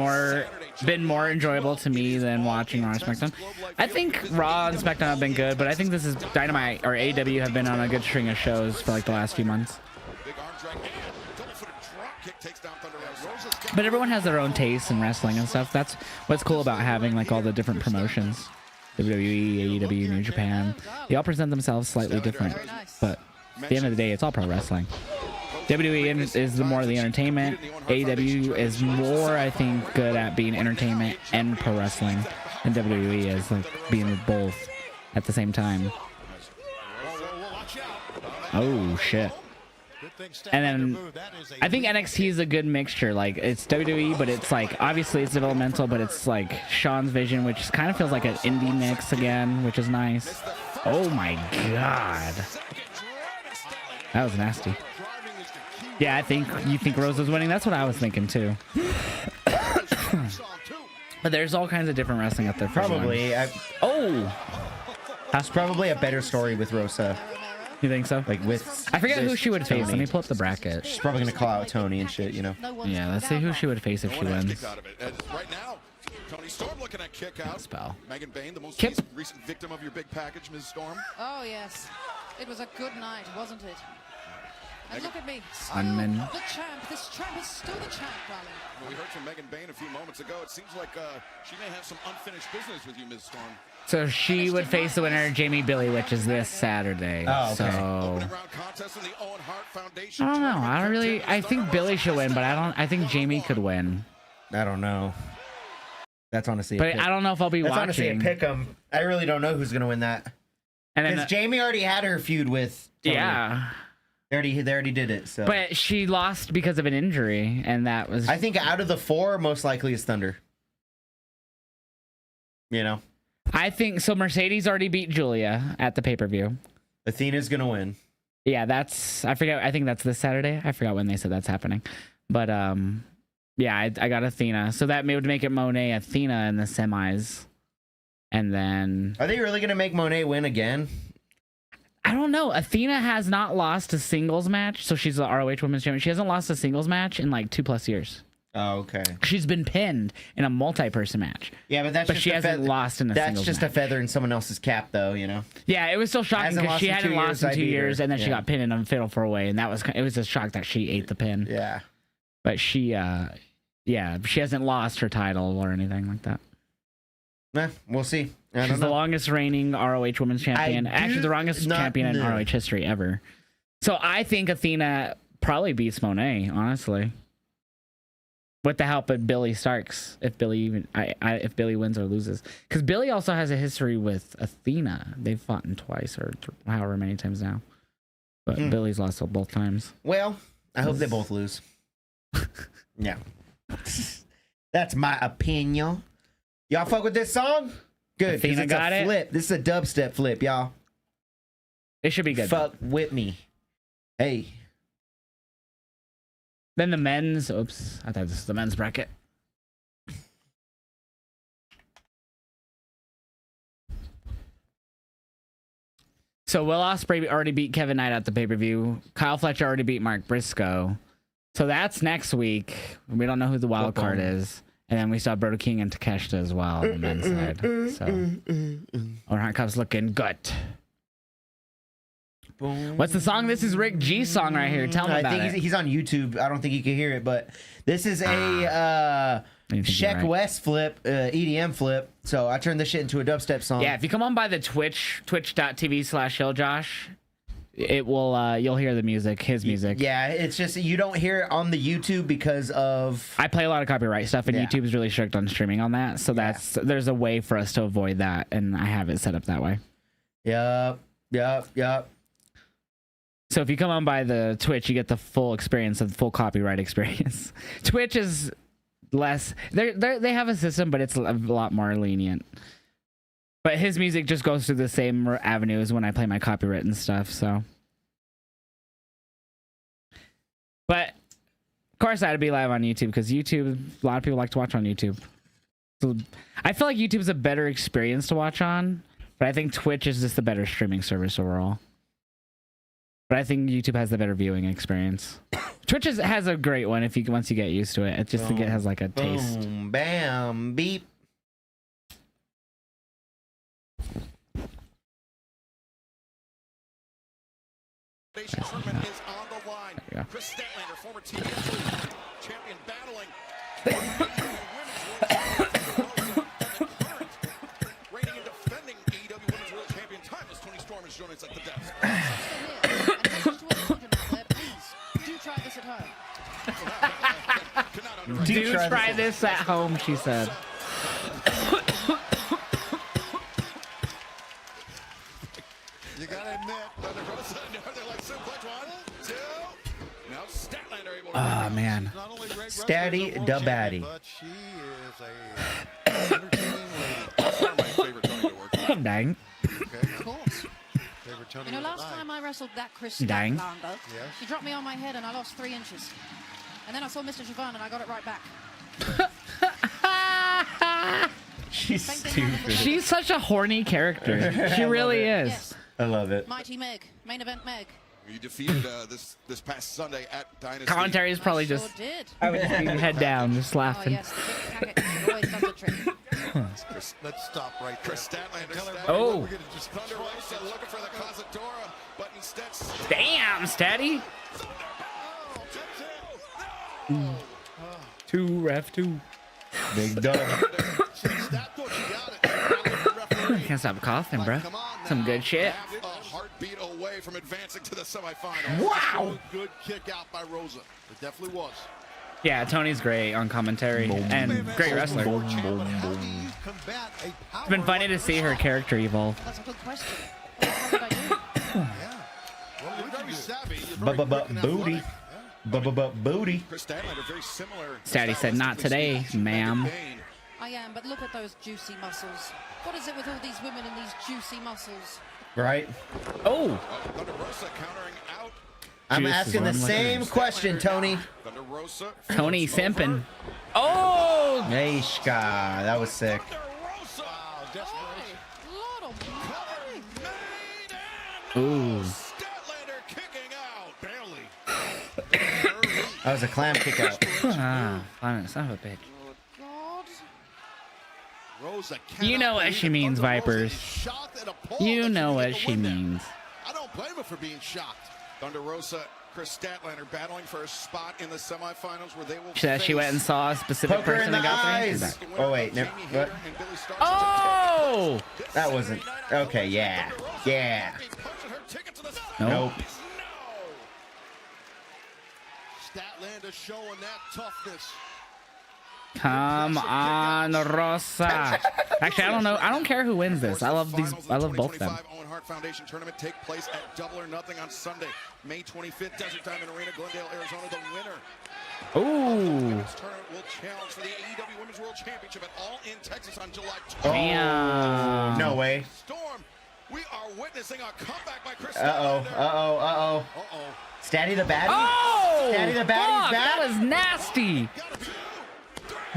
been more enjoyable to me than watching Raw and SmackDown. I think Raw and SmackDown have been good, but I think this is Dynamite or AEW have been on a good string of shows for like the last few months. Big arm drag and double-footed drop kick takes down Thunder Rosa. But everyone has their own taste in wrestling and stuff. That's what's cool about having like all the different promotions. WWE, AEW, New Japan. They all present themselves slightly different, but at the end of the day, it's all pro wrestling. WWE is the more the entertainment. AEW is more, I think, good at being entertainment and pro wrestling, and WWE is like being with both at the same time. Oh shit! And then I think NXT is a good mixture. Like it's WWE, but it's like obviously it's developmental, but it's like Sean's vision, which kind of feels like an indie mix again, which is nice. Oh my god, that was nasty. Yeah, you think Rosa's winning. That's what I was thinking too. But there's all kinds of different wrestling out there. Probably. That's probably a better story with Rosa. You think so? Like with I forget who she would face. Let me pull up the bracket. She's probably gonna call out Tony and shit, you know. Yeah, let's see who she would face if she wins. Right now, Tony Storm looking at kick out. Spell. Megan Bain, the most recent victim of your big package, Ms. Storm. Oh, yes. It was a good night, wasn't it? And look at me, still Unman. the champ. This champ is still the champ, darling. Well, we heard from Megan Bain a few moments ago. It seems like she may have some unfinished business with you, Ms. Storm. So she would face the winner, Jamie Billy, which is this Saturday. Oh, okay. So Opening round contest in the Owen Hart Foundation. I don't know. I don't really. I think Billy should win, but I think Jamie could win. I don't know. That's honestly. But I don't know if I'll be That's watching. honestly a pick 'em. I really don't know who's gonna win that. And then Because Jamie already had her feud with Tony. yeah, They already did it. So. but she lost because of an injury, and that was. I think out of the 4, most likely is Thunder. You know, I think so. Mercedes already beat Julia at the pay-per-view. Athena's gonna win. Yeah, that's. I forget. I think that's this Saturday. I forgot when they said that's happening, but yeah, I got Athena, so that would make it Monet Athena in the semis, and then Are they really gonna make Monet win again? I don't know. Athena has not lost a singles match, so she's the ROH Women's Champion. She hasn't lost a singles match in like 2+ years. Oh, okay. She's been pinned in a multi-person match. Yeah, but but she hasn't lost in a That's singles just match. a feather in someone else's cap, though. You know. Yeah, it was so shocking Hasn't because lost she in hadn't 2 lost years, in 2 I beat her. years, and then she Yeah. got pinned in a fatal 4-way, and it was a shock that she ate the pin. Yeah. But she, she hasn't lost her title or anything like that. We'll see. I She's don't the know. longest reigning ROH Women's Champion. I Actually, do the longest not champion in know. ROH history ever. So I think Athena probably beats Monet, honestly. With the help of Billy Starks, if Billy if Billy wins or loses, because Billy also has a history with Athena. They've fought in twice or however many times now, but Billy's lost both times. Well, I hope they both lose. Yeah, that's my opinion. Y'all fuck with this song? Good. 'Cause Athena it's got a it? flip. This is a dubstep flip, y'all. It should be good. Fuck with me. Hey. Then the men's. Oops, I thought this was the men's bracket. So Will Ospreay already beat Kevin Knight at the pay-per-view. Kyle Fletcher already beat Mark Briscoe. So that's next week. We don't know who the wild card is. And then we saw Brodo King and Takeshita as well on the men's side. So Owen Hart Cup's looking good. What's the song? This is Rick G's song right here. Tell me about I think it. he's on YouTube. I don't think you can hear it, but this is a Sheck right. West flip, EDM flip. So I turned this shit into a dubstep song. Yeah, if you come on by the twitch.tv/Heeljosh, it will you'll hear the music, his music. Yeah, it's just you don't hear it on the YouTube because of I play a lot of copyright stuff, and Yeah. YouTube is really strict on streaming on that. So there's a way for us to avoid that, and I have it set up that way. Yep. So if you come on by the Twitch, you get the full experience of the full copyright experience. Twitch is less. They have a system, but it's a lot more lenient. But his music just goes through the same avenue as when I play my copyright and stuff. So, but of course, I had to be live on YouTube because YouTube. A lot of people like to watch on YouTube. So I feel like YouTube is a better experience to watch on, but I think Twitch is just the better streaming service overall. But I think YouTube has the better viewing experience. Twitch has a great one once you get used to it. It just think it has like a taste. Boom, bam, beep. Tournament is on the line. Yeah. Chris Statlander, former TV champion, battling reigning and defending AEW Women's World Champion timeless Tony Storm is joining us at the desk. Do try this at home. Do try this at home, she said. You gotta admit, under Rosa, they're like suplex 1, 2. Now Statlander able to. Oh man. Statty da baddie. But she is a entertaining lady. One of my favorite Tony to work with. Dang. Of course. Favorite Tony You know, of the last night. time I wrestled that Chris Dang. Statlander, he dropped me on my head and I lost 3 inches. And then I saw Mr. Siobhan and I got it right back. She's Same thing happened stupid. with She's such a horny character. She really is. Yes. I love it. Mighty Meg, main event Meg. You defeated this past Sunday at Dynasty. Commentary is probably Sure just did. I would just be head down, just Oh laughing. yes, the big packet always does the trick. Let's stop right there. Chris Statlander. Oh. Thunder Rosa looking for the Cazadora, but instead. Damn, Statty. Two, ref, two. Big dub. Can't stop coughing, bro. Some good shit. A heartbeat away from advancing to the semifinals. Wow. Good kick out by Rosa. It definitely was. Yeah, Tony's great on commentary and great wrestler. It's been funny to see her character evolve. That's a good question. What would I do? Well, you're very savvy. Booty. Booty. Chris Statlander, very similar. Statty said, "Not today, ma'am." I am, but look at those juicy muscles. What is it with all these women and these juicy muscles? Right. Oh. Thunder Rosa countering out. I'm Juice asking the is same question, Tony. Thunder Rosa. Tony simping. Oh. Hey, Shka. That was sick. Ooh. Statlander kicking out. Barely. That was a clam kick out. Ah, son of a bitch. Rosa You know what she means, Vipers. You know what she means. I don't blame her for being shocked. Thunder Rosa, Chris Statlander battling for a spot in the semifinals where they will. She went and saw a specific Poke her person in and the got eyes. three. Oh wait, no. What? Oh! That wasn't. Okay, yeah. Yeah. Nope. Statlander showing that toughness. Come on, Rosa. Actually, I don't know. I don't care who wins this. I love these. I love both of them. Owen Hart Foundation tournament take place at Double or Nothing on Sunday, May 25th, Desert Diamond Arena, Glendale, Arizona. The winner. Ooh. This tournament will challenge for the AEW Women's World Championship at All In Texas on July 12th. Damn. No way. Storm, we are witnessing a comeback by Chris. Uh-oh. Statty the baddie? Oh! Statty the baddie's Fuck, back? that was nasty.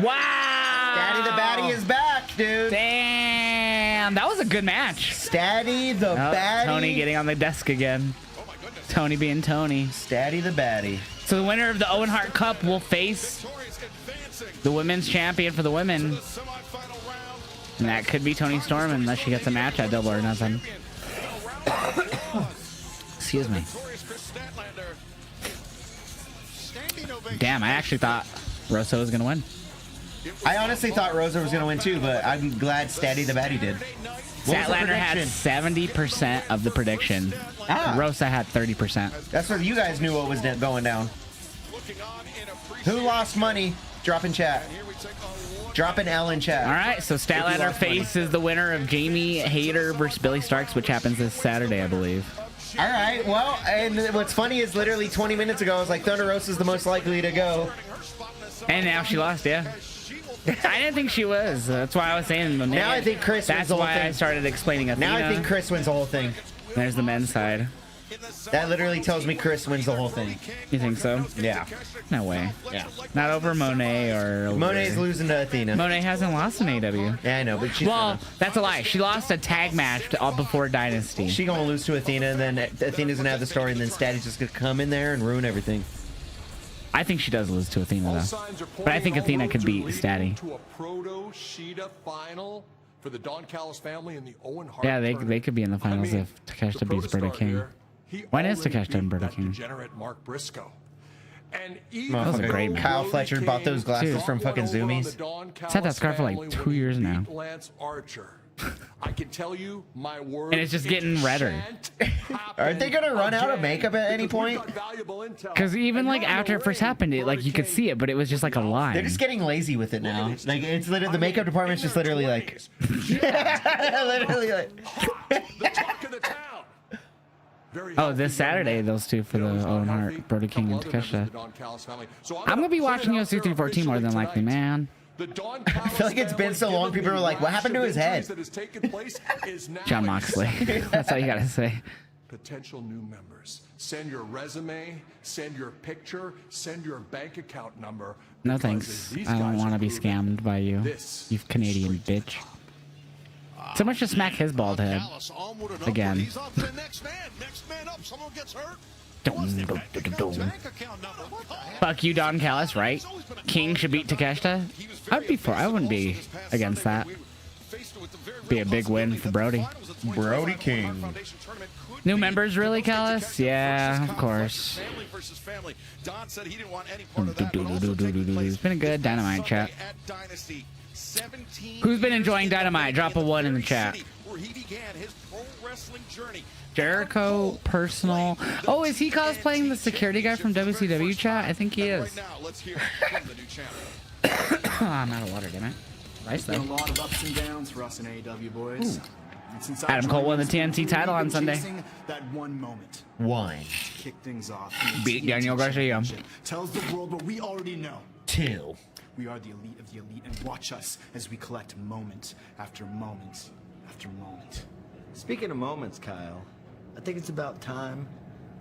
Wow. Statty the baddie is back, dude. Damn. That was a good match. Statty the baddie. Tony getting on the desk again. Oh my goodness. Tony being Tony. Statty the baddie. So the winner of the Owen Hart Cup will face the women's champion for the women. And that could be Toni Storm unless she gets a match at Double or Nothing. Excuse me. Damn, I actually thought Rosa was going to win. I honestly thought Rosa was going to win too, but I'm glad Statty the baddie did. Statlander had 70% of the prediction. Rosa had 30%. That's what you guys knew what was going down. Who lost money? Drop in chat. Drop an L in chat. All right, so Statlander faces the winner of Jamie Hayter versus Billy Starks, which happens this Saturday, I believe. All right, well, and what's funny is literally 20 minutes ago, I was like, Thunder Rosa's the most likely to go. And now she lost, yeah. I didn't think she was. That's why I was saying. Now I think Chris wins the whole thing. That's why I started explaining Athena. Now I think Chris wins the whole thing. There's the men's side. That literally tells me Chris wins the whole thing. You think so? Yeah. No way. Yeah. Not over Monet or over... Monet's losing to Athena. Monet hasn't lost in AEW. Yeah, I know, but she's that's a lie. She lost a tag match before Dynasty. She gonna lose to Athena, and then Athena's gonna have the story, and then Statty's just gonna come in there and ruin everything. I think she does lose to Athena, though. But I think Athena could beat Statty. To a Proto-Sheeta final for the Don Callis family and the Owen Hart. Yeah, they could be in the finals if Takeshita beats Berta King. When is Takeshita and Berta King? Mark Briscoe. And that was a great match. Kyle Fletcher bought those glasses from fucking Zoomies. He's had that scarf for like 2 years now. Lance Archer. I can tell you my word. And it's just getting redder. Aren't they gonna run out of makeup at any point? Because even like after it first happened, it like you could see it, but it was just like a line. They're just getting lazy with it now. Like it's literally the makeup department's just literally like, literally like. The talk of the town. Oh, this Saturday, those two for the Owen Hart, Brody King, and Takeshita. I'm gonna be watching UFC 314 more than likely, man. I feel like it's been so long. People are like, "What happened to his head?" John Moxley. That's all you gotta say. Potential new members. Send your resume. Send your picture. Send your bank account number. No thanks. I don't want to be scammed by you, you Canadian bitch. So much to smack his bald head again. Next man up. Someone gets hurt. Fuck you, Don Callis, right? King should beat Takeshita. I wouldn't be against that. Be a big win for Brody. Brody King. New members, really, Callis? Yeah, of course. It's been a good Dynamite chat. Who's been enjoying Dynamite? Drop a 1 in the chat. Jericho, personal. Oh, is he cosplaying the security guy from WCW chat? I think he is. I'm out of water, damn it. Nice though. A lot of ups and downs for us in AEW, boys. Adam Cole won the TNT title on Sunday. That one moment. One. Kick things off. Beat Daniel Garcia. Tells the world what we already know. 2. We are the elite of the elite, and watch us as we collect moment after moment after moment. Speaking of moments, Kyle, I think it's about time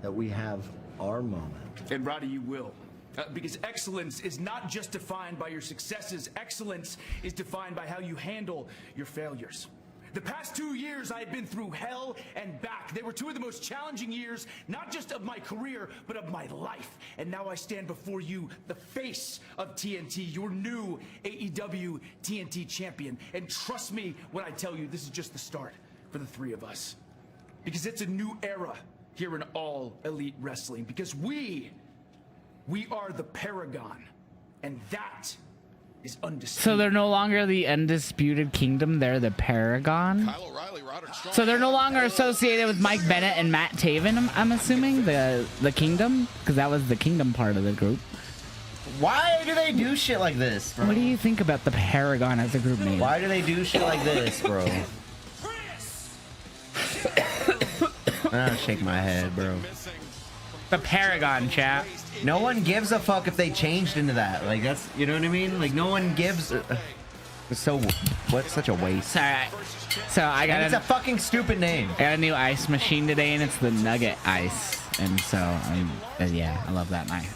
that we have our moment. And Roddy, you will. Because excellence is not just defined by your successes. Excellence is defined by how you handle your failures. The past 2 years, I have been through hell and back. They were 2 of the most challenging years, not just of my career, but of my life. And now I stand before you, the face of TNT, your new AEW TNT champion. And trust me when I tell you, this is just the start for the 3 of us. Because it's a new era here in all elite wrestling. Because we are the Paragon. And that is undisputed. So they're no longer the Undisputed Kingdom, they're the Paragon? So they're no longer associated with Mike Bennett and Matt Taven, I'm assuming, the Kingdom? Because that was the Kingdom part of the group. Why do they do shit like this, bro? What do you think about the Paragon as a group name? Why do they do shit like this, bro? I'll shake my head, bro. The Paragon, chat. No one gives a fuck if they changed into that. Like, that's, you know what I mean? Like, no one gives so what's such a waste. Sorry. So I got it's a fucking stupid name. I got a new ice machine today, and it's the Nugget Ice. And so yeah, I love that ice.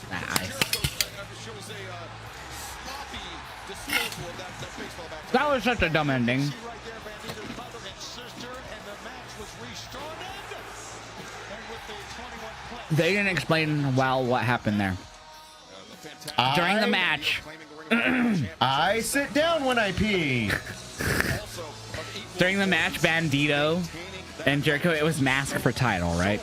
That was such a dumb ending. They didn't explain well what happened there. During the match. I sit down when I pee. During the match, Bandito and Jericho, it was mask for title, right?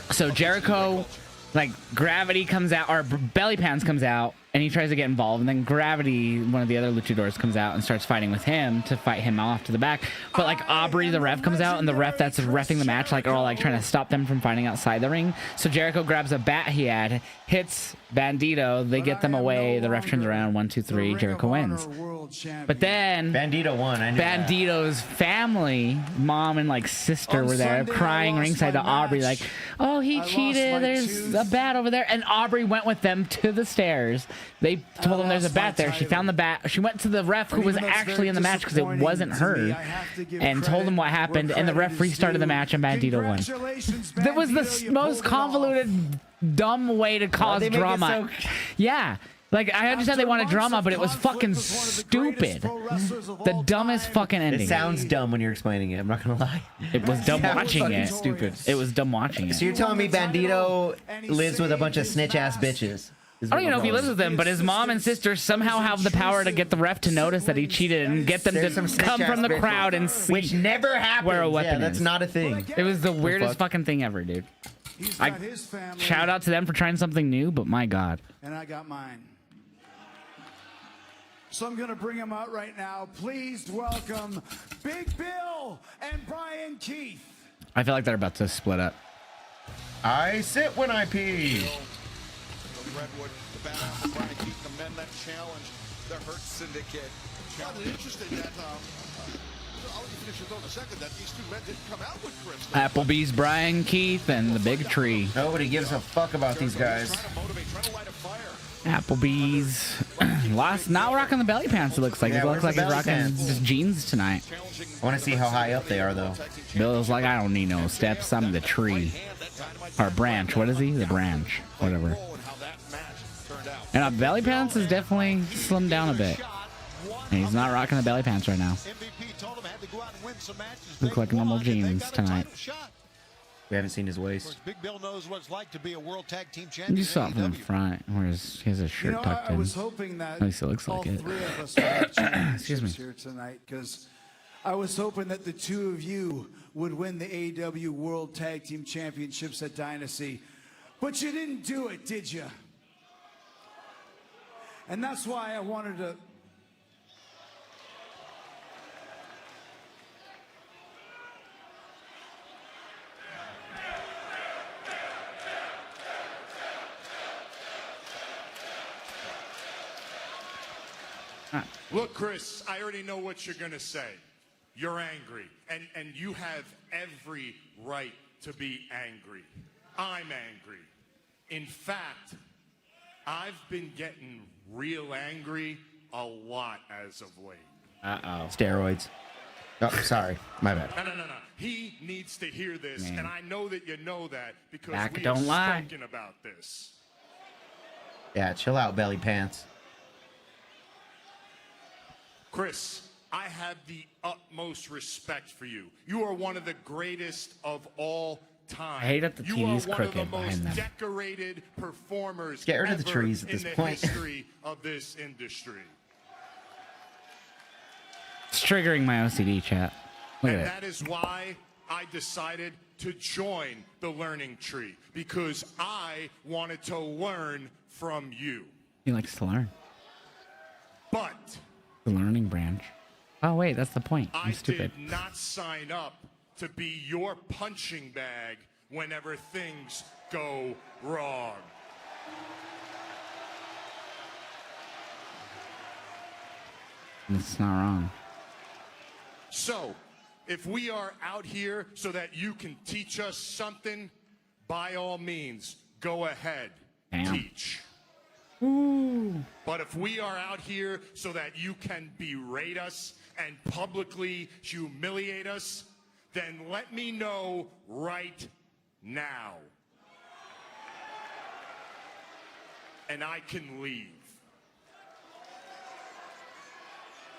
So Jericho, like, Gravity comes out, or Belly Pants comes out, and he tries to get involved, and then Gravity, one of the other luchadors, comes out and starts fighting with him to fight him off to the back. But like Aubrey, the ref, comes out, and the ref that's reffing the match, like, are all like trying to stop them from fighting outside the ring. So Jericho grabs a bat he had, hits Bandito, they get them away, the ref turns around, 1, 2, 3, Jericho wins. But then Bandito won. I knew Bandito's family, mom and like sister, were there crying ringside to Aubrey, like, oh, he cheated, there's a bat over there. And Aubrey went with them to the stairs. They told him there's a bat there. She found the bat. She went to the ref who was actually in the match because it wasn't her, and told him what happened. And the ref restarted the match, and Bandito won. That was the most convoluted, dumb way to cause drama. Yeah. Like, I understand they wanted drama, but it was fucking stupid. The dumbest fucking ending. It sounds dumb when you're explaining it. I'm not gonna lie. It was dumb watching it. Stupid. It was dumb watching it. So you're telling me Bandito lives with a bunch of snitch ass bitches? I don't even know if he lives with them, but his mom and sister somehow have the power to get the ref to notice that he cheated and get them to come from the crowd and see, which never happens. Where a weapon yeah, that's is. not a thing. It was the weirdest fucking thing ever, dude. Shout out to them for trying something new, but my God. And I got mine. So I'm going to bring them out right now. Please welcome Big Bill and Brian Keith. I feel like they're about to split up. I sit when I pee. Redwood, the battle, Brian Keith, the men that challenged the Hurt Syndicate. It's interesting that, I'll let you finish your thought in a second, that these 2 men didn't come out with Chris. Applebee's Brian Keith and the Big Tree. Nobody gives a fuck about these guys. Applebee's lost, not rocking the belly pants. It looks like Yeah, it looks like he's rocking pants? just jeans tonight. I want to see how high up they are, though. Bill's like, I don't need no steps. I'm the tree or branch. What is he? The branch, whatever. And belly pants is definitely slimmed down a bit. And he's not rocking the belly pants right now. Look like normal jeans tonight. We haven't seen his Of waist. course, Big Bill knows what it's like to be a World Tag Team Champion. You saw it from in the AEW. front, where he has his shirt tucked I in. was hoping that At least it looks all like it. three of us would have Excuse me. championships here tonight, because I was hoping that the two of you would win the AEW World Tag Team Championships at Dynasty. But you didn't do it, did you? And that's why I wanted to... Look, Chris, I already know what you're going to say. You're angry, and you have every right to be angry. I'm angry. In fact, I've been getting real angry a lot as of late. Uh-oh. Steroids. Oh, sorry. My bad. No. He needs to hear this, Man. and I know that you know that because Back, we don't have lie. spoken about this. Yeah, chill out, belly pants. Chris, I have the utmost respect for you. You are one of the greatest of all time. I hate that the you TV's are one crooked of the behind most them. decorated performers Get rid of the ever trees at in this the point. history of this industry. It's triggering my OCD, chat. Look And at that is why I decided to join the learning tree, because I wanted to learn from you. He likes to learn. But The learning branch. Oh, wait, that's the point. I'm I stupid. did not sign up to be your punching bag whenever things go wrong. It's not wrong. So, if we are out here so that you can teach us something, by all means, go ahead, Damn. teach. But if we are out here so that you can berate us and publicly humiliate us, then let me know right now. And I can leave.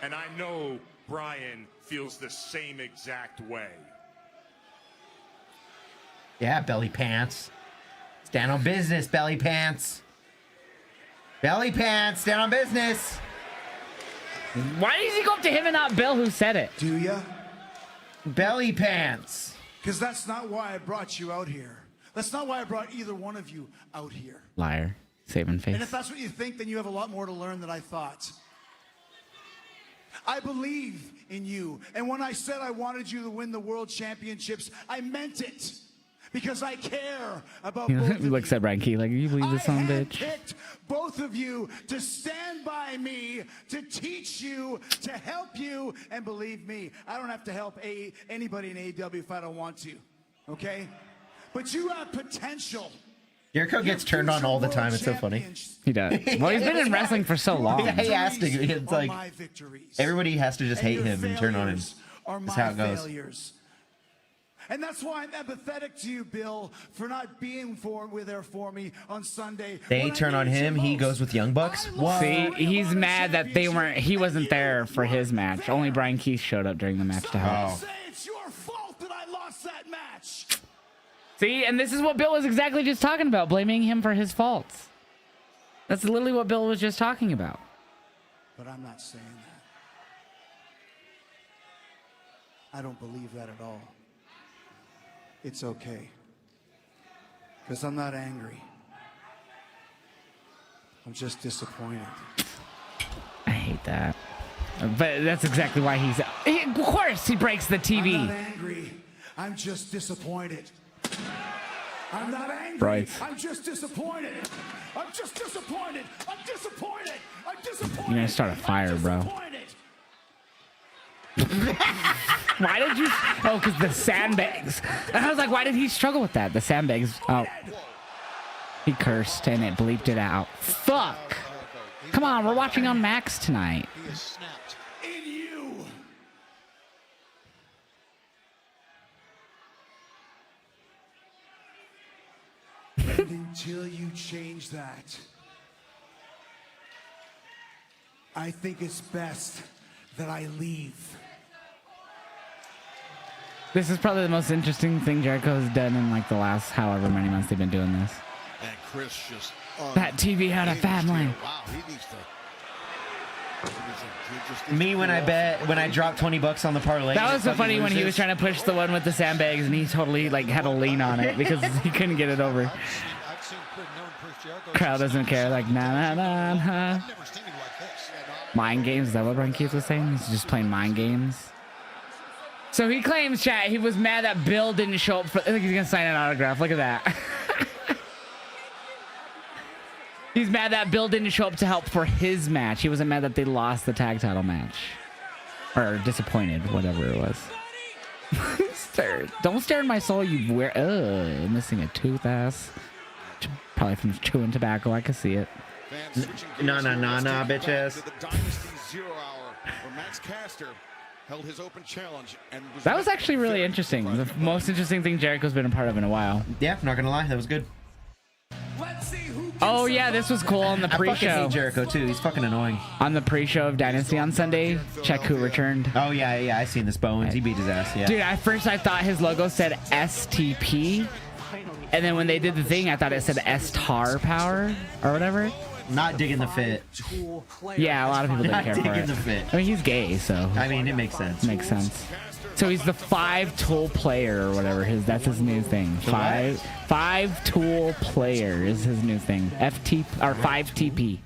And I know Brian feels the same exact way. Yeah, belly pants. Stand on business, belly pants. Belly pants, stand on business. Why does he go up to him and not Bill who said it? Do ya? Belly pants. Because that's not why I brought you out here. That's not why I brought either one of you out here. Liar. Saving face. And if that's what you think, then you have a lot more to learn than I thought. I believe in you. And when I said I wanted you to win the world championships, I meant it. Because I care about both of He you. looks at Ranky like, you believe this son of a bitch? Picked both of you to stand by me, to teach you, to help you, and believe me, I don't have to help anybody in AEW if I don't want to, okay? But you have potential. Jericho gets turned on all the time. It's so funny. He does. Well, he's been in wrestling for so long. Yeah, he has to. It's like my victories. everybody has to just And hate your him and turn on him. failures are That's my how it goes. failures. And that's why I'm empathetic to you, Bill, for not being there for me on Sunday. They when I turn on needed you him. He most. goes with Young Bucks. What? See, he's mad that he wasn't there for his match. Only Brian Keith showed up during the match to help. Say it's your fault that I lost that match. See, and this is what Bill was exactly just talking about, blaming him for his faults. That's literally what Bill was just talking about. But I'm not saying that. I don't believe that at all. It's okay. Because I'm not angry. I'm just disappointed. I hate that. But that's exactly why of course he breaks the TV. I'm not angry. I'm just disappointed. I'm not angry. Right. I'm just disappointed. I'm just disappointed. I'm disappointed. I'm disappointed. You're gonna start a fire, bro. Why did you? Oh, because the sandbags. And I was like, why did he struggle with that? The sandbags. Oh. He cursed and it bleeped it out. Fuck. Come on, we're watching on Max tonight. He is snapped. In you. And until you change that, I think it's best that I leave. This is probably the most interesting thing Jericho has done in like the last however many months they've been doing this. And Chris just That TV had a family. Wow, he needs to. Me when I dropped $20 on the parlay. That was so funny when he was trying to push the one with the sandbags and he totally like had a lean on it because he couldn't get it over. Crowd doesn't care. Like nah nah nah nah. Mind games. Is that what Brian Keith was saying? He's just playing mind games. So he claims, chat, he was mad that Bill didn't show up for. I think he's gonna sign an autograph. Look at that. He's mad that Bill didn't show up to help for his match. He wasn't mad that they lost the tag title match. Or disappointed, whatever it was. Don't stare in my soul, you wear. Missing a tooth ass. Probably from chewing tobacco. I can see it. No, bitch ass. That was actually really interesting. The most interesting thing Jericho's been a part of in a while. Yeah, not gonna lie, that was good. Oh yeah, this was cool on the pre-show. I fucking hate Jericho too. He's fucking annoying. On the pre-show of Dynasty on Sunday, check who returned. Oh yeah, I seen this Bowens. He beat his ass. Yeah. Dude, at first I thought his logo said STP, and then when they did the thing, I thought it said S-Tar Power or whatever. Not digging the fit. Yeah, a lot of people didn't care for digging it. the fit. I mean, he's gay, so. I mean, it makes sense. Makes sense. So he's the 5-tool player or whatever. That's his new thing. Five-tool player is his new thing. 5TP.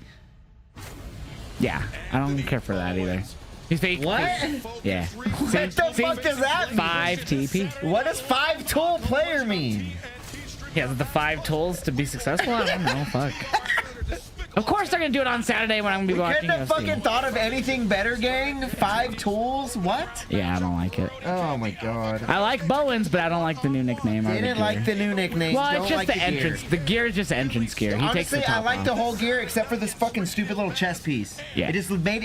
Yeah, I don't care for that either. He's fake. What? Yeah. What the fuck does that mean? 5TP. What does 5-tool player mean? Yeah, the 5 tools to be successful? I don't know. Fuck. Of course they're gonna do it on Saturday when I'm gonna be watching. Couldn't have fucking thought of anything better, gang. 5 tools? What? Yeah, I don't like it. Oh my god. I like Bowens, but I don't like the new nickname. Didn't like the new nickname. Well, don't it's just like the entrance. Gear. The gear is just entrance gear. He takes the Honestly, top I like off. the whole gear except for this fucking stupid little chest piece. Yeah. It just made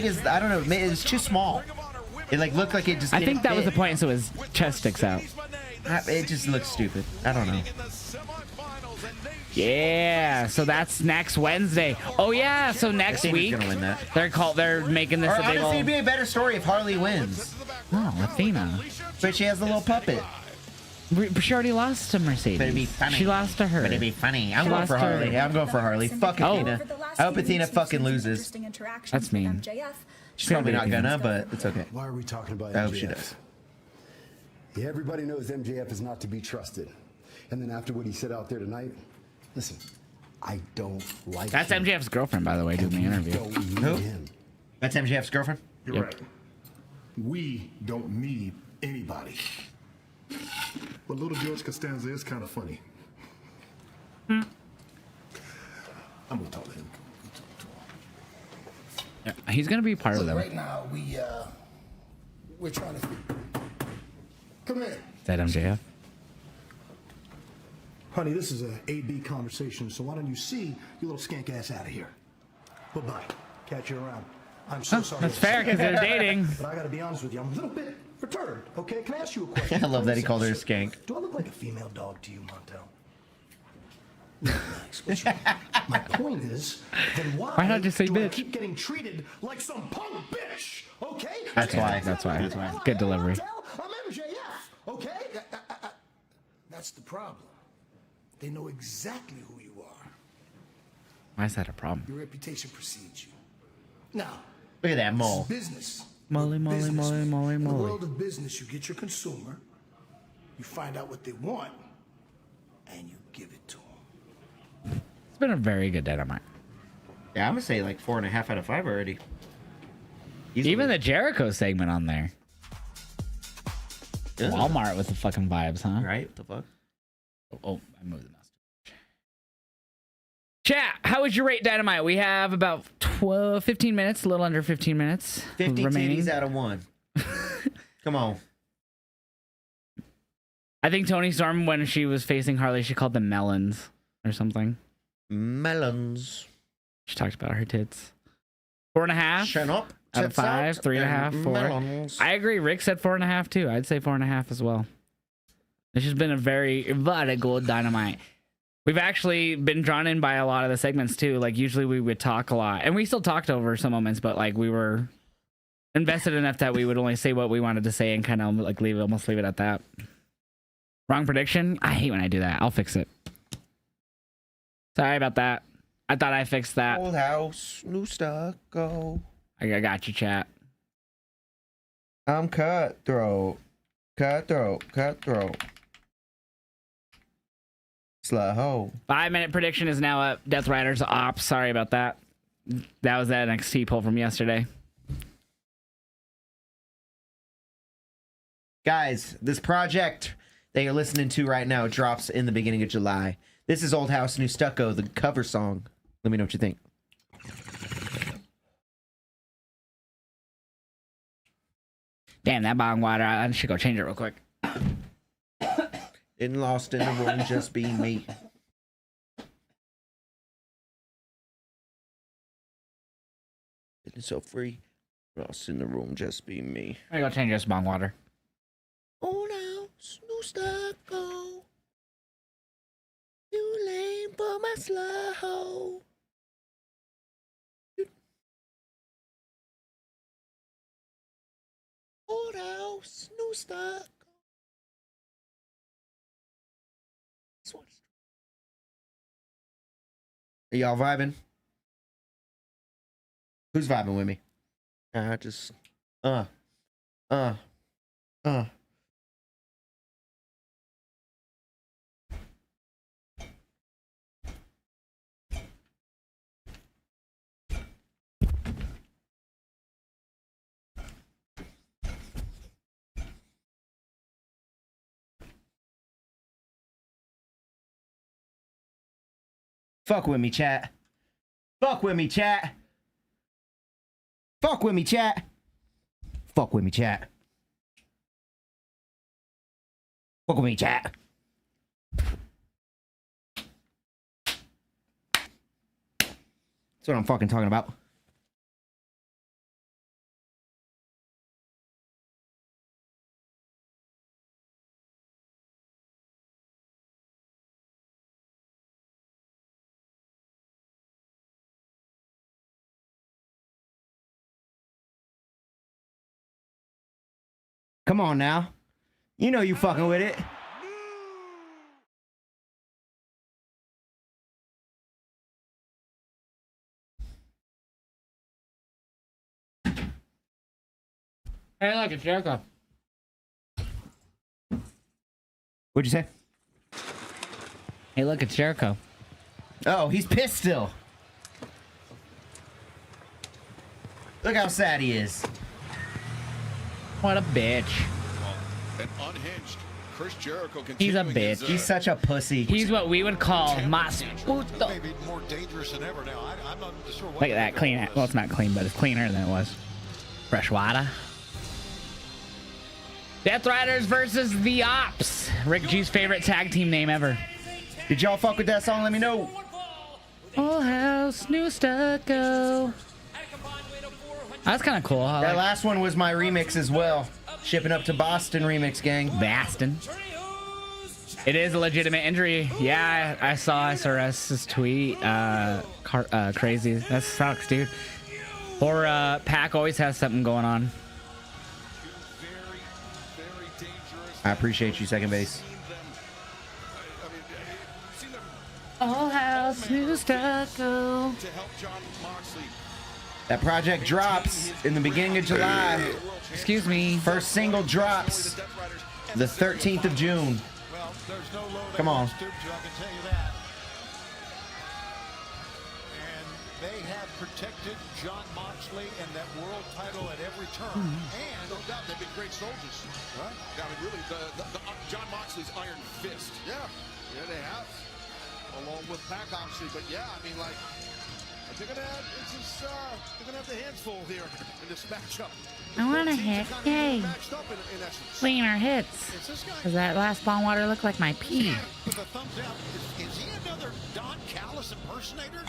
his. I don't know. It was too small. It like looked like it just. I think that was the point, so his chest sticks out. It just looks stupid. I don't know. Yeah, so that's next Wednesday. Oh yeah, so next week gonna win that. They're making this Or a big honestly, old. it'd be a better story if Harley wins. No, Athena. But she has the little puppet. She already lost to Mercedes. But it'd be funny. She lost to her. But it'd be funny. I'm She going lost for to her. Harley. I'm going for Harley. Fuck Athena. I hope Athena fucking loses. That's mean. She's probably not gonna, but it's okay. Why are we talking about I hope MJF? she does. Yeah, everybody knows MJF is not to be trusted. And then after what he said out there tonight, listen, I don't like That's him. MJF's girlfriend, by the way, doing the interview. Don't need Who? him. That's MJF's girlfriend? You're right. We don't need anybody. But little George Costanza is kind of funny. I'm gonna talk to him. Yeah, he's gonna be part of them. Right now, we're trying to. Come here. Is that MJF? Honey, this is a AB conversation, so why don't you see your little skank ass out of here? Bye-bye. Catch you around. I'm so sorry. That's fair, because they're dating. But I gotta be honest with you, I'm a little bit perturbed, okay? Can I ask you a question? I love that he called her a skank. Do I look like a female dog to you, Montel? Nice. What's wrong? My point is, then why not just say do I bitch? keep getting treated like some punk bitch, okay? That's why. Good delivery. I'm MJF, okay? That's the problem. They know exactly who you are. Why is that a problem? Your reputation precedes you. Now, Look at that mole. this is business. Molly, Molly, Business, Molly, man. Molly, In the Molly. world of business, you get your consumer, you find out what they want, and you give it to them. It's been a very good Dynamite. Yeah, I'm gonna say like 4.5 out of 5 already. Even the Jericho segment on there. Ugh. Walmart with the fucking vibes, huh? Right? What the fuck? Oh, I moved the mouse. Chat, how would you rate Dynamite? We have about 15 minutes, a little under 15 minutes 50 remaining. titties out of 1. Come on. I think Tony Storm, when she was facing Harley, she called them melons or something. Melons. She talked about her tits. 4.5. Shut up. Out of 5, 3.5, 4. Melons. I agree. Rick said 4.5 too. I'd say 4.5 as well. This has been a very good Dynamite. We've actually been drawn in by a lot of the segments too. Like usually we would talk a lot, and we still talked over some moments, but like we were invested enough that we would only say what we wanted to say and kind of like almost leave it at that. Wrong prediction? I hate when I do that. I'll fix it. Sorry about that. I thought I fixed that. Old house, new stucco. I got you, chat. I'm cutthroat. Cutthroat. Slow. 5-minute prediction is now up. Death Riders ops. Sorry about that. That was that NXT poll from yesterday. Guys, this project that you're listening to right now drops in the beginning of July. This is Old House, New Stucco, the cover song. Let me know what you think. Damn, that bong water. I should go change it real quick. In lost in the room, just be me. It's so free. Lost in the room, just be me. I go change this bong water. Old house, new stucco. New lane for my slow. Old house, new stucco. Are y'all vibing? Who's vibing with me? Fuck with me, chat. Fuck with me, chat. Fuck with me, chat. Fuck with me, chat. Fuck with me, chat. That's what I'm fucking talking about. Come on now. You know you fucking with it. Hey, look, it's Jericho. What'd you say? Hey, look, it's Jericho. Oh, he's pissed still. Look how sad he is. What a bitch. An unhinged Chris Jericho. He's a bitch. He's such a pussy. He's what we would call mas puto. Maybe more dangerous than ever now. I'm not sure what. Look at that clean. Well, it's not clean, but it's cleaner than it was. Fresh water. Death Riders versus the Ops. Rick G's favorite tag team name ever. Did y'all fuck with that song? Let me know. Old house, new stucco. That's kind of cool. That last one was my remix as well. Shipping up to Boston remix, gang. Boston. It is a legitimate injury. Yeah, I saw SRS's tweet. Crazy. That sucks, dude. Or Pac always has something going on. I appreciate you, second base. Old house, new stucco. That project drops in the beginning of July. Excuse me. First single drops the 13th of June. Come on. And they have protected John Moxley and that world title at every turn. And no doubt they've been great soldiers. Right? I mean, really, John Moxley's iron fist. Yeah, they have. Along with Pac, obviously. But yeah, I mean, like, they're gonna have the hands full here in this matchup. I want to hit. Yay. Cleaner hits. Does that last bomb water look like my pee? With a thumbs down. Is he another Don Callis impersonator?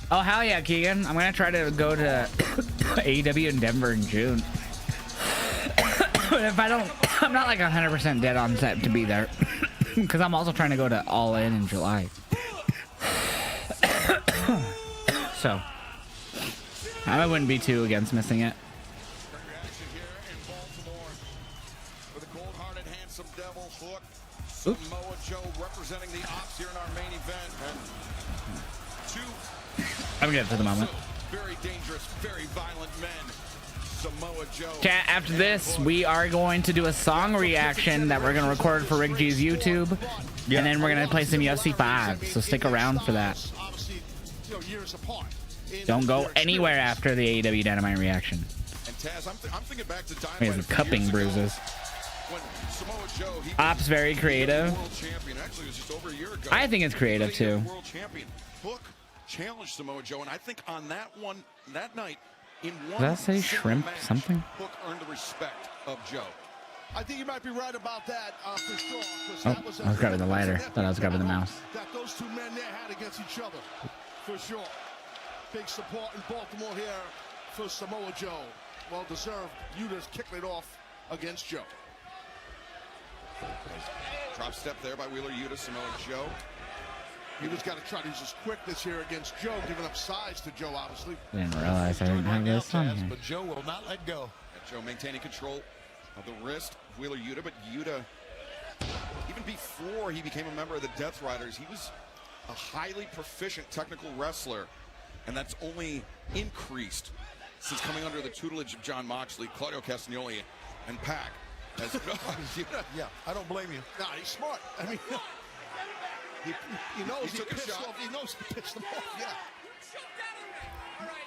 Oh, hell yeah, Keegan. I'm going to try to go to AEW in Denver in June. But if I don't, I'm not like 100% dead on set to be there. Because I'm also trying to go to All In July. So, I wouldn't be too against missing it. Samoa Joe representing the Ops here in our main event. And two I'm good for the moment. very dangerous, very violent men. Samoa Joe. Chat, after this, we are going to do a song reaction that we're going to record for Rick G's YouTube. And then we're going to play some UFC 5. So stick around for that. Don't go anywhere after the AEW Dynamite reaction. And Taz, I'm thinking back to Dynamite. He has cupping bruises. When Samoa Joe, he Ops very creative. world champion. Actually, it was just over a year ago. I think it's creative too. World champion. Hook challenged Samoa Joe, and I think on that night, in one Does that say single shrimp match, something? Hook earned the respect of Joe. I think you might be right about that for sure. Oh, I was grabbing the lighter. Thought I was grabbing the mouse. That those two men there had against each other, for sure. Big support in Baltimore here for Samoa Joe. Well deserved. Yuda's kicking it off against Joe. Drop step there by Wheeler Yuta, Samoa Joe. Yuda's got to try to use his quickness here against Joe, giving up size to Joe, obviously. I didn't realize I didn't have this on here. But Joe will not let go. And Joe maintaining control of the wrist, Wheeler Yuta, but Yuta, even before he became a member of the Death Riders, he was a highly proficient technical wrestler, and that's only increased since coming under the tutelage of John Moxley, Claudio Castagnoli, and Pac. Yeah, I don't blame you. Nah, he's smart. I mean, he knows he pissed off. He knows he pissed them off. Yeah.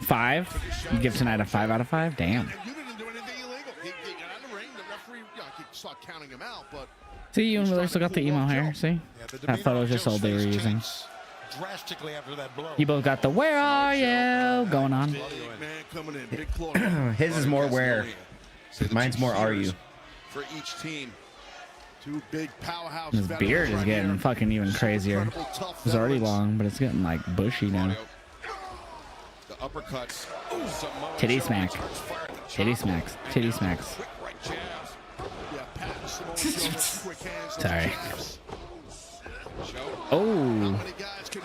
5? You give tonight a 5 out of 5? Damn. And you didn't do anything illegal. He got out of the ring. The referee, he saw counting him out, but. See, you and Wheeler still got the emo hair. See? That photo just old they were using. Drastically after that blow. You both got the "Where are you?" going on. His is more "Where." Mine's more "Are you?" For each team. Two big powerhouse. His beard is getting fucking even crazier. It's already long, but it's getting like bushy now. The uppercuts. Titty smack. Titty smacks. Titty smacks. Sorry. Oh.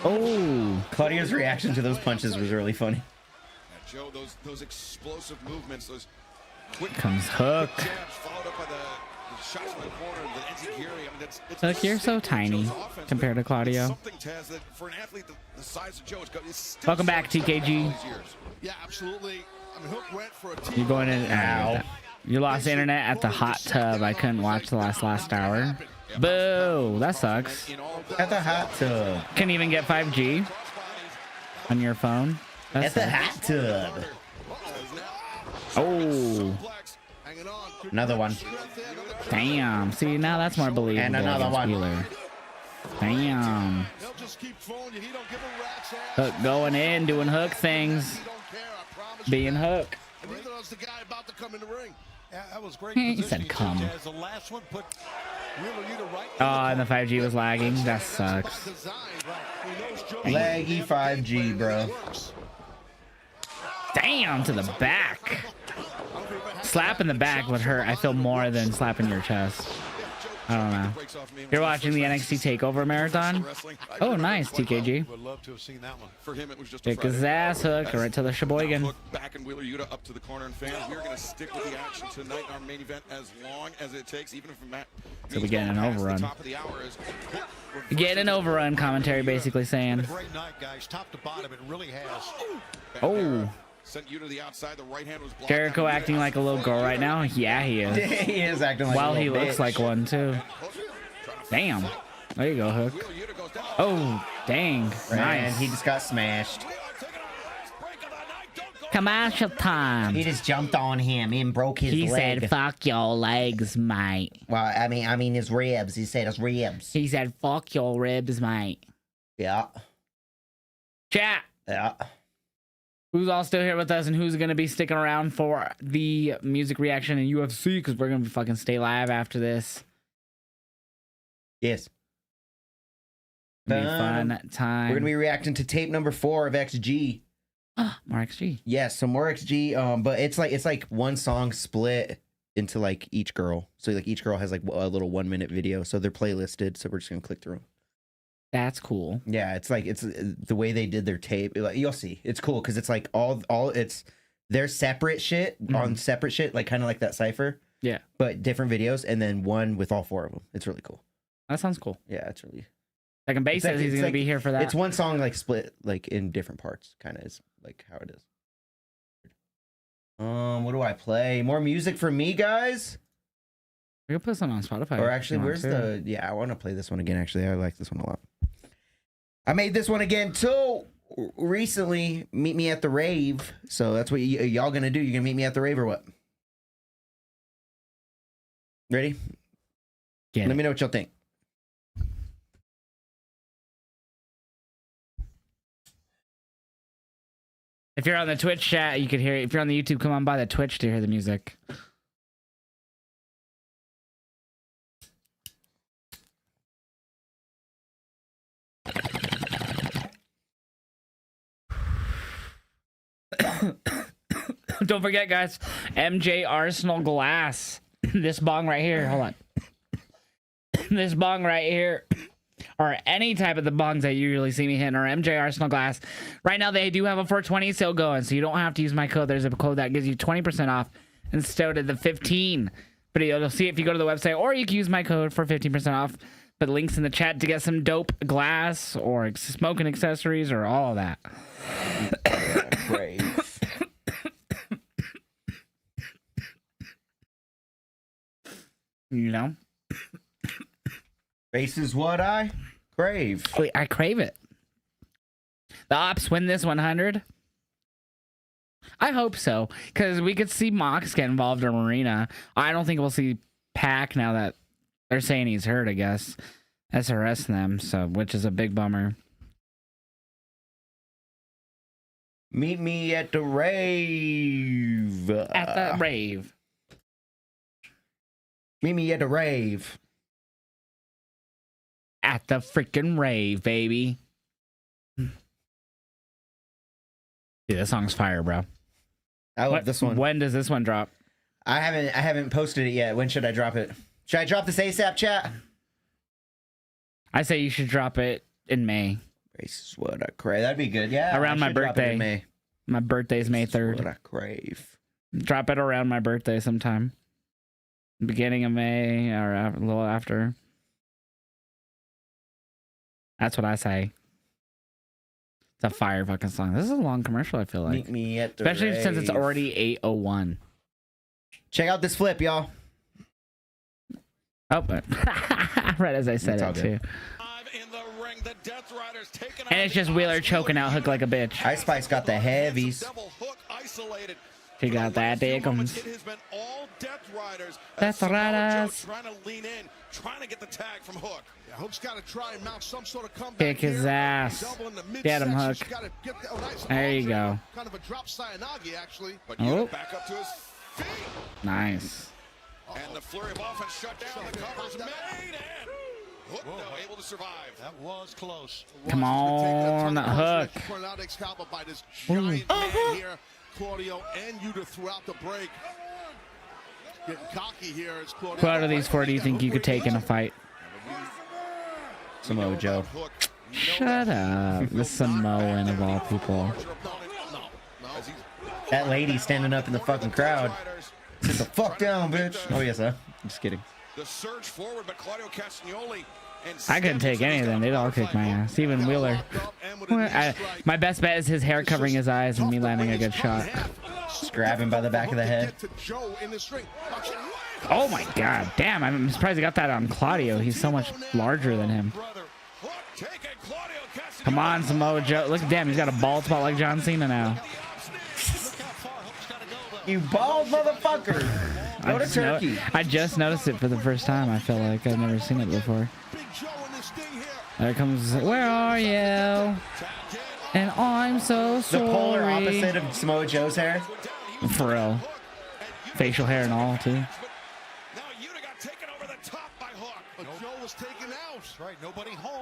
Oh. Claudio's reaction to those punches was really funny. Joe, those explosive movements, those quick Comes Hook. jabs followed up by the shots in the corner, the enziguri. I mean, it's Hook, you're so tiny compared to Claudio. something, Taz, that for an athlete the size of Joe, it's still Welcome back, TKG. Yeah, absolutely. I mean, Hook went for a team. You're going in. Ow. You lost internet at the hot tub. I couldn't watch the last hour. Boo. That sucks. At the hot tub. Can't even get 5G on your phone. That At the sucks. hot tub. Oh. Another one. Damn. See, now that's more believable. And another against one. Wheeler. Damn. Hook going in, doing Hook things. Being Hook. That was great. He said come. The last one put Wheeler Yuta right. Oh, and the 5G was lagging. That sucks. Laggy 5G, bro. Damn, to the back. Slapping the back would hurt, I feel, more than slapping your chest. I don't know. You're watching the NXT TakeOver Marathon? Oh, nice, TKG. Would love to have seen that one. For him, it was just a Kick his Friday. ass, Hook, right to the Sheboygan. Hook back and Wheeler Yuta up to the corner, and fans, we're going to stick with the action tonight in our main event as long as it takes, even if Matt. So we get an overrun. Top of the hour is Get an overrun commentary, basically saying. Great night, guys. Top to bottom, it really has. Oh. Sent you to the outside. The right hand was blocked. Jericho acting like a little girl right now? Yeah, he is. He is acting like Well, a he little looks bitch. like one, too. Damn. There you go, Hook. Oh, dang. And Nice. he just got smashed. Commercial time. He just jumped on him and broke his He leg. said, fuck your legs, mate. Well, I mean his ribs. He said his ribs. He said, fuck your ribs, mate. Yeah. Chat. Yeah. Who's all still here with us and who's going to be sticking around for the music reaction in UFC? Because we're going to fucking stay live after this. Yes. It'll be a fun time. We're going to be reacting to tape number 4 of XG. More XG. Yes, so more XG. But it's like one song split into like each girl. So like each girl has like a little 1-minute video. So they're playlisted. So we're just going to click through them. That's cool. Yeah, it's like it's the way they did their tape. Like, you'll see, it's cool because it's like all it's their separate shit on separate shit, like kind of like that Cypher. Yeah. But different videos, and then one with all 4 of them. It's really cool. That sounds cool. Yeah, it's really. Like, Base says he's gonna be here for that. It's one song like split like in different parts, kind of is like how it is. What do I play? More music for me, guys. We can put some on Spotify. Or actually, where's the? Yeah, I want to play this one again. Actually, I like this one a lot. I made this one again too recently. Meet me at the rave. So that's what y'all gonna do. You gonna meet me at the rave or what? Ready? Let me know what y'all think. If you're on the Twitch chat, you could hear it. If you're on the YouTube, come on by the Twitch to hear the music. Don't forget, guys, MJ Arsenal glass. This bong right here. Hold on. This bong right here. Or any type of the bongs that you usually see me hitting, or MJ Arsenal glass. Right now, they do have a 420 sale going, so you don't have to use my code. There's a code that gives you 20% off instead of the 15. But you'll see if you go to the website, or you can use my code for 15% off. But links in the chat to get some dope glass or smoking accessories or all of that. Great. You know? Face is what I crave. Wait, I crave it. The Ops win this 100? I hope so, because we could see Mox get involved in Marina. I don't think we'll see Pac now that they're saying he's hurt, I guess. SRS them, so which is a big bummer. Meet me at the rave. At the rave. Meet me at the rave. At the freaking rave, baby. Dude, this song's fire, bro. I love this one. When does this one drop? I haven't posted it yet. When should I drop it? Should I drop this ASAP, chat? I say you should drop it in May. This is what I crave. That'd be good. Yeah. Around my birthday. May. My birthday's May 3rd. What I crave. Drop it around my birthday sometime. Beginning of May or a little after. That's what I say. It's a fire fucking song. This is a long commercial, I feel like. Meet me at the Especially rave. since it's already 8:01. Check out this flip, y'all. Oh, right as I said it, too. And it's just Wheeler choking out Hook like a bitch. Ice Spice got the heavies. She got that dickums. Death Riders. Trying to lean in, trying to get the tag from Hook. Yeah, Hook's got to try and mount some sort of comeback. Kick his ass. Get him, Hook. There you go. Kind of a drop Sayanagi, actually. But oh. Back up to his feet. Nice. And the flurry of offense shut down. The cover's made and Hook, though, able to survive. That was close. Come on, Hook. By this giant man here, Claudio and Yuta throughout the break. Getting cocky here as Claudio. Who out of these 4 do you think you could take in a fight? Samoa Joe. Shut up. The Samoan of all people. That lady standing up in the fucking crowd. Sit the fuck down, bitch. Oh, yes, I'm just kidding. The surge forward, but Claudio Castagnoli and I couldn't take any of them. They'd all kick my ass. Even Wheeler. My best bet is his hair covering his eyes and me landing a good shot. Just grab him by the back of the head. Oh my god. Damn, I'm surprised he got that on Claudio. He's so much larger than him. Come on, Samoa Joe. Look, damn, he's got a bald spot like John Cena now. You bald motherfucker. Go to Turkey. I just noticed it for the first time. I feel like I've never seen it before. There comes, where are you? And I'm so sorry. The polar opposite of Samoa Joe's hair. For real. Facial hair and all, too.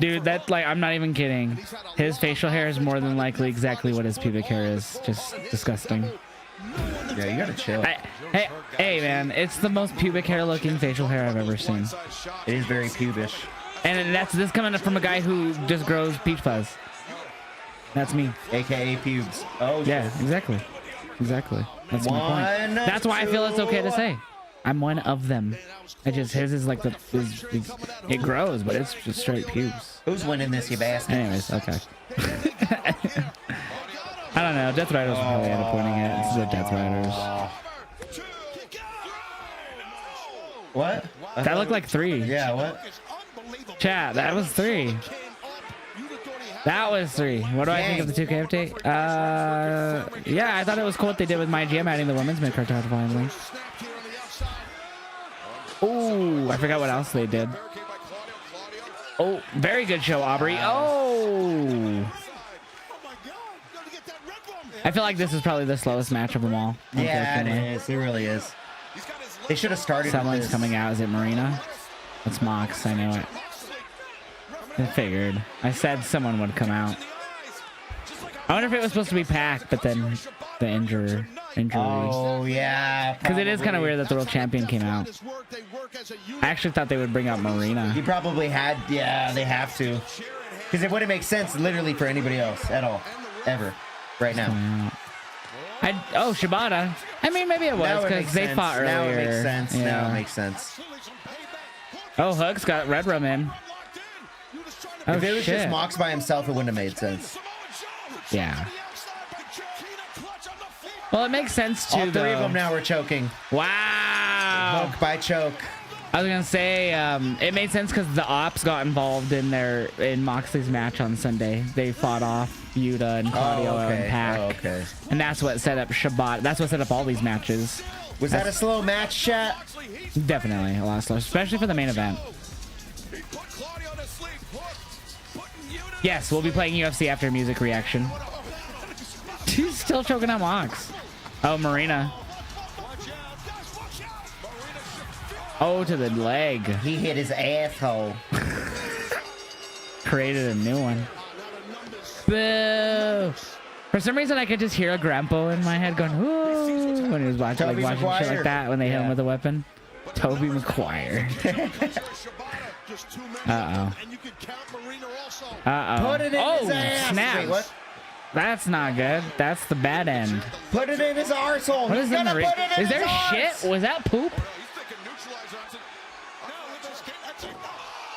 Dude, that's like, I'm not even kidding. His facial hair is more than likely exactly what his pubic hair is. Just disgusting. Yeah, you gotta chill. Hey, man, it's the most pubic hair looking facial hair I've ever seen. It is very pubish. And that's this coming from a guy who just grows peach fuzz. That's me. AKA pubes. Oh, yeah, exactly. Exactly. That's my point. That's why I feel it's okay to say. I'm one of them. His is like it grows, but it's just straight pubes. Who's winning this, you bastard? Anyways, okay. I don't know. Death Riders will probably end up winning it. It's the Death Riders. What? That looked like 3. Yeah, what? Chat, that was 3. That was 3. What do I think of the 2K update? Yeah, I thought it was cool what they did with my GM adding the women's mid-card title finally. Oh, I forgot what else they did. Oh, very good show, Aubrey. Oh. I feel like this is probably the slowest match of them all. Yeah, it is. It really is. They should have started. Someone's coming out. Is it Marina? It's Mox. I know it. I figured. I said someone would come out. I wonder if it was supposed to be Pac, but then the injury. Oh, yeah. Because it is kind of weird that the world champion came out. I actually thought they would bring out Marina. He probably had. Yeah, they have to. Because it wouldn't make sense literally for anybody else at all. Ever. Right now. Oh, Shibata. I mean, maybe it was because they fought earlier. Now it makes sense. Yeah. Now it makes sense. Oh, Hook's got Red Rum in. If it was just Mox by himself, it wouldn't have made sense. Yeah. Well, it makes sense too. All 3 of them now are choking. Wow. Hook by choke. I was gonna say it made sense because the Ops got involved in Moxley's match on Sunday. They fought off Yuta and Claudio and Pac. Oh, okay. And that's what set up Shabbat. That's what set up all these matches. Was that a slow match, chat? Definitely a lot slower, especially for the main event. Yes, we'll be playing UFC after music reaction. He's still choking on Mox. Oh, Marina. Oh, to the leg. He hit his asshole. Created a new one. Boo! For some reason, I could just hear a grandpa in my head going, "Woo!" when he was watching shit like that when they hit him with a weapon. Toby McGuire. Uh-oh. Uh-oh. Put it in his ass. Snap. Wait, what? That's not good. That's the bad end. Put it in his arsehole. What is in the Is there shit? Was that poop?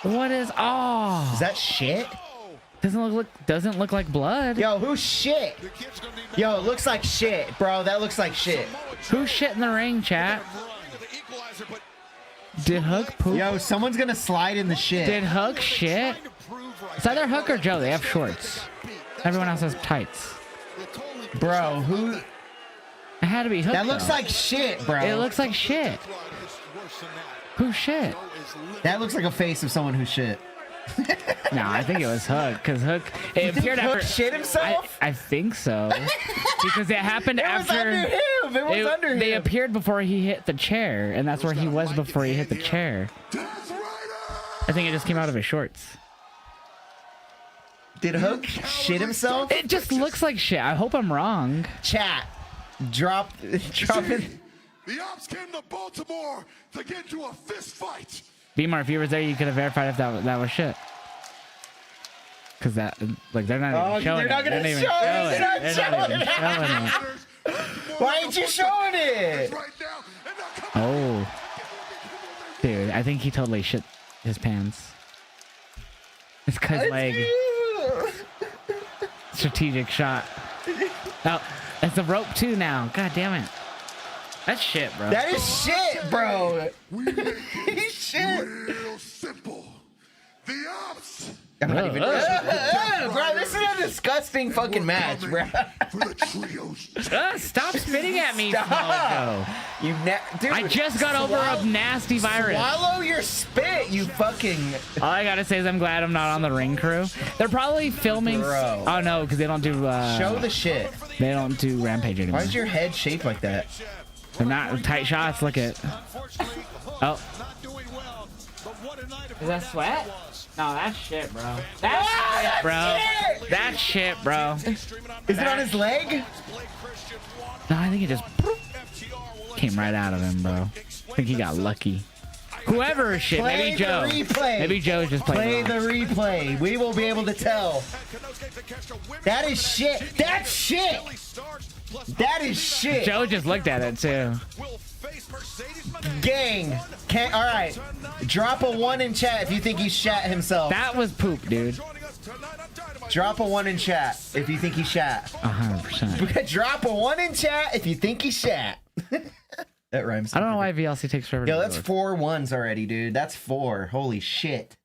What is? Oh, is that shit? Doesn't look like blood. Yo, who's shit? Yo, it looks like shit, bro. That looks like shit. Who's shit in the ring, chat? Did Hook poop? Yo, someone's gonna slide in the shit. Did Hook shit? It's either Hook or Joe. They have shorts. Everyone else has tights. Bro, who? It had to be Hook. That looks like shit, bro. It looks like shit. Who's shit? That looks like a face of someone who's shit. No, I think it was Hook because Hook. It appeared Hook after shit himself. I think so because it happened after. Was under him. It was under him. They appeared before he hit the chair, and that's where he was before he hit the chair. I think it just came out of his shorts. Did Hook shit himself? It just looks like shit. I hope I'm wrong. Chat, drop it. The Ops came to Baltimore to get into a fist fight. Beamar, if you were there, you could have verified if that was shit. Because that, like, they're not even showing it. They're not going to show it. They're not even showing it. Why ain't you showing it? Oh. Dude, I think he totally shit his pants. It's because, like, strategic shot. Oh, it's the rope, too, now. God damn it. That's shit, bro. That is shit, bro. He's shit. Real simple. The Ops. I'm not even. Bro, this is a disgusting fucking match, bro. Stop spitting at me, Mojo. Dude, I just got over a nasty virus. Swallow your spit, you fucking. All I gotta say is I'm glad I'm not on the ring crew. They're probably filming. Bro. Oh no, because they don't do. Show the shit. They don't do Rampage anymore. Why is your head shaped like that? They're not tight shots. Look at. Oh. Is that sweat? No, that's shit, bro. That's shit, bro. That's shit, bro. Is it on his leg? No, I think it just came right out of him, bro. I think he got lucky. Whoever is shit. Play Maybe the Joe. replay. Maybe Joe's just playing. Play the replay. We will be able to tell. That is shit. That's shit. That is shit. Joe just looked at it too. Gang. All right. Drop a 1 in chat if you think he shat himself. That was poop, dude. Drop a 1 in chat if you think he shat. 100%. Drop a 1 in chat if you think he shat. That rhymes. I don't know why VLC takes forever. Yo, that's 4 1s already, dude. That's 4. Holy shit.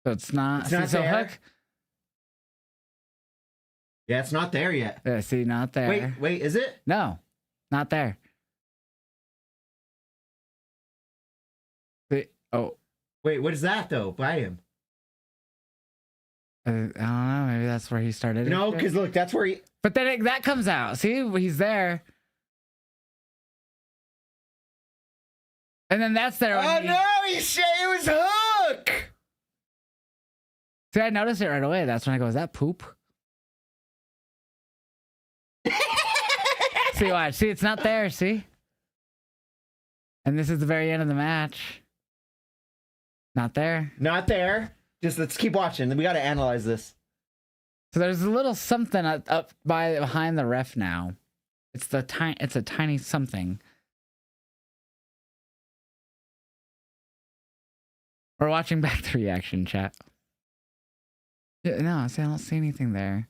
So it's not. It's not so there. Hook. Yeah, it's not there yet. Yeah, see, not there. Wait, is it? No, not there. See, oh. Wait, what is that though? By him. I don't know. Maybe that's where he started. No, because look, that's where he. But then that comes out. See, he's there. And then that's there. Oh no, it was Hook. See, I noticed it right away. That's when I go, is that poop? See, watch. See, it's not there. See? And this is the very end of the match. Not there. Not there. Just let's keep watching. We got to analyze this. So there's a little something up behind the ref now. It's a tiny something. We're watching back the reaction chat. Yeah, no, see, I don't see anything there.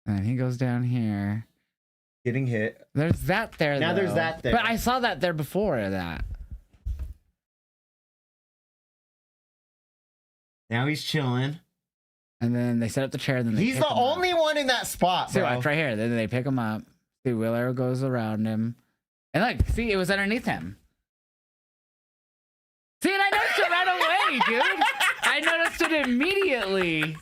And then he goes down here. Getting hit. There's that there. Now though. there's that there. But I saw that there before that. Now he's chilling. And then they set up the chair. And then they he's pick the him up. only one in that spot, bro. See, watch right here. Then they pick him up. See, Will Arrow goes around him. And look, see, it was underneath him. See, and I noticed it right away, dude. I noticed it immediately.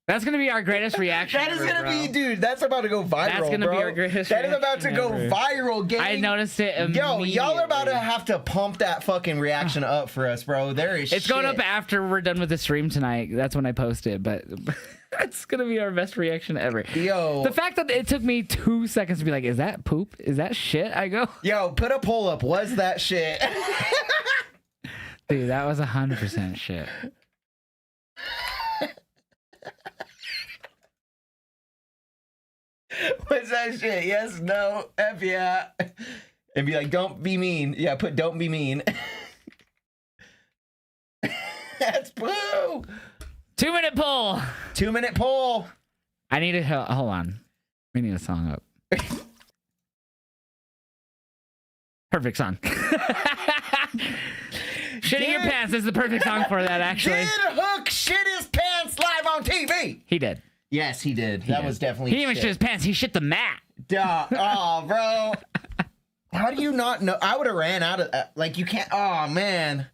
That's gonna be our greatest reaction. That is ever, gonna bro. be, dude. That's about to go viral. That's gonna be our greatest. That is about to go reaction ever. viral, gang. I noticed it immediately. Yo, y'all are about to have to pump that fucking reaction up for us, bro. There is. It's going up after we're done with the stream tonight. That's when I post it, but it's gonna be our best reaction ever. Yo, the fact that it took me 2 seconds to be like, "Is that poop? Is that shit?" I go, "Yo, put a poll up. Was that shit?" Dude, that was 100% shit. What's that shit? Yes, no, F yeah. And be like, don't be mean. Yeah, put don't be mean. That's boo. 2-minute poll. 2-minute poll. I need to hold on. We need a song up. Perfect song. Shitting your pants is the perfect song for that, actually. Did Hook shit his pants live on TV? He did. Yes, he did. That was definitely He didn't even shit his pants. He shit the mat. Duh. Oh, bro. How do you not know? I would have ran out of like, you can't. Oh, man.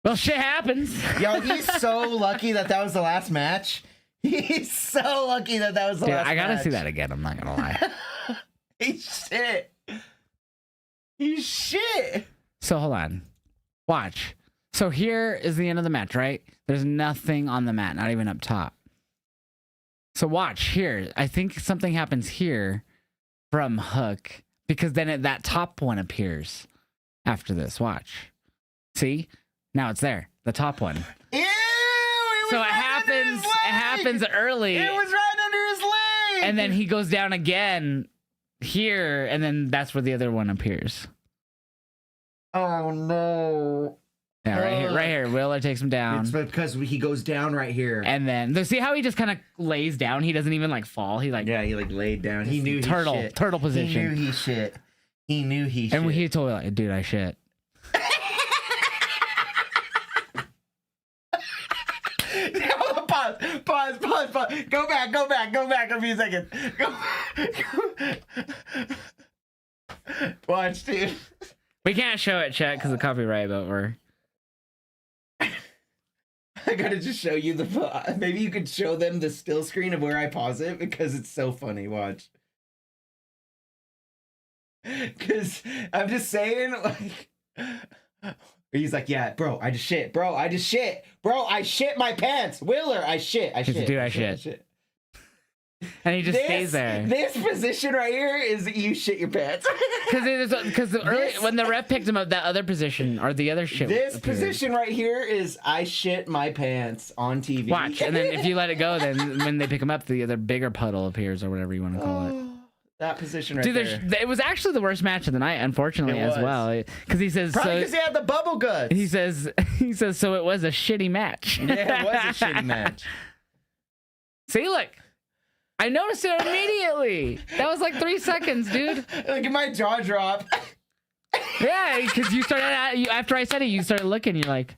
Well, shit happens. Yo, he's so lucky that was the last match. He's so lucky that was the last match. I gotta see that again. I'm not gonna lie. He's shit. He's shit. So hold on. Watch. So here is the end of the match, right? There's nothing on the mat, not even up top. So watch here. I think something happens here from Hook because then that top one appears after this. Watch. See? Now it's there. The top one. Ew! So it happens early. It was right under his leg. And then he goes down again here, and then that's where the other one appears. Oh no. Yeah, right here. Wheeler takes him down. It's because he goes down right here. And then see how he just kind of lays down? He doesn't even like fall. He laid down. He knew turtle he shit. turtle position. He knew he shit. He knew he shit. And he told me like, dude, I shit. Pause. Go back a few seconds. Watch, dude. We can't show it, chat, because of copyright, but we're... I gotta just show you the... Maybe you could show them the still screen of where I pause it, because it's so funny. Watch. Because I'm just saying, like... He's like, yeah, bro, I just shit. Bro, I shit my pants. Wheeler, I shit. Dude, I shit. And he just stays there. This position right here is you shit your pants. Because when the ref picked him up, that other position or the other shit. This appeared. position right here is I shit my pants on TV. Watch, and then if you let it go, then when they pick him up, the other bigger puddle appears or whatever you want to call it. That position right Dude, there. it was actually the worst match of the night, unfortunately, as well. Because he says, probably because he had the bubble guts. He says, so it was a shitty match. Yeah, it was a shitty match. See, look. I noticed it immediately. That was like 3 seconds, dude. Look at my jaw drop. Yeah, because you started after I said it, you started looking. You're like,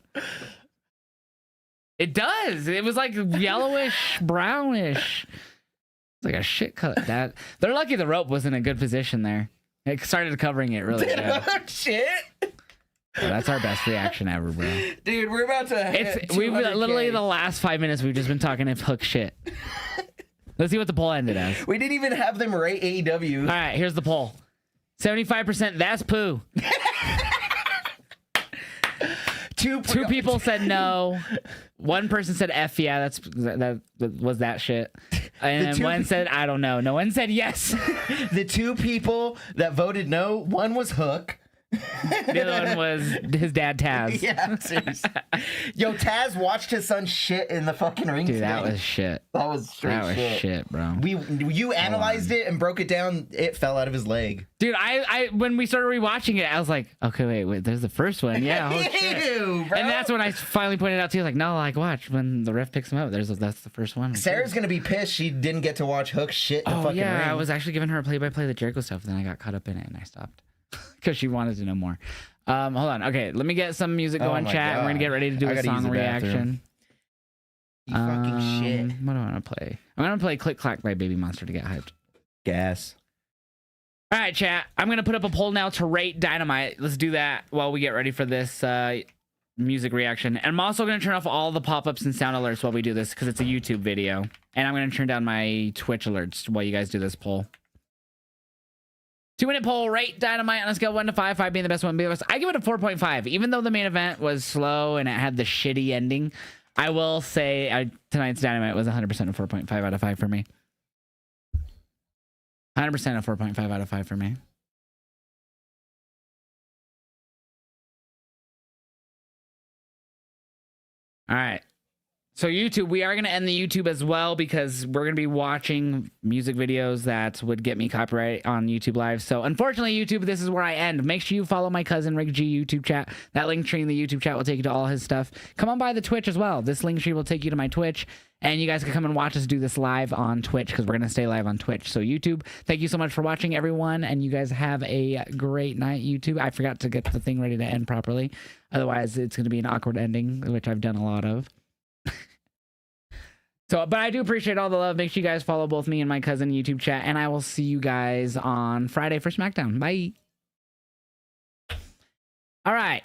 it does. It was like yellowish, brownish. It's like a shit cut. That they're lucky the rope was in a good position there. It started covering it really good. Shit. Oh, that's our best reaction ever, bro. Dude, we're about to. We've literally the last 5 minutes we've just been talking if Hook shit. Let's see what the poll ended as. We didn't even have them rate AEW. All right, here's the poll. 75% that's poo. Two people said no. One person said F yeah, that was that shit. And one said I don't know. No one said yes. The 2 people that voted no, one was Hook. The other one was his dad Taz. Yeah, seriously. Yo, Taz watched his son shit in the fucking ring. Dude, today. that was shit. That was straight shit, bro. You analyzed it and broke it down. It fell out of his leg. Dude, I when we started rewatching it, I was like, okay, wait, there's the first one. Yeah, holy shit. Ew, bro. And that's when I finally pointed out to you, like, no, like, watch when the ref picks him up. That's the first one. Sarah's gonna be pissed she didn't get to watch Hook shit in the fucking ring. I was actually giving her a play-by-play of the Jericho stuff, then I got caught up in it and I stopped because she wanted to know more. Hold on. Okay, let me get some music going, chat. And we're gonna get ready to do a song reaction. You fucking shit. What do I want to play? I'm gonna play "Click Clack" by Baby Monster to get hyped. Gas. All right, chat. I'm gonna put up a poll now to rate Dynamite. Let's do that while we get ready for this music reaction. And I'm also gonna turn off all the pop-ups and sound alerts while we do this because it's a YouTube video. And I'm gonna turn down my Twitch alerts while you guys do this poll. 2-minute poll, rate Dynamite on a scale of 1 to 5, 5 being the best, 1 being the best. I give it a 4.5. Even though the main event was slow and it had the shitty ending, I will say tonight's Dynamite was 100% a 4.5 out of 5 for me. 100% a 4.5 out of 5 for me. All right. So YouTube, we are going to end the YouTube as well because we're going to be watching music videos that would get me copyright on YouTube Live. So unfortunately, YouTube, this is where I end. Make sure you follow my cousin Rick G YouTube chat. That link tree in the YouTube chat will take you to all his stuff. Come on by the Twitch as well. This link tree will take you to my Twitch. And you guys can come and watch us do this live on Twitch because we're going to stay live on Twitch. So YouTube, thank you so much for watching, everyone. And you guys have a great night, YouTube. I forgot to get the thing ready to end properly. Otherwise, it's going to be an awkward ending, which I've done a lot of. But I do appreciate all the love. Make sure you guys follow both me and my cousin YouTube chat. And I will see you guys on Friday for SmackDown. Bye. All right.